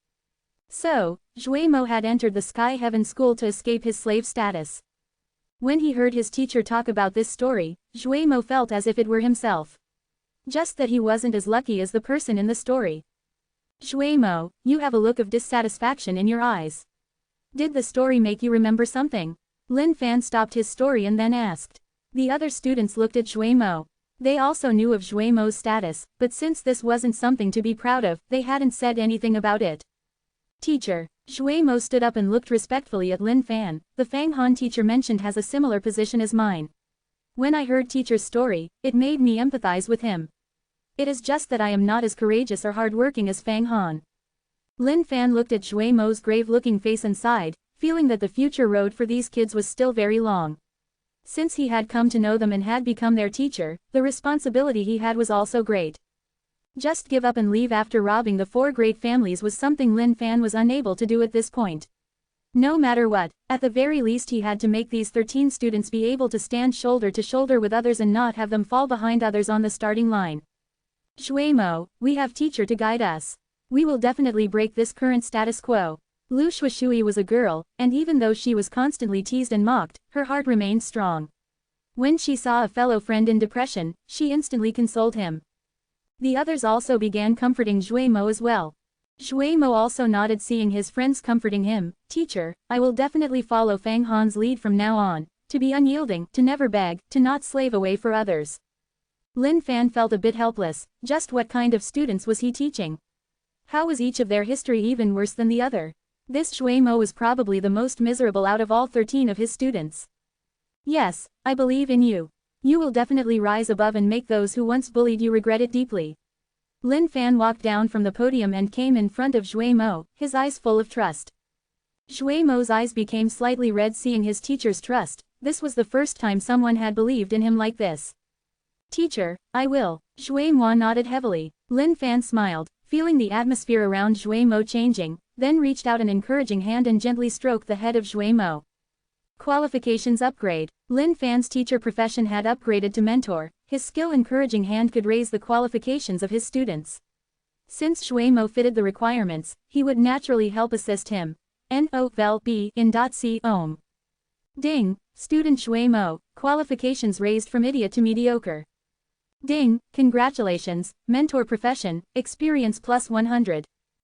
So, Shui Mo had entered the Sky Heaven School to escape his slave status. When he heard his teacher talk about this story, Shui Mo felt as if it were himself. Just that he wasn't as lucky as the person in the story. Shui Mo, you have a look of dissatisfaction in your eyes. Did the story make you remember something? Lin Fan stopped his story and then asked. The other students looked at Shui Mo. They also knew of Shui Mo's status, but since this wasn't something to be proud of, they hadn't said anything about it. Teacher. Shui Mo stood up and looked respectfully at Lin Fan. The Fang Han teacher mentioned has a similar position as mine. When I heard teacher's story, it made me empathize with him. It is just that I am not as courageous or hardworking as Fang Han. Lin Fan looked at Shui Mo's grave-looking face and sighed, feeling that the future road for these kids was still very long. Since he had come to know them and had become their teacher, the responsibility he had was also great. Just give up and leave after robbing the 4 great families was something Lin Fan was unable to do at this point. No matter what, at the very least he had to make these 13 students be able to stand shoulder to shoulder with others and not have them fall behind others on the starting line. Shui Mo, we have teacher to guide us. We will definitely break this current status quo. Lu Shuishui was a girl, and even though she was constantly teased and mocked, her heart remained strong. When she saw a fellow friend in depression, she instantly consoled him. The others also began comforting Shui Mo as well. Shui Mo also nodded, seeing his friends comforting him. Teacher, I will definitely follow Fang Han's lead from now on, to be unyielding, to never beg, to not slave away for others. Lin Fan felt a bit helpless. Just what kind of students was he teaching? How was each of their history even worse than the other? This Shui Mo was probably the most miserable out of all 13 of his students. Yes, I believe in you. You will definitely rise above and make those who once bullied you regret it deeply. Lin Fan walked down from the podium and came in front of Shui Mo, his eyes full of trust. Shui Mo's eyes became slightly red seeing his teacher's trust. This was the first time someone had believed in him like this. Teacher, I will. Shui Mo nodded heavily. Lin Fan smiled, feeling the atmosphere around Shui Mo changing, then reached out an encouraging hand and gently stroked the head of Shui Mo. Qualifications upgrade. Lin Fan's teacher profession had upgraded to mentor. His skill-encouraging hand could raise the qualifications of his students. Since Shui Mo fitted the requirements, he would naturally help assist him. N-O-V-E in .C Ohm. Ding, student Shui Mo, qualifications raised from idiot to mediocre. Ding, congratulations, mentor profession, experience plus 100.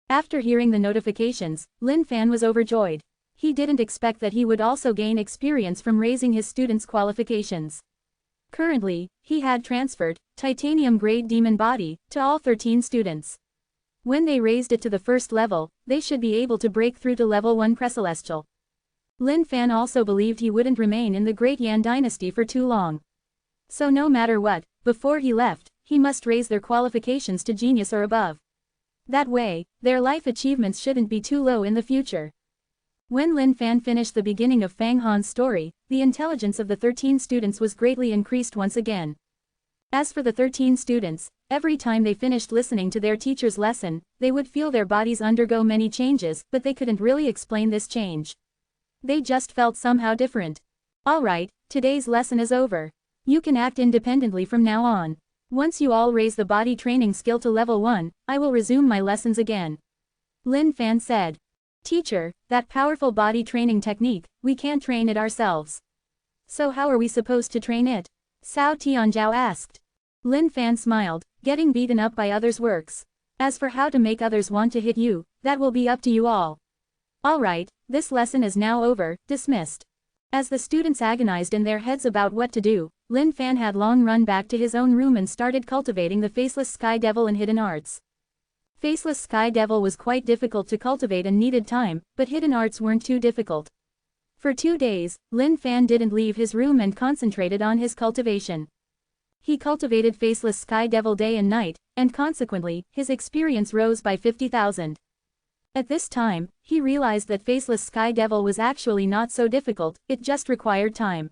After hearing the notifications, Lin Fan was overjoyed. He didn't expect that he would also gain experience from raising his students' qualifications. Currently, he had transferred titanium grade demon body to all 13 students. When they raised it to the first level, they should be able to break through to level 1 Precelestial. Lin Fan also believed he wouldn't remain in the Great Yan dynasty for too long. So no matter what, before he left, he must raise their qualifications to genius or above. That way, their life achievements shouldn't be too low in the future. When Lin Fan finished the beginning of Fang Han's story, the intelligence of the 13 students was greatly increased once again. As for the 13 students, every time they finished listening to their teacher's lesson, they would feel their bodies undergo many changes, but they couldn't really explain this change. They just felt somehow different. Alright, today's lesson is over. You can act independently from now on. Once you all raise the body training skill to level 1, I will resume my lessons again. Lin Fan said. Teacher, that powerful body training technique, we can't train it ourselves. So how are we supposed to train it? Cao Tianzhao asked. Lin Fan smiled, getting beaten up by others works. As for how to make others want to hit you, that will be up to you all. Alright, this lesson is now over, dismissed. As the students agonized in their heads about what to do, Lin Fan had long run back to his own room and started cultivating the Faceless Sky Devil and Hidden Arts. Faceless Sky Devil was quite difficult to cultivate and needed time, but Hidden Arts weren't too difficult. For 2 days, Lin Fan didn't leave his room and concentrated on his cultivation. He cultivated Faceless Sky Devil day and night, and consequently, his experience rose by 50,000. At this time, he realized that Faceless Sky Devil was actually not so difficult, it just required time.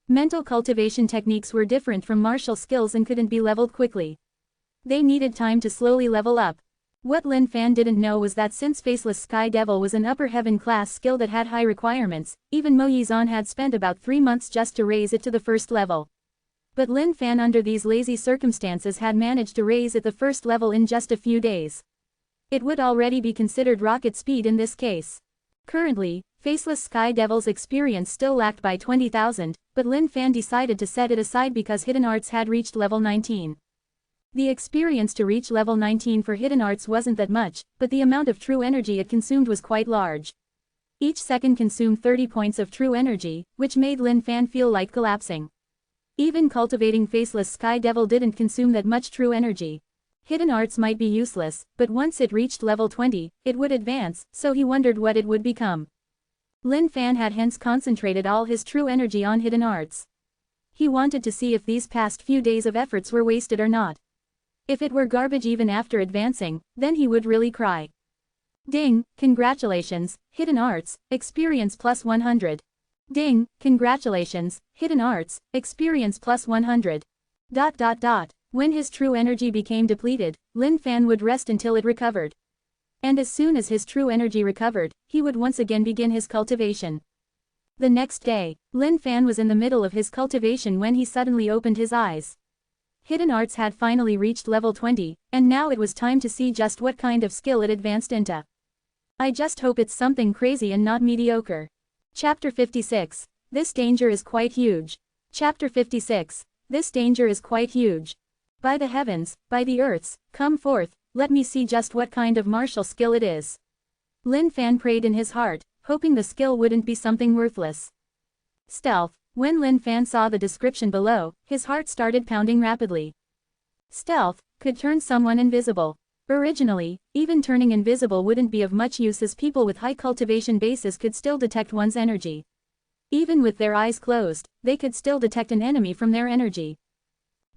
Mental cultivation techniques were different from martial skills and couldn't be leveled quickly. They needed time to slowly level up. What Lin Fan didn't know was that since Faceless Sky Devil was an upper heaven class skill that had high requirements, even Mo Yizan had spent about 3 months just to raise it to the first level. But Lin Fan under these lazy circumstances had managed to raise it the first level in just a few days. It would already be considered rocket speed in this case. Currently, Faceless Sky Devil's experience still lacked by 20,000, but Lin Fan decided to set it aside because Hidden Arts had reached level 19. The experience to reach level 19 for Hidden Arts wasn't that much, but the amount of true energy it consumed was quite large. Each second consumed 30 points of true energy, which made Lin Fan feel like collapsing. Even cultivating Faceless Sky Devil didn't consume that much true energy. Hidden Arts might be useless, but once it reached level 20, it would advance, so he wondered what it would become. Lin Fan had hence concentrated all his true energy on Hidden Arts. He wanted to see if these past few days of efforts were wasted or not. If it were garbage even after advancing, then he would really cry. Ding, congratulations, Hidden Arts, experience plus 100. Ding, congratulations, Hidden Arts, experience plus 100. When his true energy became depleted, Lin Fan would rest until it recovered. And as soon as his true energy recovered, he would once again begin his cultivation. The next day, Lin Fan was in the middle of his cultivation when he suddenly opened his eyes. Hidden Arts had finally reached level 20, and now it was time to see just what kind of skill it advanced into. I just hope it's something crazy and not mediocre. Chapter 56. This danger is quite huge. Chapter 56. This danger is quite huge. By the heavens, by the earths, come forth, let me see just what kind of martial skill it is. Lin Fan prayed in his heart, hoping the skill wouldn't be something worthless. Stealth. When Lin Fan saw the description below, his heart started pounding rapidly. Stealth could turn someone invisible. Originally, even turning invisible wouldn't be of much use as people with high cultivation bases could still detect one's energy. Even with their eyes closed, they could still detect an enemy from their energy.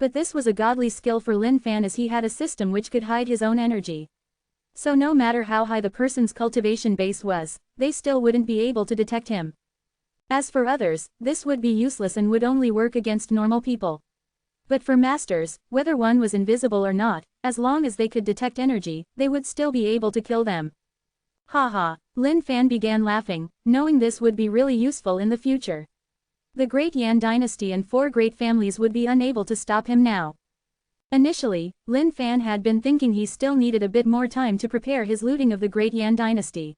But this was a godly skill for Lin Fan as he had a system which could hide his own energy. So no matter how high the person's cultivation base was, they still wouldn't be able to detect him. As for others, this would be useless and would only work against normal people. But for masters, whether one was invisible or not, as long as they could detect energy, they would still be able to kill them. Haha, Lin Fan began laughing, knowing this would be really useful in the future. The Great Yan dynasty and 4 great families would be unable to stop him now. Initially, Lin Fan had been thinking he still needed a bit more time to prepare his looting of the Great Yan dynasty.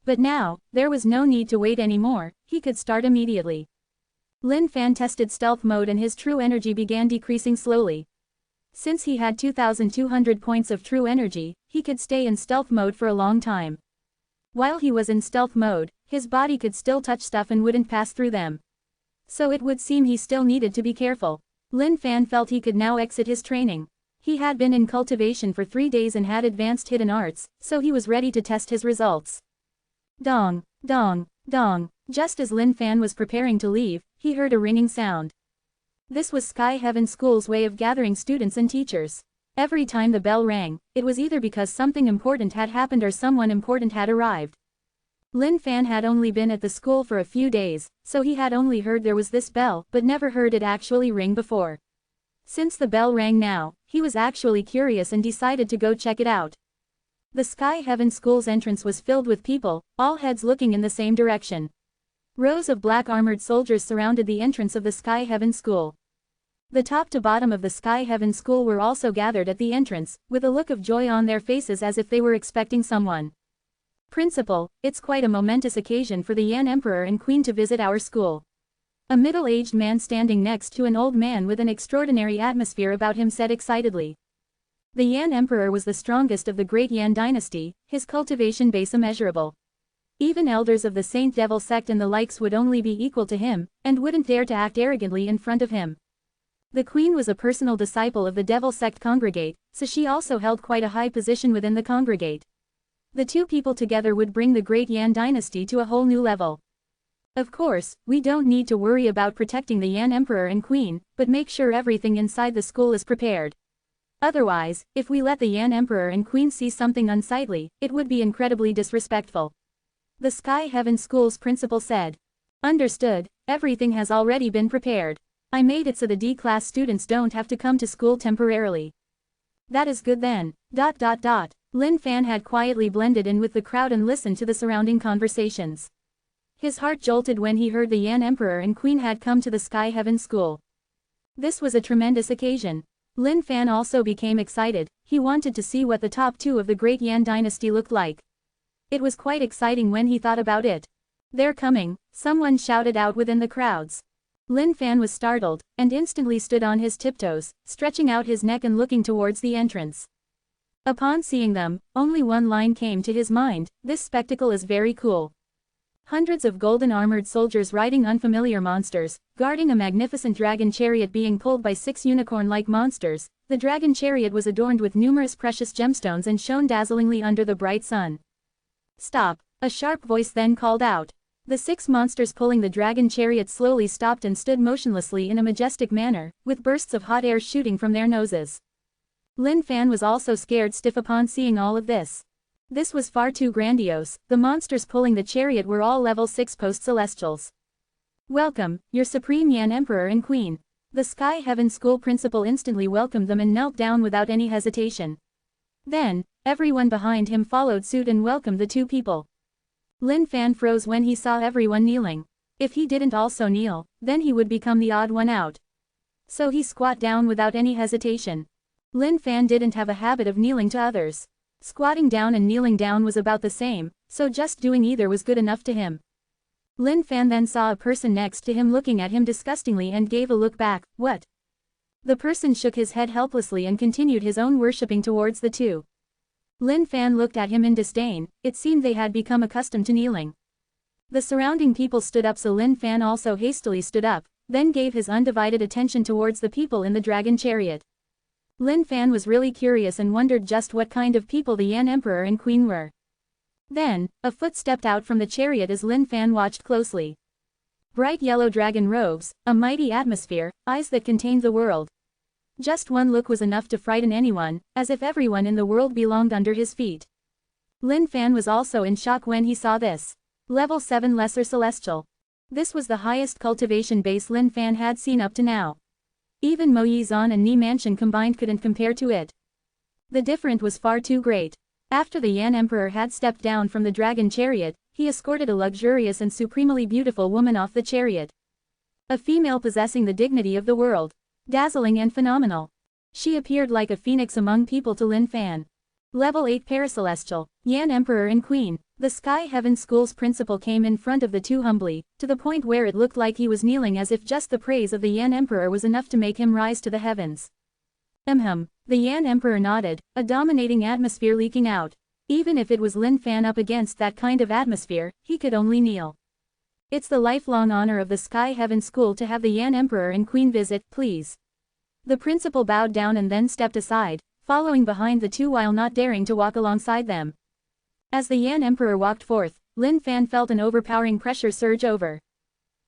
But now, there was no need to wait anymore, he could start immediately. Lin Fan tested stealth mode and his true energy began decreasing slowly. Since he had 2,200 points of true energy, he could stay in stealth mode for a long time. While he was in stealth mode, his body could still touch stuff and wouldn't pass through them. So it would seem he still needed to be careful. Lin Fan felt he could now exit his training. He had been in cultivation for 3 days and had advanced hidden arts, so he was ready to test his results. Dong, dong, dong. Just as Lin Fan was preparing to leave, he heard a ringing sound. This was Sky Heaven School's way of gathering students and teachers. Every time the bell rang, it was either because something important had happened or someone important had arrived. Lin Fan had only been at the school for a few days, so he had only heard there was this bell but never heard it actually ring before. Since the bell rang now, he was actually curious and decided to go check it out. The Sky Heaven School's entrance was filled with people, all heads looking in the same direction. Rows of black armored soldiers surrounded the entrance of the Sky Heaven School. The top to bottom of the Sky Heaven School were also gathered at the entrance, with a look of joy on their faces as if they were expecting someone. Principal, it's quite a momentous occasion for the Yan Emperor and Queen to visit our school. A middle-aged man standing next to an old man with an extraordinary atmosphere about him said excitedly. The Yan Emperor was the strongest of the Great Yan dynasty, his cultivation base immeasurable. Even elders of the Saint Devil sect and the likes would only be equal to him, and wouldn't dare to act arrogantly in front of him. The Queen was a personal disciple of the Devil sect congregate, so she also held quite a high position within the congregate. The two people together would bring the Great Yan dynasty to a whole new level. Of course, we don't need to worry about protecting the Yan Emperor and Queen, but make sure everything inside the school is prepared. Otherwise, if we let the Yan Emperor and Queen see something unsightly, it would be incredibly disrespectful. The Sky Heaven School's principal said. Understood, everything has already been prepared. I made it so the D-class students don't have to come to school temporarily. That is good then. Lin Fan had quietly blended in with the crowd and listened to the surrounding conversations. His heart jolted when he heard the Yan Emperor and Queen had come to the Sky Heaven School. This was a tremendous occasion. Lin Fan also became excited, he wanted to see what the top 2 of the Great Yan dynasty looked like. It was quite exciting when he thought about it. They're coming, someone shouted out within the crowds. Lin Fan was startled, and instantly stood on his tiptoes, stretching out his neck and looking towards the entrance. Upon seeing them, only one line came to his mind, this spectacle is very cool. Hundreds of golden armored soldiers riding unfamiliar monsters, guarding a magnificent dragon chariot being pulled by 6 unicorn-like monsters. The dragon chariot was adorned with numerous precious gemstones and shone dazzlingly under the bright sun. Stop, a sharp voice then called out. The 6 monsters pulling the dragon chariot slowly stopped and stood motionlessly in a majestic manner, with bursts of hot air shooting from their noses. Lin Fan was also scared stiff upon seeing all of this. This was far too grandiose. The monsters pulling the chariot were all level 6 post-celestials. Welcome, your Supreme Yan Emperor and Queen. The Sky Heaven School principal instantly welcomed them and knelt down without any hesitation. Then, everyone behind him followed suit and welcomed the two people. Lin Fan froze when he saw everyone kneeling. If he didn't also kneel, then he would become the odd one out. So he squat down without any hesitation. Lin Fan didn't have a habit of kneeling to others. Squatting down and kneeling down was about the same, so just doing either was good enough to him. Lin Fan then saw a person next to him looking at him disgustingly and gave a look back. What? The person shook his head helplessly and continued his own worshipping towards the two. Lin Fan looked at him in disdain. It seemed they had become accustomed to kneeling. The surrounding people stood up, so Lin Fan also hastily stood up, then gave his undivided attention towards the people in the dragon chariot. Lin Fan was really curious and wondered just what kind of people the Yan Emperor and Queen were. Then, a foot stepped out from the chariot as Lin Fan watched closely. Bright yellow dragon robes, a mighty atmosphere, eyes that contained the world. Just one look was enough to frighten anyone, as if everyone in the world belonged under his feet. Lin Fan was also in shock when he saw this. Level 7 Lesser Celestial. This was the highest cultivation base Lin Fan had seen up to now. Even Mo Yizan and Ni Mansion combined couldn't compare to it. The difference was far too great. After the Yan Emperor had stepped down from the dragon chariot, he escorted a luxurious and supremely beautiful woman off the chariot. A female possessing the dignity of the world. Dazzling and phenomenal. She appeared like a phoenix among people to Lin Fan. Level 8 Paracelestial, Yan Emperor and Queen. The Sky Heaven School's principal came in front of the two humbly, to the point where it looked like he was kneeling, as if just the praise of the Yan Emperor was enough to make him rise to the heavens. The Yan Emperor nodded, a dominating atmosphere leaking out. Even if it was Lin Fan up against that kind of atmosphere, he could only kneel. It's the lifelong honor of the Sky Heaven School to have the Yan Emperor and Queen visit, please. The principal bowed down and then stepped aside, following behind the two while not daring to walk alongside them. As the Yan Emperor walked forth, Lin Fan felt an overpowering pressure surge over.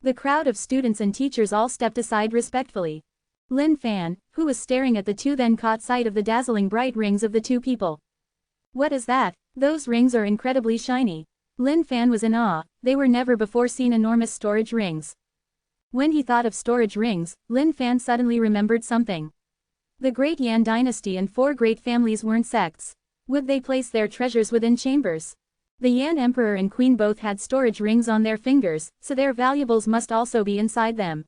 The crowd of students and teachers all stepped aside respectfully. Lin Fan, who was staring at the two, then caught sight of the dazzling bright rings of the two people. What is that? Those rings are incredibly shiny. Lin Fan was in awe. They were never before seen enormous storage rings. When he thought of storage rings, Lin Fan suddenly remembered something. The Great Yan Dynasty and 4 great families weren't sects. Would they place their treasures within chambers? The Yan Emperor and Queen both had storage rings on their fingers, so their valuables must also be inside them.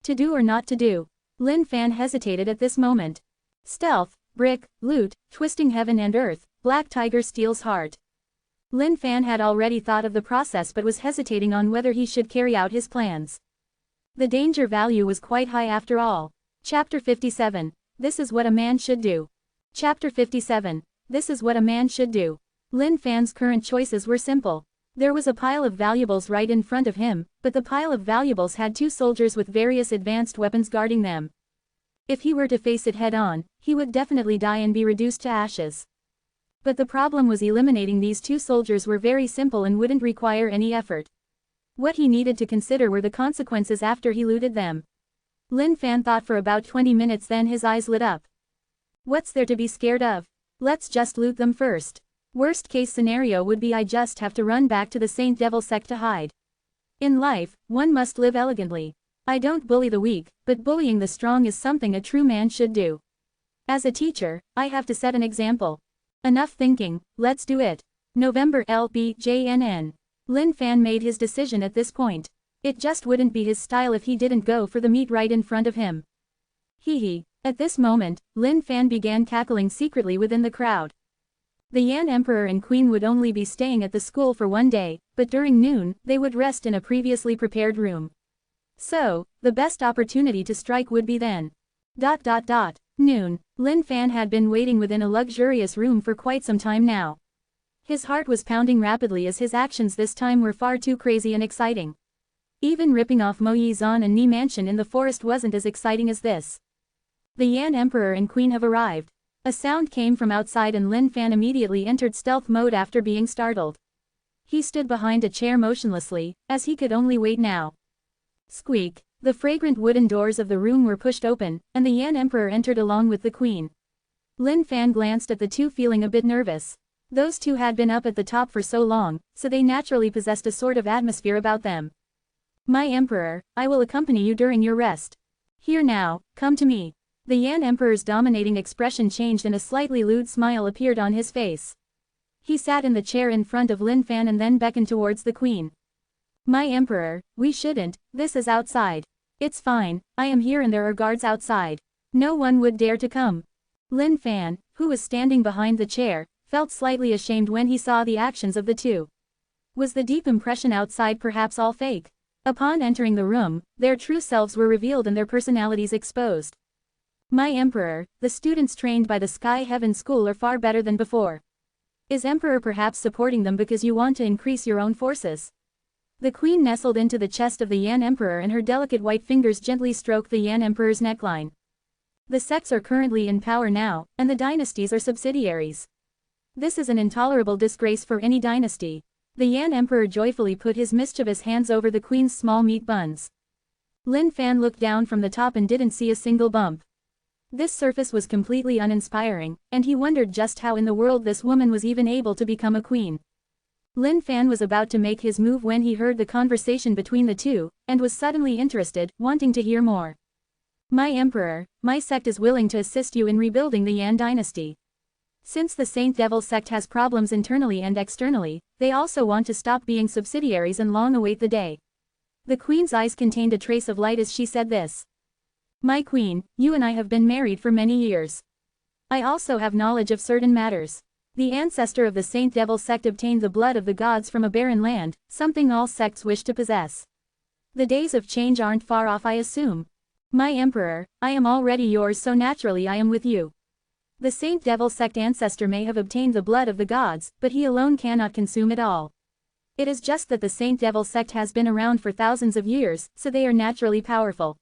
To do or not to do? Lin Fan hesitated at this moment. Stealth, brick, loot, twisting heaven and earth, black tiger steals heart. Lin Fan had already thought of the process but was hesitating on whether he should carry out his plans. The danger value was quite high after all. Chapter 57. This is what a man should do. Chapter 57. This is what a man should do. Lin Fan's current choices were simple. There was a pile of valuables right in front of him, but the pile of valuables had 2 soldiers with various advanced weapons guarding them. If he were to face it head-on, he would definitely die and be reduced to ashes. But the problem was eliminating these 2 soldiers were very simple and wouldn't require any effort. What he needed to consider were the consequences after he looted them. Lin Fan thought for about 20 minutes, then his eyes lit up. What's there to be scared of? Let's just loot them first. Worst case scenario would be I just have to run back to the Saint Devil sect to hide. In life, one must live elegantly. I don't bully the weak, but bullying the strong is something a true man should do. As a teacher, I have to set an example. Enough thinking, let's do it. November LBJNN. Lin Fan made his decision at this point. It just wouldn't be his style if he didn't go for the meat right in front of him. Hee hee. At this moment, Lin Fan began cackling secretly within the crowd. The Yan Emperor and Queen would only be staying at the school for 1 day, but during noon, they would rest in a previously prepared room. So, the best opportunity to strike would be then. Noon. Lin Fan had been waiting within a luxurious room for quite some time now. His heart was pounding rapidly as his actions this time were far too crazy and exciting. Even ripping off Mo Yizan and Ni Mansion in the forest wasn't as exciting as this. The Yan Emperor and Queen have arrived. A sound came from outside and Lin Fan immediately entered stealth mode after being startled. He stood behind a chair motionlessly, as he could only wait now. Squeak. The fragrant wooden doors of the room were pushed open, and the Yan Emperor entered along with the Queen. Lin Fan glanced at the two, feeling a bit nervous. Those two had been up at the top for so long, so they naturally possessed a sort of atmosphere about them. My Emperor, I will accompany you during your rest. Here now, come to me. The Yan Emperor's dominating expression changed and a slightly lewd smile appeared on his face. He sat in the chair in front of Lin Fan and then beckoned towards the Queen. My Emperor, we shouldn't, this is outside. It's fine, I am here and there are guards outside. No one would dare to come. Lin Fan, who was standing behind the chair, felt slightly ashamed when he saw the actions of the two. Was the deep impression outside perhaps all fake? Upon entering the room, their true selves were revealed and their personalities exposed. My Emperor, the students trained by the Sky Heaven School are far better than before. Is Emperor perhaps supporting them because you want to increase your own forces? The Queen nestled into the chest of the Yan Emperor and her delicate white fingers gently stroked the Yan Emperor's neckline. The sects are currently in power now, and the dynasties are subsidiaries. This is an intolerable disgrace for any dynasty. The Yan Emperor joyfully put his mischievous hands over the Queen's small meat buns. Lin Fan looked down from the top and didn't see a single bump. This surface was completely uninspiring, and he wondered just how in the world this woman was even able to become a queen. Lin Fan was about to make his move when he heard the conversation between the two, and was suddenly interested, wanting to hear more. My Emperor, my sect is willing to assist you in rebuilding the Yan dynasty. Since the Saint Devil sect has problems internally and externally, they also want to stop being subsidiaries and long await the day. The Queen's eyes contained a trace of light as she said this. My Queen, you and I have been married for many years. I also have knowledge of certain matters. The ancestor of the Saint Devil sect obtained the blood of the gods from a barren land, something all sects wish to possess. The days of change aren't far off, I assume. My Emperor, I am already yours, so naturally I am with you. The Saint Devil sect ancestor may have obtained the blood of the gods, but he alone cannot consume it all. It is just that the Saint Devil sect has been around for thousands of years, so they are naturally powerful.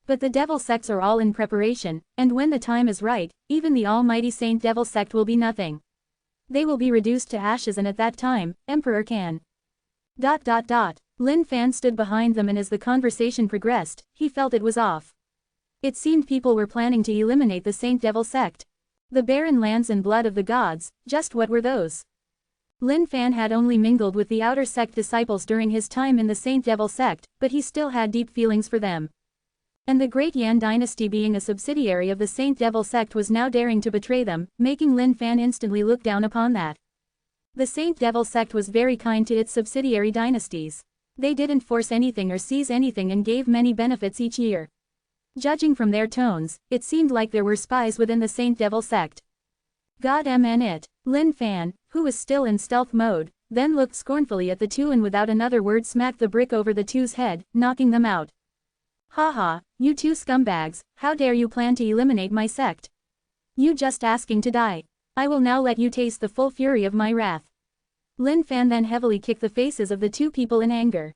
But the Devil sects are all in preparation, and when the time is right, even the almighty Saint Devil sect will be nothing. They will be reduced to ashes, and at that time, Emperor can. Lin Fan stood behind them, and as the conversation progressed, he felt it was off. It seemed people were planning to eliminate the Saint Devil sect. The barren lands and blood of the gods, just what were those? Lin Fan had only mingled with the outer sect disciples during his time in the Saint Devil sect, but he still had deep feelings for them. And the great Yan dynasty, being a subsidiary of the Saint Devil sect, was now daring to betray them, making Lin Fan instantly look down upon that. The Saint Devil sect was very kind to its subsidiary dynasties. They didn't force anything or seize anything and gave many benefits each year. Judging from their tones, it seemed like there were spies within the Saint Devil sect. God mn it. Lin Fan, who was still in stealth mode, then looked scornfully at the two and without another word smacked the brick over the two's head, knocking them out. Haha, you two scumbags, how dare you plan to eliminate my sect? You just asking to die. I will now let you taste the full fury of my wrath. Lin Fan then heavily kicked the faces of the two people in anger.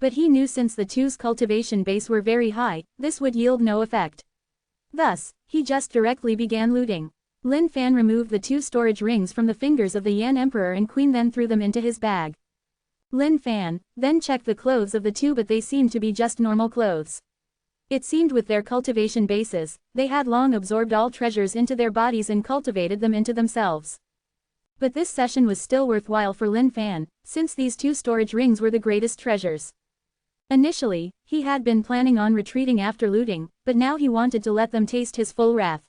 But he knew since the two's cultivation base were very high, this would yield no effect. Thus, he just directly began looting. Lin Fan removed the two storage rings from the fingers of the Yan Emperor and Queen, then threw them into his bag. Lin Fan then checked the clothes of the two, but they seemed to be just normal clothes. It seemed with their cultivation bases, they had long absorbed all treasures into their bodies and cultivated them into themselves. But this session was still worthwhile for Lin Fan, since these two storage rings were the greatest treasures. Initially, he had been planning on retreating after looting, but now he wanted to let them taste his full wrath.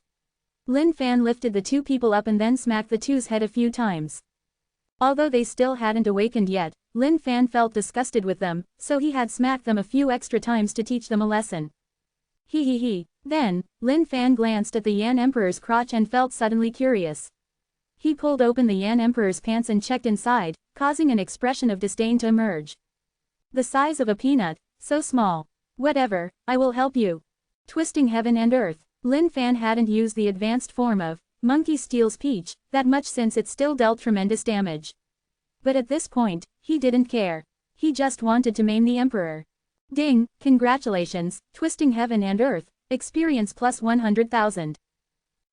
Lin Fan lifted the two people up and then smacked the two's head a few times. Although they still hadn't awakened yet, Lin Fan felt disgusted with them, so he had smacked them a few extra times to teach them a lesson. Then, Lin Fan glanced at the Yan Emperor's crotch and felt suddenly curious. He pulled open the Yan Emperor's pants and checked inside, causing an expression of disdain to emerge. The size of a peanut, so small. Whatever, I will help you. Twisting heaven and earth. Lin Fan hadn't used the advanced form of Monkey Steals Peach that much since it still dealt tremendous damage. But at this point, he didn't care. He just wanted to maim the Emperor. Ding, congratulations, Twisting Heaven and Earth, experience plus 100,000.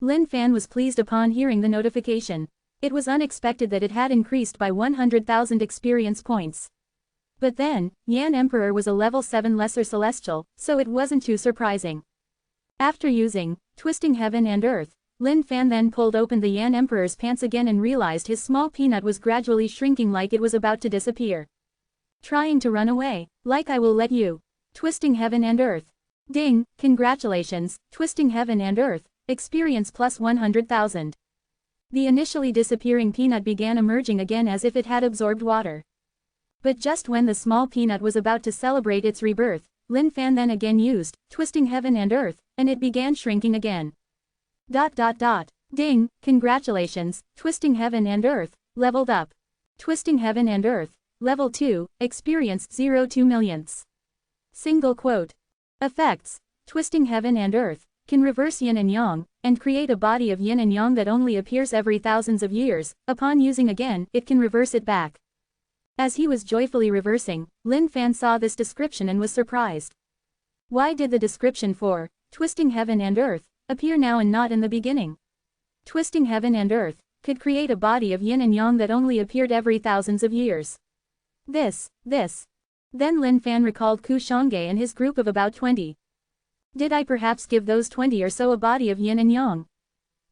Lin Fan was pleased upon hearing the notification. It was unexpected that it had increased by 100,000 experience points. But then, Yan Emperor was a level 7 lesser celestial, so it wasn't too surprising. After using Twisting Heaven and Earth, Lin Fan then pulled open the Yan Emperor's pants again and realized his small peanut was gradually shrinking like it was about to disappear. Trying to run away, like I will let you. Twisting heaven and earth. Ding, congratulations, twisting heaven and earth, experience plus 100,000. The initially disappearing peanut began emerging again as if it had absorbed water. But just when the small peanut was about to celebrate its rebirth, Lin Fan then again used, twisting heaven and earth, and it began shrinking again. Ding, congratulations, twisting heaven and earth, leveled up. Twisting heaven and earth, level 2, experienced 0.2 millionths. Single quote. Effects. Twisting heaven and earth, can reverse yin and yang, and create a body of yin and yang that only appears every thousands of years. Upon using again, it can reverse it back. As he was joyfully reversing, Lin Fan saw this description and was surprised. Why did the description for, twisting heaven and earth, appear now and not in the beginning? Twisting heaven and earth, could create a body of yin and yang that only appeared every thousands of years. This. Then Lin Fan recalled Ku Shangge and his group of about 20. Did I perhaps give those 20 or so a body of yin and yang?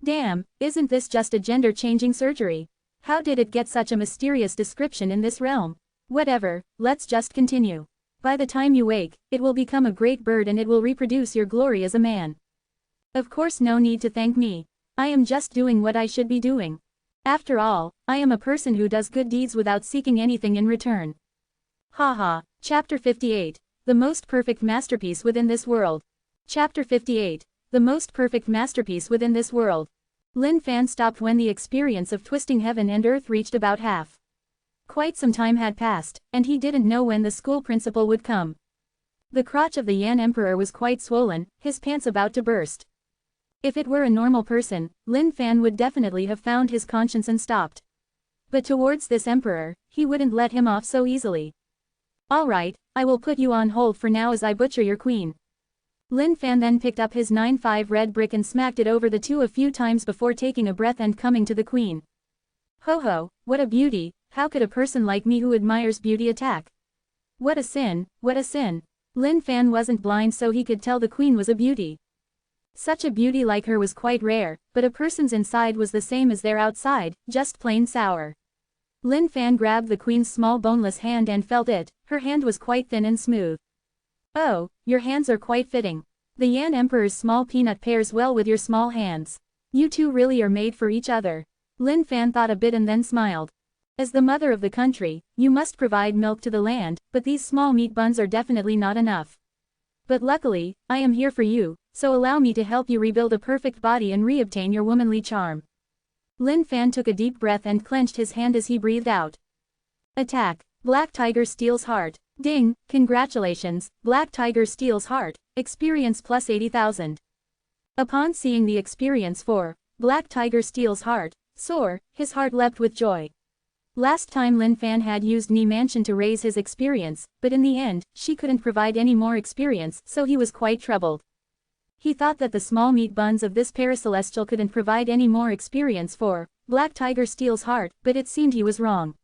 Damn, isn't this just a gender-changing surgery? How did it get such a mysterious description in this realm? Whatever, let's just continue. By the time you wake, it will become a great bird and it will reproduce your glory as a man. Of course, no need to thank me. I am just doing what I should be doing. After all, I am a person who does good deeds without seeking anything in return. Haha. Chapter 58. The most perfect masterpiece within this world. Chapter 58. The most perfect masterpiece within this world. Lin Fan stopped when the experience of twisting heaven and earth reached about half. Quite some time had passed, and he didn't know when the school principal would come. The crotch of the Yan Emperor was quite swollen, his pants about to burst. If it were a normal person, Lin Fan would definitely have found his conscience and stopped. But towards this emperor, he wouldn't let him off so easily. Alright, I will put you on hold for now as I butcher your queen. Lin Fan then picked up his 9-5 red brick and smacked it over the two a few times before taking a breath and coming to the queen. Ho ho, what a beauty, how could a person like me who admires beauty attack? What a sin, what a sin. Lin Fan wasn't blind so he could tell the queen was a beauty. Such a beauty like her was quite rare, but a person's inside was the same as their outside, just plain sour. Lin Fan grabbed the queen's small boneless hand and felt it, her hand was quite thin and smooth. Oh, your hands are quite fitting. The Yan Emperor's small peanut pairs well with your small hands. You two really are made for each other. Lin Fan thought a bit and then smiled. As the mother of the country, you must provide milk to the land, but these small meat buns are definitely not enough. But luckily, I am here for you, so allow me to help you rebuild a perfect body and reobtain your womanly charm. Lin Fan took a deep breath and clenched his hand as he breathed out. Attack. Black Tiger steals heart. Ding, congratulations, Black Tiger steals heart, experience plus 80,000. Upon seeing the experience for, Black Tiger steals heart, soar, his heart leapt with joy. Last time Lin Fan had used Ni Mansion to raise his experience, but in the end, she couldn't provide any more experience, so he was quite troubled. He thought that the small meat buns of this paracelestial couldn't provide any more experience for, Black Tiger steals heart, but it seemed he was wrong.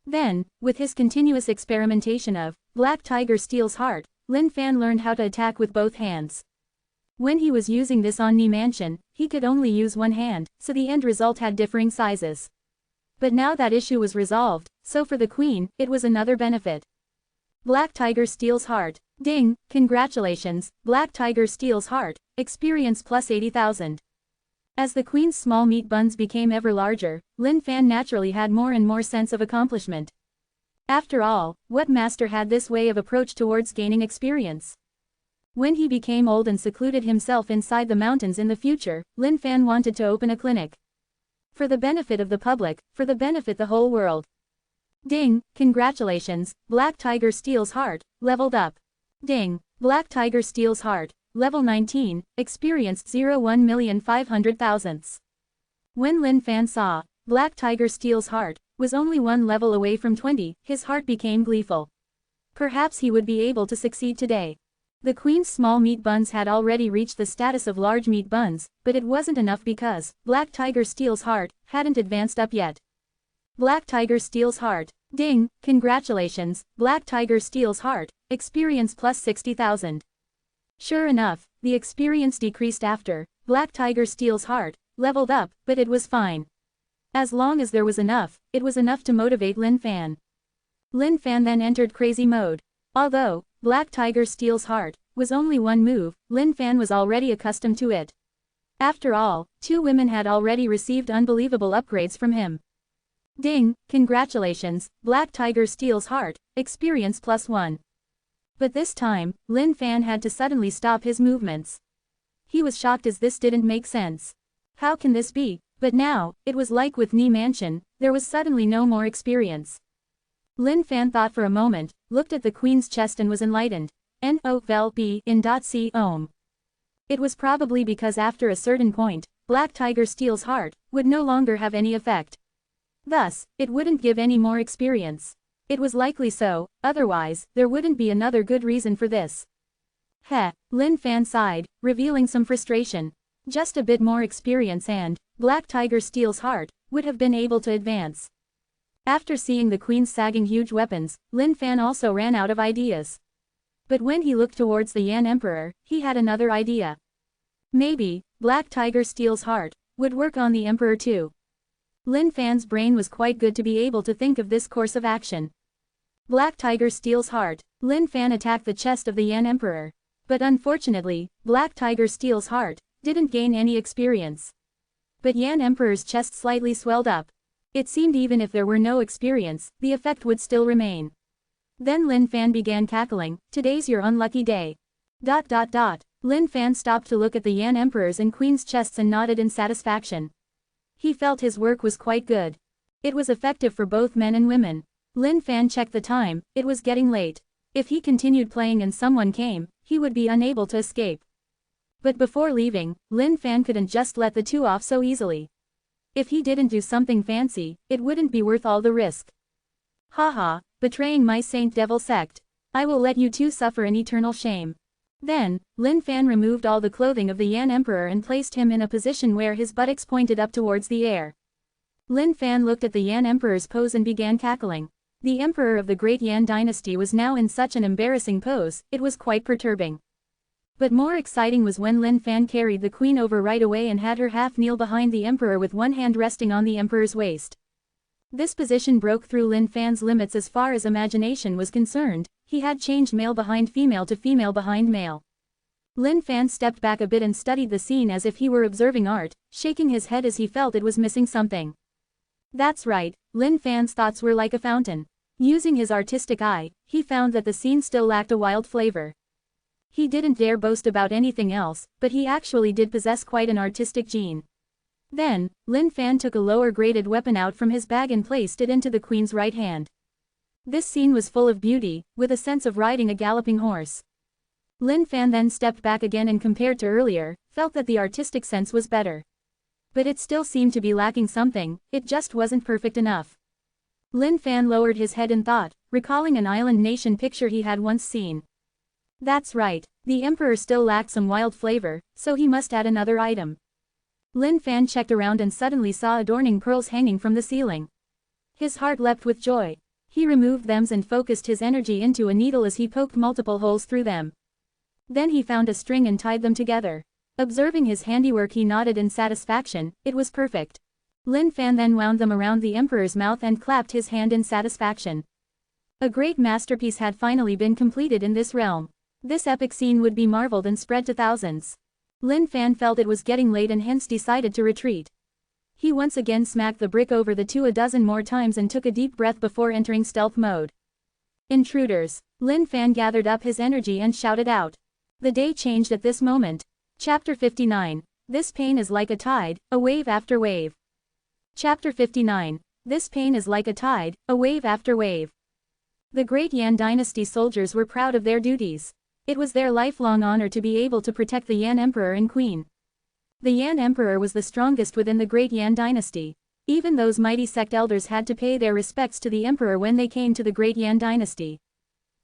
Then, with his continuous experimentation of, Black Tiger steals heart, Lin Fan learned how to attack with both hands. When he was using this on Ni Mansion, he could only use one hand, so the end result had differing sizes. But now that issue was resolved, so for the queen, it was another benefit. Black Tiger steals heart. Ding, congratulations, Black Tiger steals heart, experience plus 80,000. As the queen's small meat buns became ever larger, Lin Fan naturally had more and more sense of accomplishment. After all, what master had this way of approach towards gaining experience? When he became old and secluded himself inside the mountains in the future, Lin Fan wanted to open a clinic. For the benefit of the public, for the benefit the whole world. Ding, congratulations, Black Tiger steals heart, leveled up. Ding, Black Tiger steals heart, level 19, experienced 1,500,000. When Lin Fan saw, Black Tiger steals heart, was only one level away from 20, his heart became gleeful. Perhaps he would be able to succeed today. The queen's small meat buns had already reached the status of large meat buns, but it wasn't enough because, Black Tiger steals heart, hadn't advanced up yet. Black Tiger steals heart. Ding, congratulations, Black Tiger steals heart, experience plus 60,000. Sure enough, the experience decreased after, Black Tiger steals heart, leveled up, but it was fine. As long as there was enough, it was enough to motivate Lin Fan. Lin Fan then entered crazy mode. Although Black Tiger Steel's heart was only one move, Lin Fan was already accustomed to it. After all, 2 women had already received unbelievable upgrades from him. Ding, congratulations, Black Tiger Steel's heart, experience +1. But this time, Lin Fan had to suddenly stop his movements. He was shocked as this didn't make sense. How can this be? But now, it was like with Ni Mansion, there was suddenly no more experience. Lin Fan thought for a moment, looked at the queen's chest and was enlightened. N-O-V-E in .c ohm. It was probably because after a certain point, Black Tiger Steel's heart would no longer have any effect. Thus, it wouldn't give any more experience. It was likely so, otherwise, there wouldn't be another good reason for this. Heh, Lin Fan sighed, revealing some frustration. Just a bit more experience and Black Tiger Steel's heart would have been able to advance. After seeing the queen's sagging huge weapons, Lin Fan also ran out of ideas. But when he looked towards the Yan Emperor, he had another idea. Maybe Black Tiger Steel's heart would work on the Emperor too. Lin Fan's brain was quite good to be able to think of this course of action. Black Tiger Steel's heart. Lin Fan attacked the chest of the Yan Emperor. But unfortunately, Black Tiger Steel's heart didn't gain any experience. But Yan Emperor's chest slightly swelled up. It seemed even if there were no experience, the effect would still remain. Then Lin Fan began cackling, "Today's your unlucky day." ... Lin Fan stopped to look at the Yan Emperor's and Queen's chests and nodded in satisfaction. He felt his work was quite good. It was effective for both men and women. Lin Fan checked the time, it was getting late. If he continued playing and someone came, he would be unable to escape. But before leaving, Lin Fan couldn't just let the 2 off so easily. If he didn't do something fancy, it wouldn't be worth all the risk. Haha, betraying my Saint Devil sect. I will let you 2 suffer an eternal shame. Then, Lin Fan removed all the clothing of the Yan Emperor and placed him in a position where his buttocks pointed up towards the air. Lin Fan looked at the Yan Emperor's pose and began cackling. The Emperor of the Great Yan Dynasty was now in such an embarrassing pose, it was quite perturbing. But more exciting was when Lin Fan carried the queen over right away and had her half kneel behind the Emperor with one hand resting on the Emperor's waist. This position broke through Lin Fan's limits as far as imagination was concerned. He had changed male behind female to female behind male. Lin Fan stepped back a bit and studied the scene as if he were observing art, shaking his head as he felt it was missing something. That's right, Lin Fan's thoughts were like a fountain. Using his artistic eye, he found that the scene still lacked a wild flavor. He didn't dare boast about anything else, but he actually did possess quite an artistic gene. Then, Lin Fan took a lower-graded weapon out from his bag and placed it into the queen's right hand. This scene was full of beauty, with a sense of riding a galloping horse. Lin Fan then stepped back again and compared to earlier, felt that the artistic sense was better. But it still seemed to be lacking something, it just wasn't perfect enough. Lin Fan lowered his head in thought, recalling an island nation picture he had once seen. That's right, the Emperor still lacked some wild flavor, so he must add another item. Lin Fan checked around and suddenly saw adorning pearls hanging from the ceiling. His heart leapt with joy. He removed them and focused his energy into a needle as he poked multiple holes through them. Then he found a string and tied them together. Observing his handiwork, he nodded in satisfaction, it was perfect. Lin Fan then wound them around the Emperor's mouth and clapped his hand in satisfaction. A great masterpiece had finally been completed in this realm. This epic scene would be marveled and spread to thousands. Lin Fan felt it was getting late and hence decided to retreat. He once again smacked the brick over the 2 a dozen more times and took a deep breath before entering stealth mode. Intruders! Lin Fan gathered up his energy and shouted out. The day changed at this moment. Chapter 59. This pain is like a tide, a wave after wave. Chapter 59. This pain is like a tide, a wave after wave. The Great Yan Dynasty soldiers were proud of their duties. It was their lifelong honor to be able to protect the Yan Emperor and Queen. The Yan Emperor was the strongest within the Great Yan Dynasty. Even those mighty sect elders had to pay their respects to the Emperor when they came to the Great Yan Dynasty.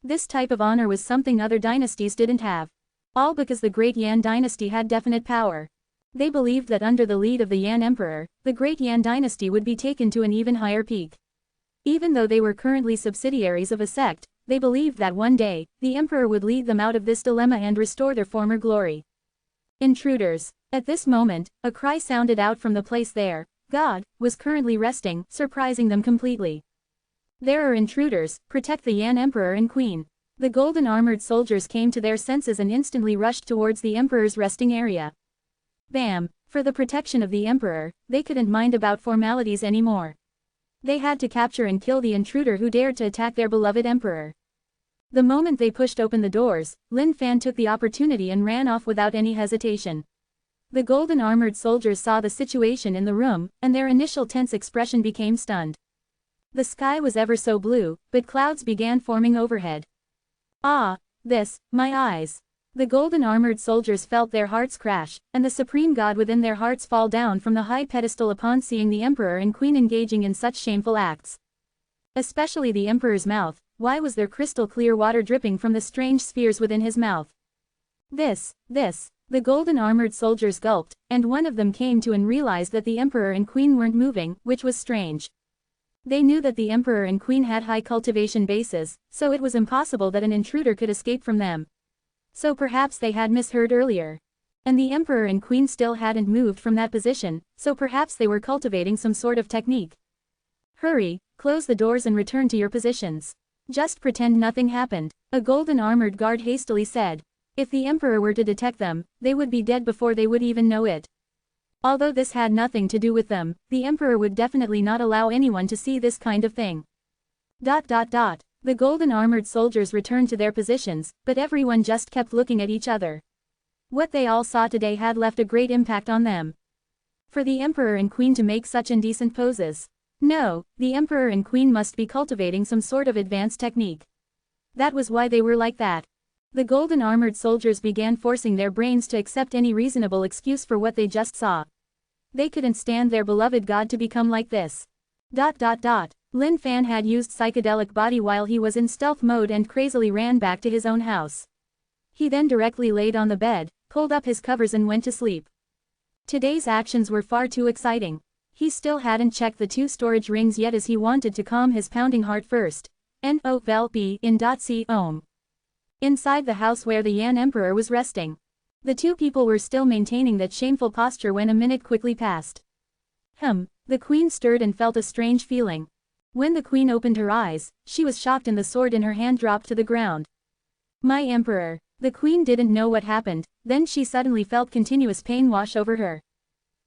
This type of honor was something other dynasties didn't have. All because the Great Yan Dynasty had definite power. They believed that under the lead of the Yan Emperor, the Great Yan Dynasty would be taken to an even higher peak. Even though they were currently subsidiaries of a sect, they believed that one day, the Emperor would lead them out of this dilemma and restore their former glory. Intruders. At this moment, a cry sounded out from the place there. God was currently resting, surprising them completely. There are intruders, protect the Yan Emperor and Queen. The golden armored soldiers came to their senses and instantly rushed towards the Emperor's resting area. Bam! For the protection of the Emperor, they couldn't mind about formalities anymore. They had to capture and kill the intruder who dared to attack their beloved Emperor. The moment they pushed open the doors, Lin Fan took the opportunity and ran off without any hesitation. The golden armored soldiers saw the situation in the room, and their initial tense expression became stunned. The sky was ever so blue, but clouds began forming overhead. Ah! My eyes! The golden armored soldiers felt their hearts crash, and the supreme god within their hearts fall down from the high pedestal upon seeing the Emperor and Queen engaging in such shameful acts. Especially the Emperor's mouth. Why was there crystal clear water dripping from the strange spheres within his mouth? The golden armored soldiers gulped, and one of them came to and realized that the Emperor and Queen weren't moving, which was strange. They knew that the Emperor and Queen had high cultivation bases, so it was impossible that an intruder could escape from them. So perhaps they had misheard earlier. And the Emperor and Queen still hadn't moved from that position, so perhaps they were cultivating some sort of technique. Hurry, close the doors and return to your positions. Just pretend nothing happened, a golden armored guard hastily said. If the Emperor were to detect them, they would be dead before they would even know it. Although this had nothing to do with them, the Emperor would definitely not allow anyone to see this kind of thing. The golden armored soldiers returned to their positions, but everyone just kept looking at each other. What they all saw today had left a great impact on them. For the Emperor and Queen to make such indecent poses. No, the Emperor and Queen must be cultivating some sort of advanced technique. That was why they were like that. The golden armored soldiers began forcing their brains to accept any reasonable excuse for what they just saw. They couldn't stand their beloved god to become like this. Lin Fan had used psychedelic body while he was in stealth mode and crazily ran back to his own house. He then directly laid on the bed, pulled up his covers and went to sleep. Today's actions were far too exciting. He still hadn't checked the 2 storage rings yet as he wanted to calm his pounding heart first. Inside the house where the Yan Emperor was resting. The 2 people were still maintaining that shameful posture when a minute quickly passed. The Queen stirred and felt a strange feeling. When the Queen opened her eyes, she was shocked and the sword in her hand dropped to the ground. My Emperor. The Queen didn't know what happened, then she suddenly felt continuous pain wash over her.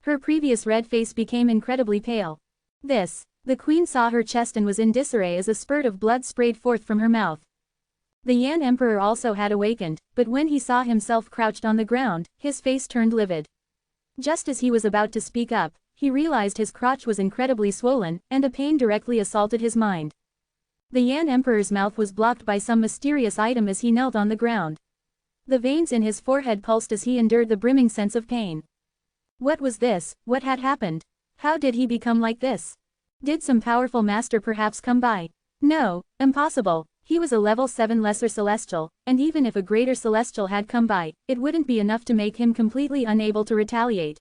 Her previous red face became incredibly pale. The Queen saw her chest and was in disarray as a spurt of blood sprayed forth from her mouth. The Yan Emperor also had awakened, but when he saw himself crouched on the ground, his face turned livid. Just as he was about to speak up, he realized his crotch was incredibly swollen, and a pain directly assaulted his mind. The Yan Emperor's mouth was blocked by some mysterious item as he knelt on the ground. The veins in his forehead pulsed as he endured the brimming sense of pain. What was this? What had happened? How did he become like this? Did some powerful master perhaps come by? No, impossible. He was a level 7 lesser celestial, and even if a greater celestial had come by, it wouldn't be enough to make him completely unable to retaliate.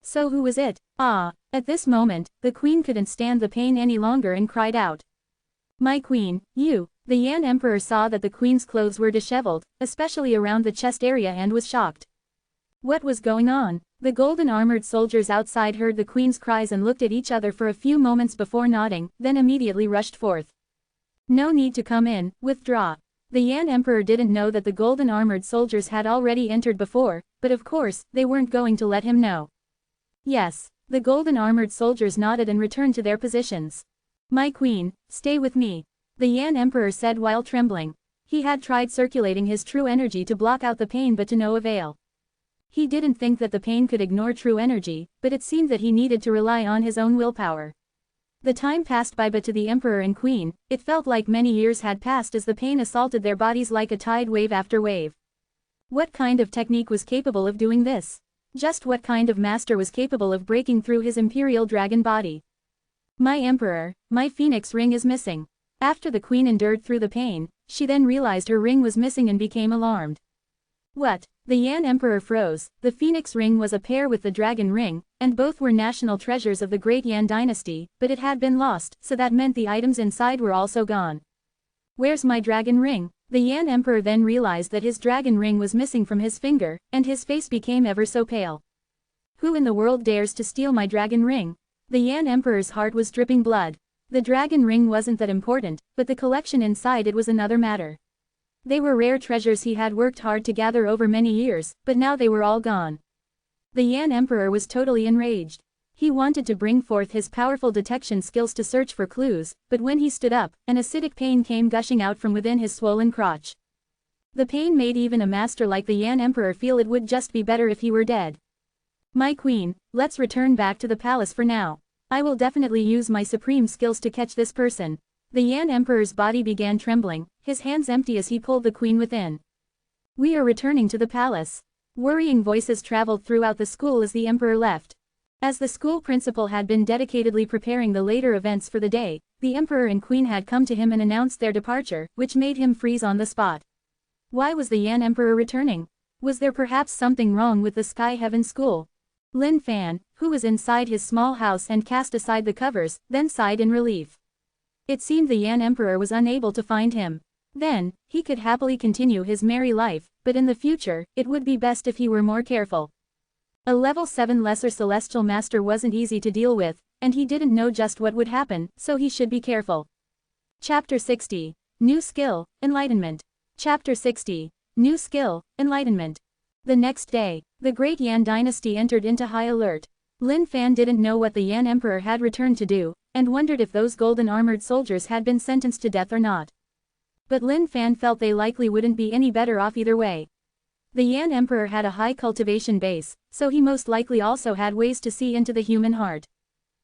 So who was it? At this moment, the Queen couldn't stand the pain any longer and cried out. My Queen, you! The Yan Emperor saw that the Queen's clothes were disheveled, especially around the chest area, and was shocked. What was going on? The golden armored soldiers outside heard the Queen's cries and looked at each other for a few moments before nodding, then immediately rushed forth. No need to come in, withdraw. The Yan Emperor didn't know that the golden armored soldiers had already entered before, but of course, they weren't going to let him know. Yes, the golden armored soldiers nodded and returned to their positions. My Queen, stay with me. The Yan Emperor said while trembling. He had tried circulating his true energy to block out the pain but to no avail. He didn't think that the pain could ignore true energy, but it seemed that he needed to rely on his own willpower. The time passed by, but to the Emperor and Queen, it felt like many years had passed as the pain assaulted their bodies like a tide, wave after wave. What kind of technique was capable of doing this? Just what kind of master was capable of breaking through his imperial dragon body? My Emperor, my phoenix ring is missing. After the Queen endured through the pain, she then realized her ring was missing and became alarmed. What? The Yan Emperor froze. The phoenix ring was a pair with the dragon ring, and both were national treasures of the great Yan dynasty, but it had been lost, so that meant the items inside were also gone. Where's my dragon ring? The Yan Emperor then realized that his dragon ring was missing from his finger, and his face became ever so pale. Who in the world dares to steal my dragon ring? The Yan Emperor's heart was dripping blood. The dragon ring wasn't that important, but the collection inside it was another matter. They were rare treasures he had worked hard to gather over many years, but now they were all gone. The Yan Emperor was totally enraged. He wanted to bring forth his powerful detection skills to search for clues, but when he stood up, an acidic pain came gushing out from within his swollen crotch. The pain made even a master like the Yan Emperor feel it would just be better if he were dead. My queen, let's return back to the palace for now. I will definitely use my supreme skills to catch this person. The Yan Emperor's body began trembling, his hands empty as he pulled the queen within. We are returning to the palace. Worrying voices traveled throughout the school as the emperor left. As the school principal had been dedicatedly preparing the later events for the day, the emperor and queen had come to him and announced their departure, which made him freeze on the spot. Why was the Yan Emperor returning? Was there perhaps something wrong with the Sky Heaven School? Lin Fan, who was inside his small house and cast aside the covers, then sighed in relief. It seemed the Yan Emperor was unable to find him. Then, he could happily continue his merry life, but in the future, it would be best if he were more careful. A level 7 lesser celestial master wasn't easy to deal with, and he didn't know just what would happen, so he should be careful. Chapter 60. New Skill, Enlightenment. Chapter 60. New Skill, Enlightenment. The next day, the Great Yan dynasty entered into high alert. Lin Fan didn't know what the Yan Emperor had returned to do, and wondered if those golden armored soldiers had been sentenced to death or not. But Lin Fan felt they likely wouldn't be any better off either way. The Yan Emperor had a high cultivation base, so he most likely also had ways to see into the human heart.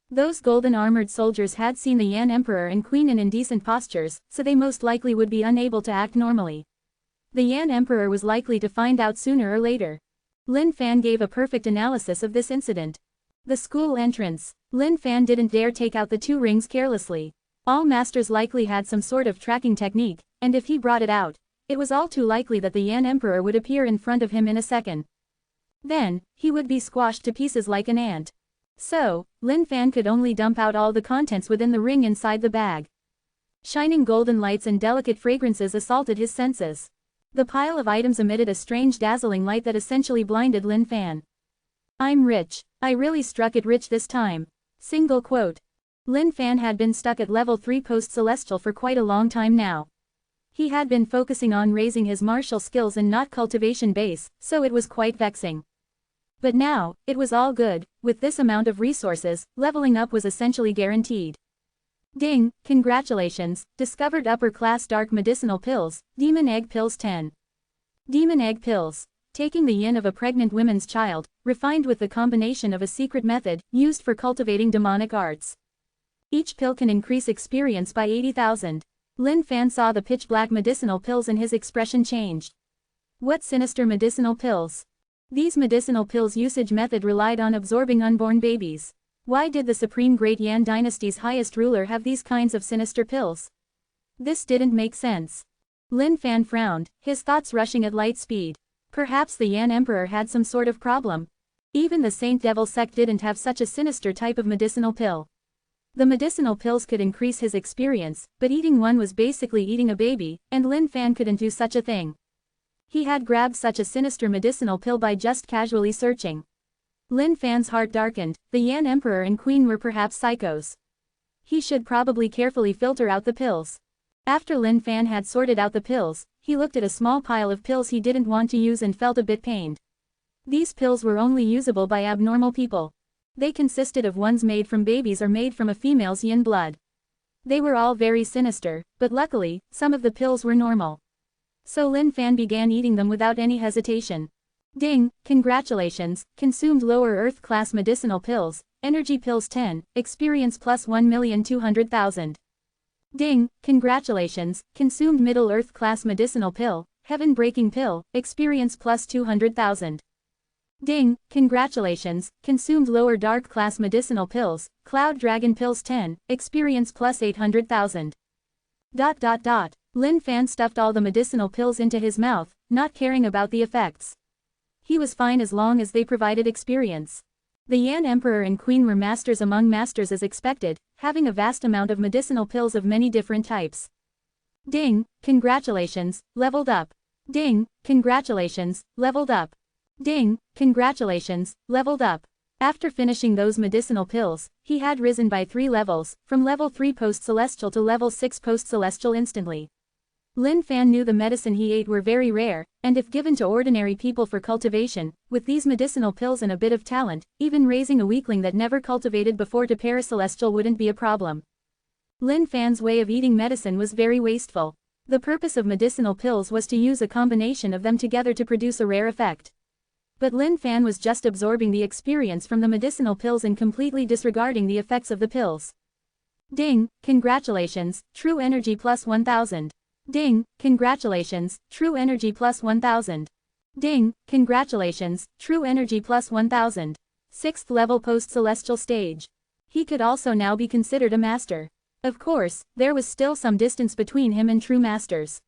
Those golden armored soldiers had seen the Yan Emperor and Queen in indecent postures, so they most likely would be unable to act normally. The Yan Emperor was likely to find out sooner or later. Lin Fan gave a perfect analysis of this incident. The school entrance. Lin Fan didn't dare take out the 2 rings carelessly. All masters likely had some sort of tracking technique, and if he brought it out, it was all too likely that the Yan Emperor would appear in front of him in a second. Then, he would be squashed to pieces like an ant. So, Lin Fan could only dump out all the contents within the ring inside the bag. Shining golden lights and delicate fragrances assaulted his senses. The pile of items emitted a strange dazzling light that essentially blinded Lin Fan. I'm rich. I really struck it rich this time. Single quote. Lin Fan had been stuck at level 3 post-celestial for quite a long time now. He had been focusing on raising his martial skills and not cultivation base, so it was quite vexing. But now, it was all good. With this amount of resources, leveling up was essentially guaranteed. Ding, congratulations, discovered upper-class dark medicinal pills, Demon Egg Pills 10. Demon Egg Pills. Taking the yin of a pregnant woman's child, refined with the combination of a secret method, used for cultivating demonic arts. Each pill can increase experience by 80,000. Lin Fan saw the pitch-black medicinal pills and his expression changed. What sinister medicinal pills? These medicinal pills' usage method relied on absorbing unborn babies. Why did the Supreme Great Yan dynasty's highest ruler have these kinds of sinister pills? This didn't make sense. Lin Fan frowned, his thoughts rushing at light speed. Perhaps the Yan Emperor had some sort of problem. Even the Saint Devil sect didn't have such a sinister type of medicinal pill. The medicinal pills could increase his experience, but eating one was basically eating a baby, and Lin Fan couldn't do such a thing. He had grabbed such a sinister medicinal pill by just casually searching. Lin Fan's heart darkened. The Yan Emperor and Queen were perhaps psychos. He should probably carefully filter out the pills. After Lin Fan had sorted out the pills, he looked at a small pile of pills he didn't want to use and felt a bit pained. These pills were only usable by abnormal people. They consisted of ones made from babies or made from a female's yin blood. They were all very sinister, but luckily, some of the pills were normal. So Lin Fan began eating them without any hesitation. Ding, congratulations, consumed lower Earth class medicinal pills, Energy Pills 10, experience plus 1,200,000. Ding, congratulations, consumed middle Earth class medicinal pill, Heaven Breaking Pill, experience plus 200,000. Ding, congratulations, consumed lower dark class medicinal pills, Cloud Dragon Pills 10, experience plus 800,000. Lin Fan stuffed all the medicinal pills into his mouth, not caring about the effects. He was fine as long as they provided experience. The Yan Emperor and Queen were masters among masters as expected, having a vast amount of medicinal pills of many different types. Ding, congratulations, leveled up. Ding, congratulations, leveled up. Ding, congratulations, leveled up. After finishing those medicinal pills, he had risen by 3 levels, from level 3 post-celestial to level 6 post-celestial instantly. Lin Fan knew the medicine he ate were very rare, and if given to ordinary people for cultivation, with these medicinal pills and a bit of talent, even raising a weakling that never cultivated before to paracelestial wouldn't be a problem. Lin Fan's way of eating medicine was very wasteful. The purpose of medicinal pills was to use a combination of them together to produce a rare effect. But Lin Fan was just absorbing the experience from the medicinal pills and completely disregarding the effects of the pills. Ding, congratulations, true energy plus 1000. Ding, congratulations, true energy plus 1000. Ding, congratulations, true energy plus 1000. 6th level post-celestial stage. He could also now be considered a master. Of course, there was still some distance between him and true masters.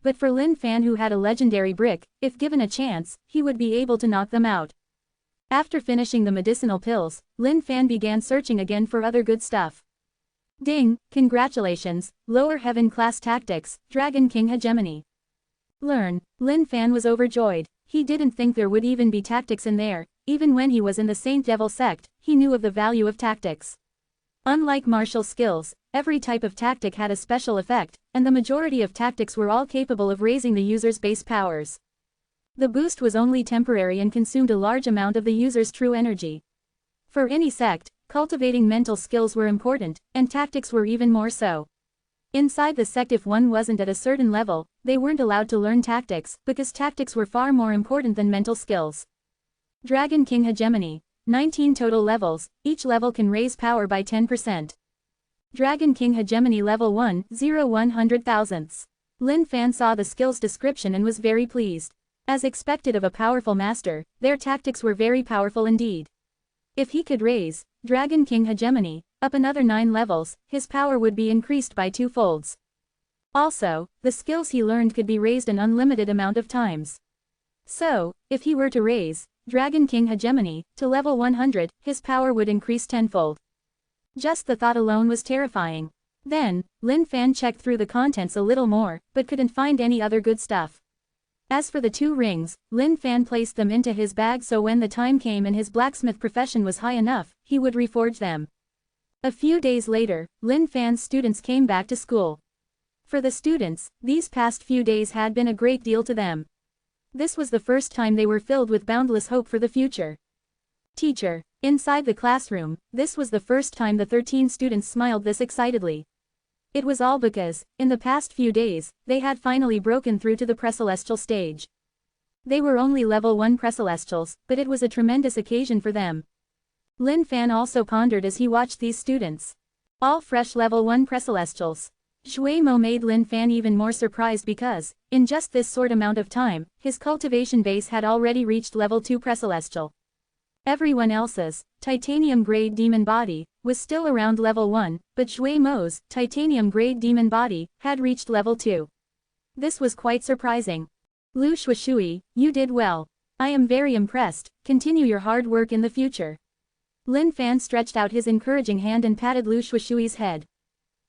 But for Lin Fan, who had a legendary brick, if given a chance, he would be able to knock them out. After finishing the medicinal pills, Lin Fan began searching again for other good stuff. Ding, congratulations, lower heaven class tactics, Dragon King hegemony. Learn. Lin Fan was overjoyed. He didn't think there would even be tactics in there. Even when he was in the Saint Devil sect, he knew of the value of tactics. Unlike martial skills, every type of tactic had a special effect, and the majority of tactics were all capable of raising the user's base powers. The boost was only temporary and consumed a large amount of the user's true energy. For any sect, cultivating mental skills were important, and tactics were even more so. Inside the sect, if one wasn't at a certain level, they weren't allowed to learn tactics, because tactics were far more important than mental skills. Dragon King hegemony. 19 total levels, each level can raise power by 10%. Dragon King hegemony level 1, 0 100,000ths. Lin Fan saw the skills description and was very pleased. As expected of a powerful master, their tactics were very powerful indeed. If he could raise Dragon King hegemony up another 9 levels, his power would be increased by 2 folds. Also, the skills he learned could be raised an unlimited amount of times. So, if he were to raise Dragon King hegemony to level 100, his power would increase tenfold. Just the thought alone was terrifying. Then, Lin Fan checked through the contents a little more, but couldn't find any other good stuff. As for the 2 rings, Lin Fan placed them into his bag so when the time came and his blacksmith profession was high enough, he would reforge them. A few days later, Lin Fan's students came back to school. For the students, these past few days had been a great deal to them. This was the first time they were filled with boundless hope for the future. Teacher. Inside the classroom, this was the first time the 13 students smiled this excitedly. It was all because, in the past few days, they had finally broken through to the precelestial stage. They were only level 1 precelestials, but it was a tremendous occasion for them. Lin Fan also pondered as he watched these students. All fresh level 1 precelestials. Shui Mo made Lin Fan even more surprised because, in just this short amount of time, his cultivation base had already reached level 2 precelestial. Everyone else's titanium-grade demon body was still around level 1, but Shui Mo's titanium-grade demon body had reached level 2. This was quite surprising. Lu Shuishui, you did well. I am very impressed. Continue your hard work in the future. Lin Fan stretched out his encouraging hand and patted Lu Shuishui's head.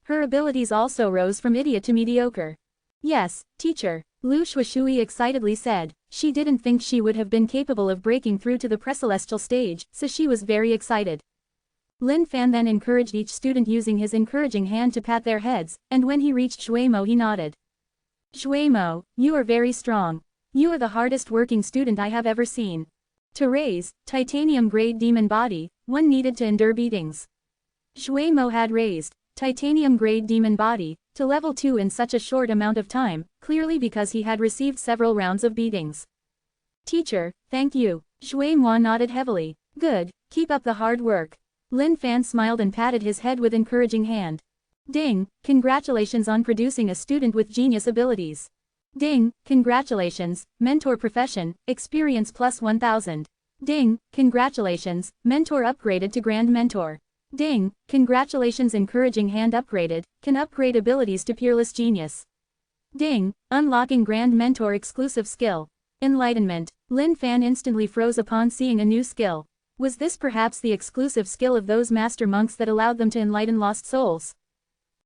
Her abilities also rose from idiot to mediocre. Yes, teacher, Lu Shuishui excitedly said. She didn't think she would have been capable of breaking through to the precelestial stage, so she was very excited. Lin Fan then encouraged each student using his encouraging hand to pat their heads, and when he reached Shui Mo he nodded. Shui Mo, you are very strong. You are the hardest working student I have ever seen. To raise titanium-grade demon body, one needed to endure beatings. Shui Mo had raised titanium-grade demon body to level 2 in such a short amount of time, clearly because he had received several rounds of beatings. Teacher, thank you. Shui Mo nodded heavily. Good, keep up the hard work. Lin Fan smiled and patted his head with encouraging hand. Ding, congratulations on producing a student with genius abilities. Ding, congratulations, mentor profession, experience plus 1000. Ding, congratulations, mentor upgraded to grand mentor. Ding, congratulations, encouraging hand upgraded, can upgrade abilities to peerless genius. Ding, unlocking grand mentor exclusive skill. Enlightenment. Lin Fan instantly froze upon seeing a new skill. Was this perhaps the exclusive skill of those master monks that allowed them to enlighten lost souls?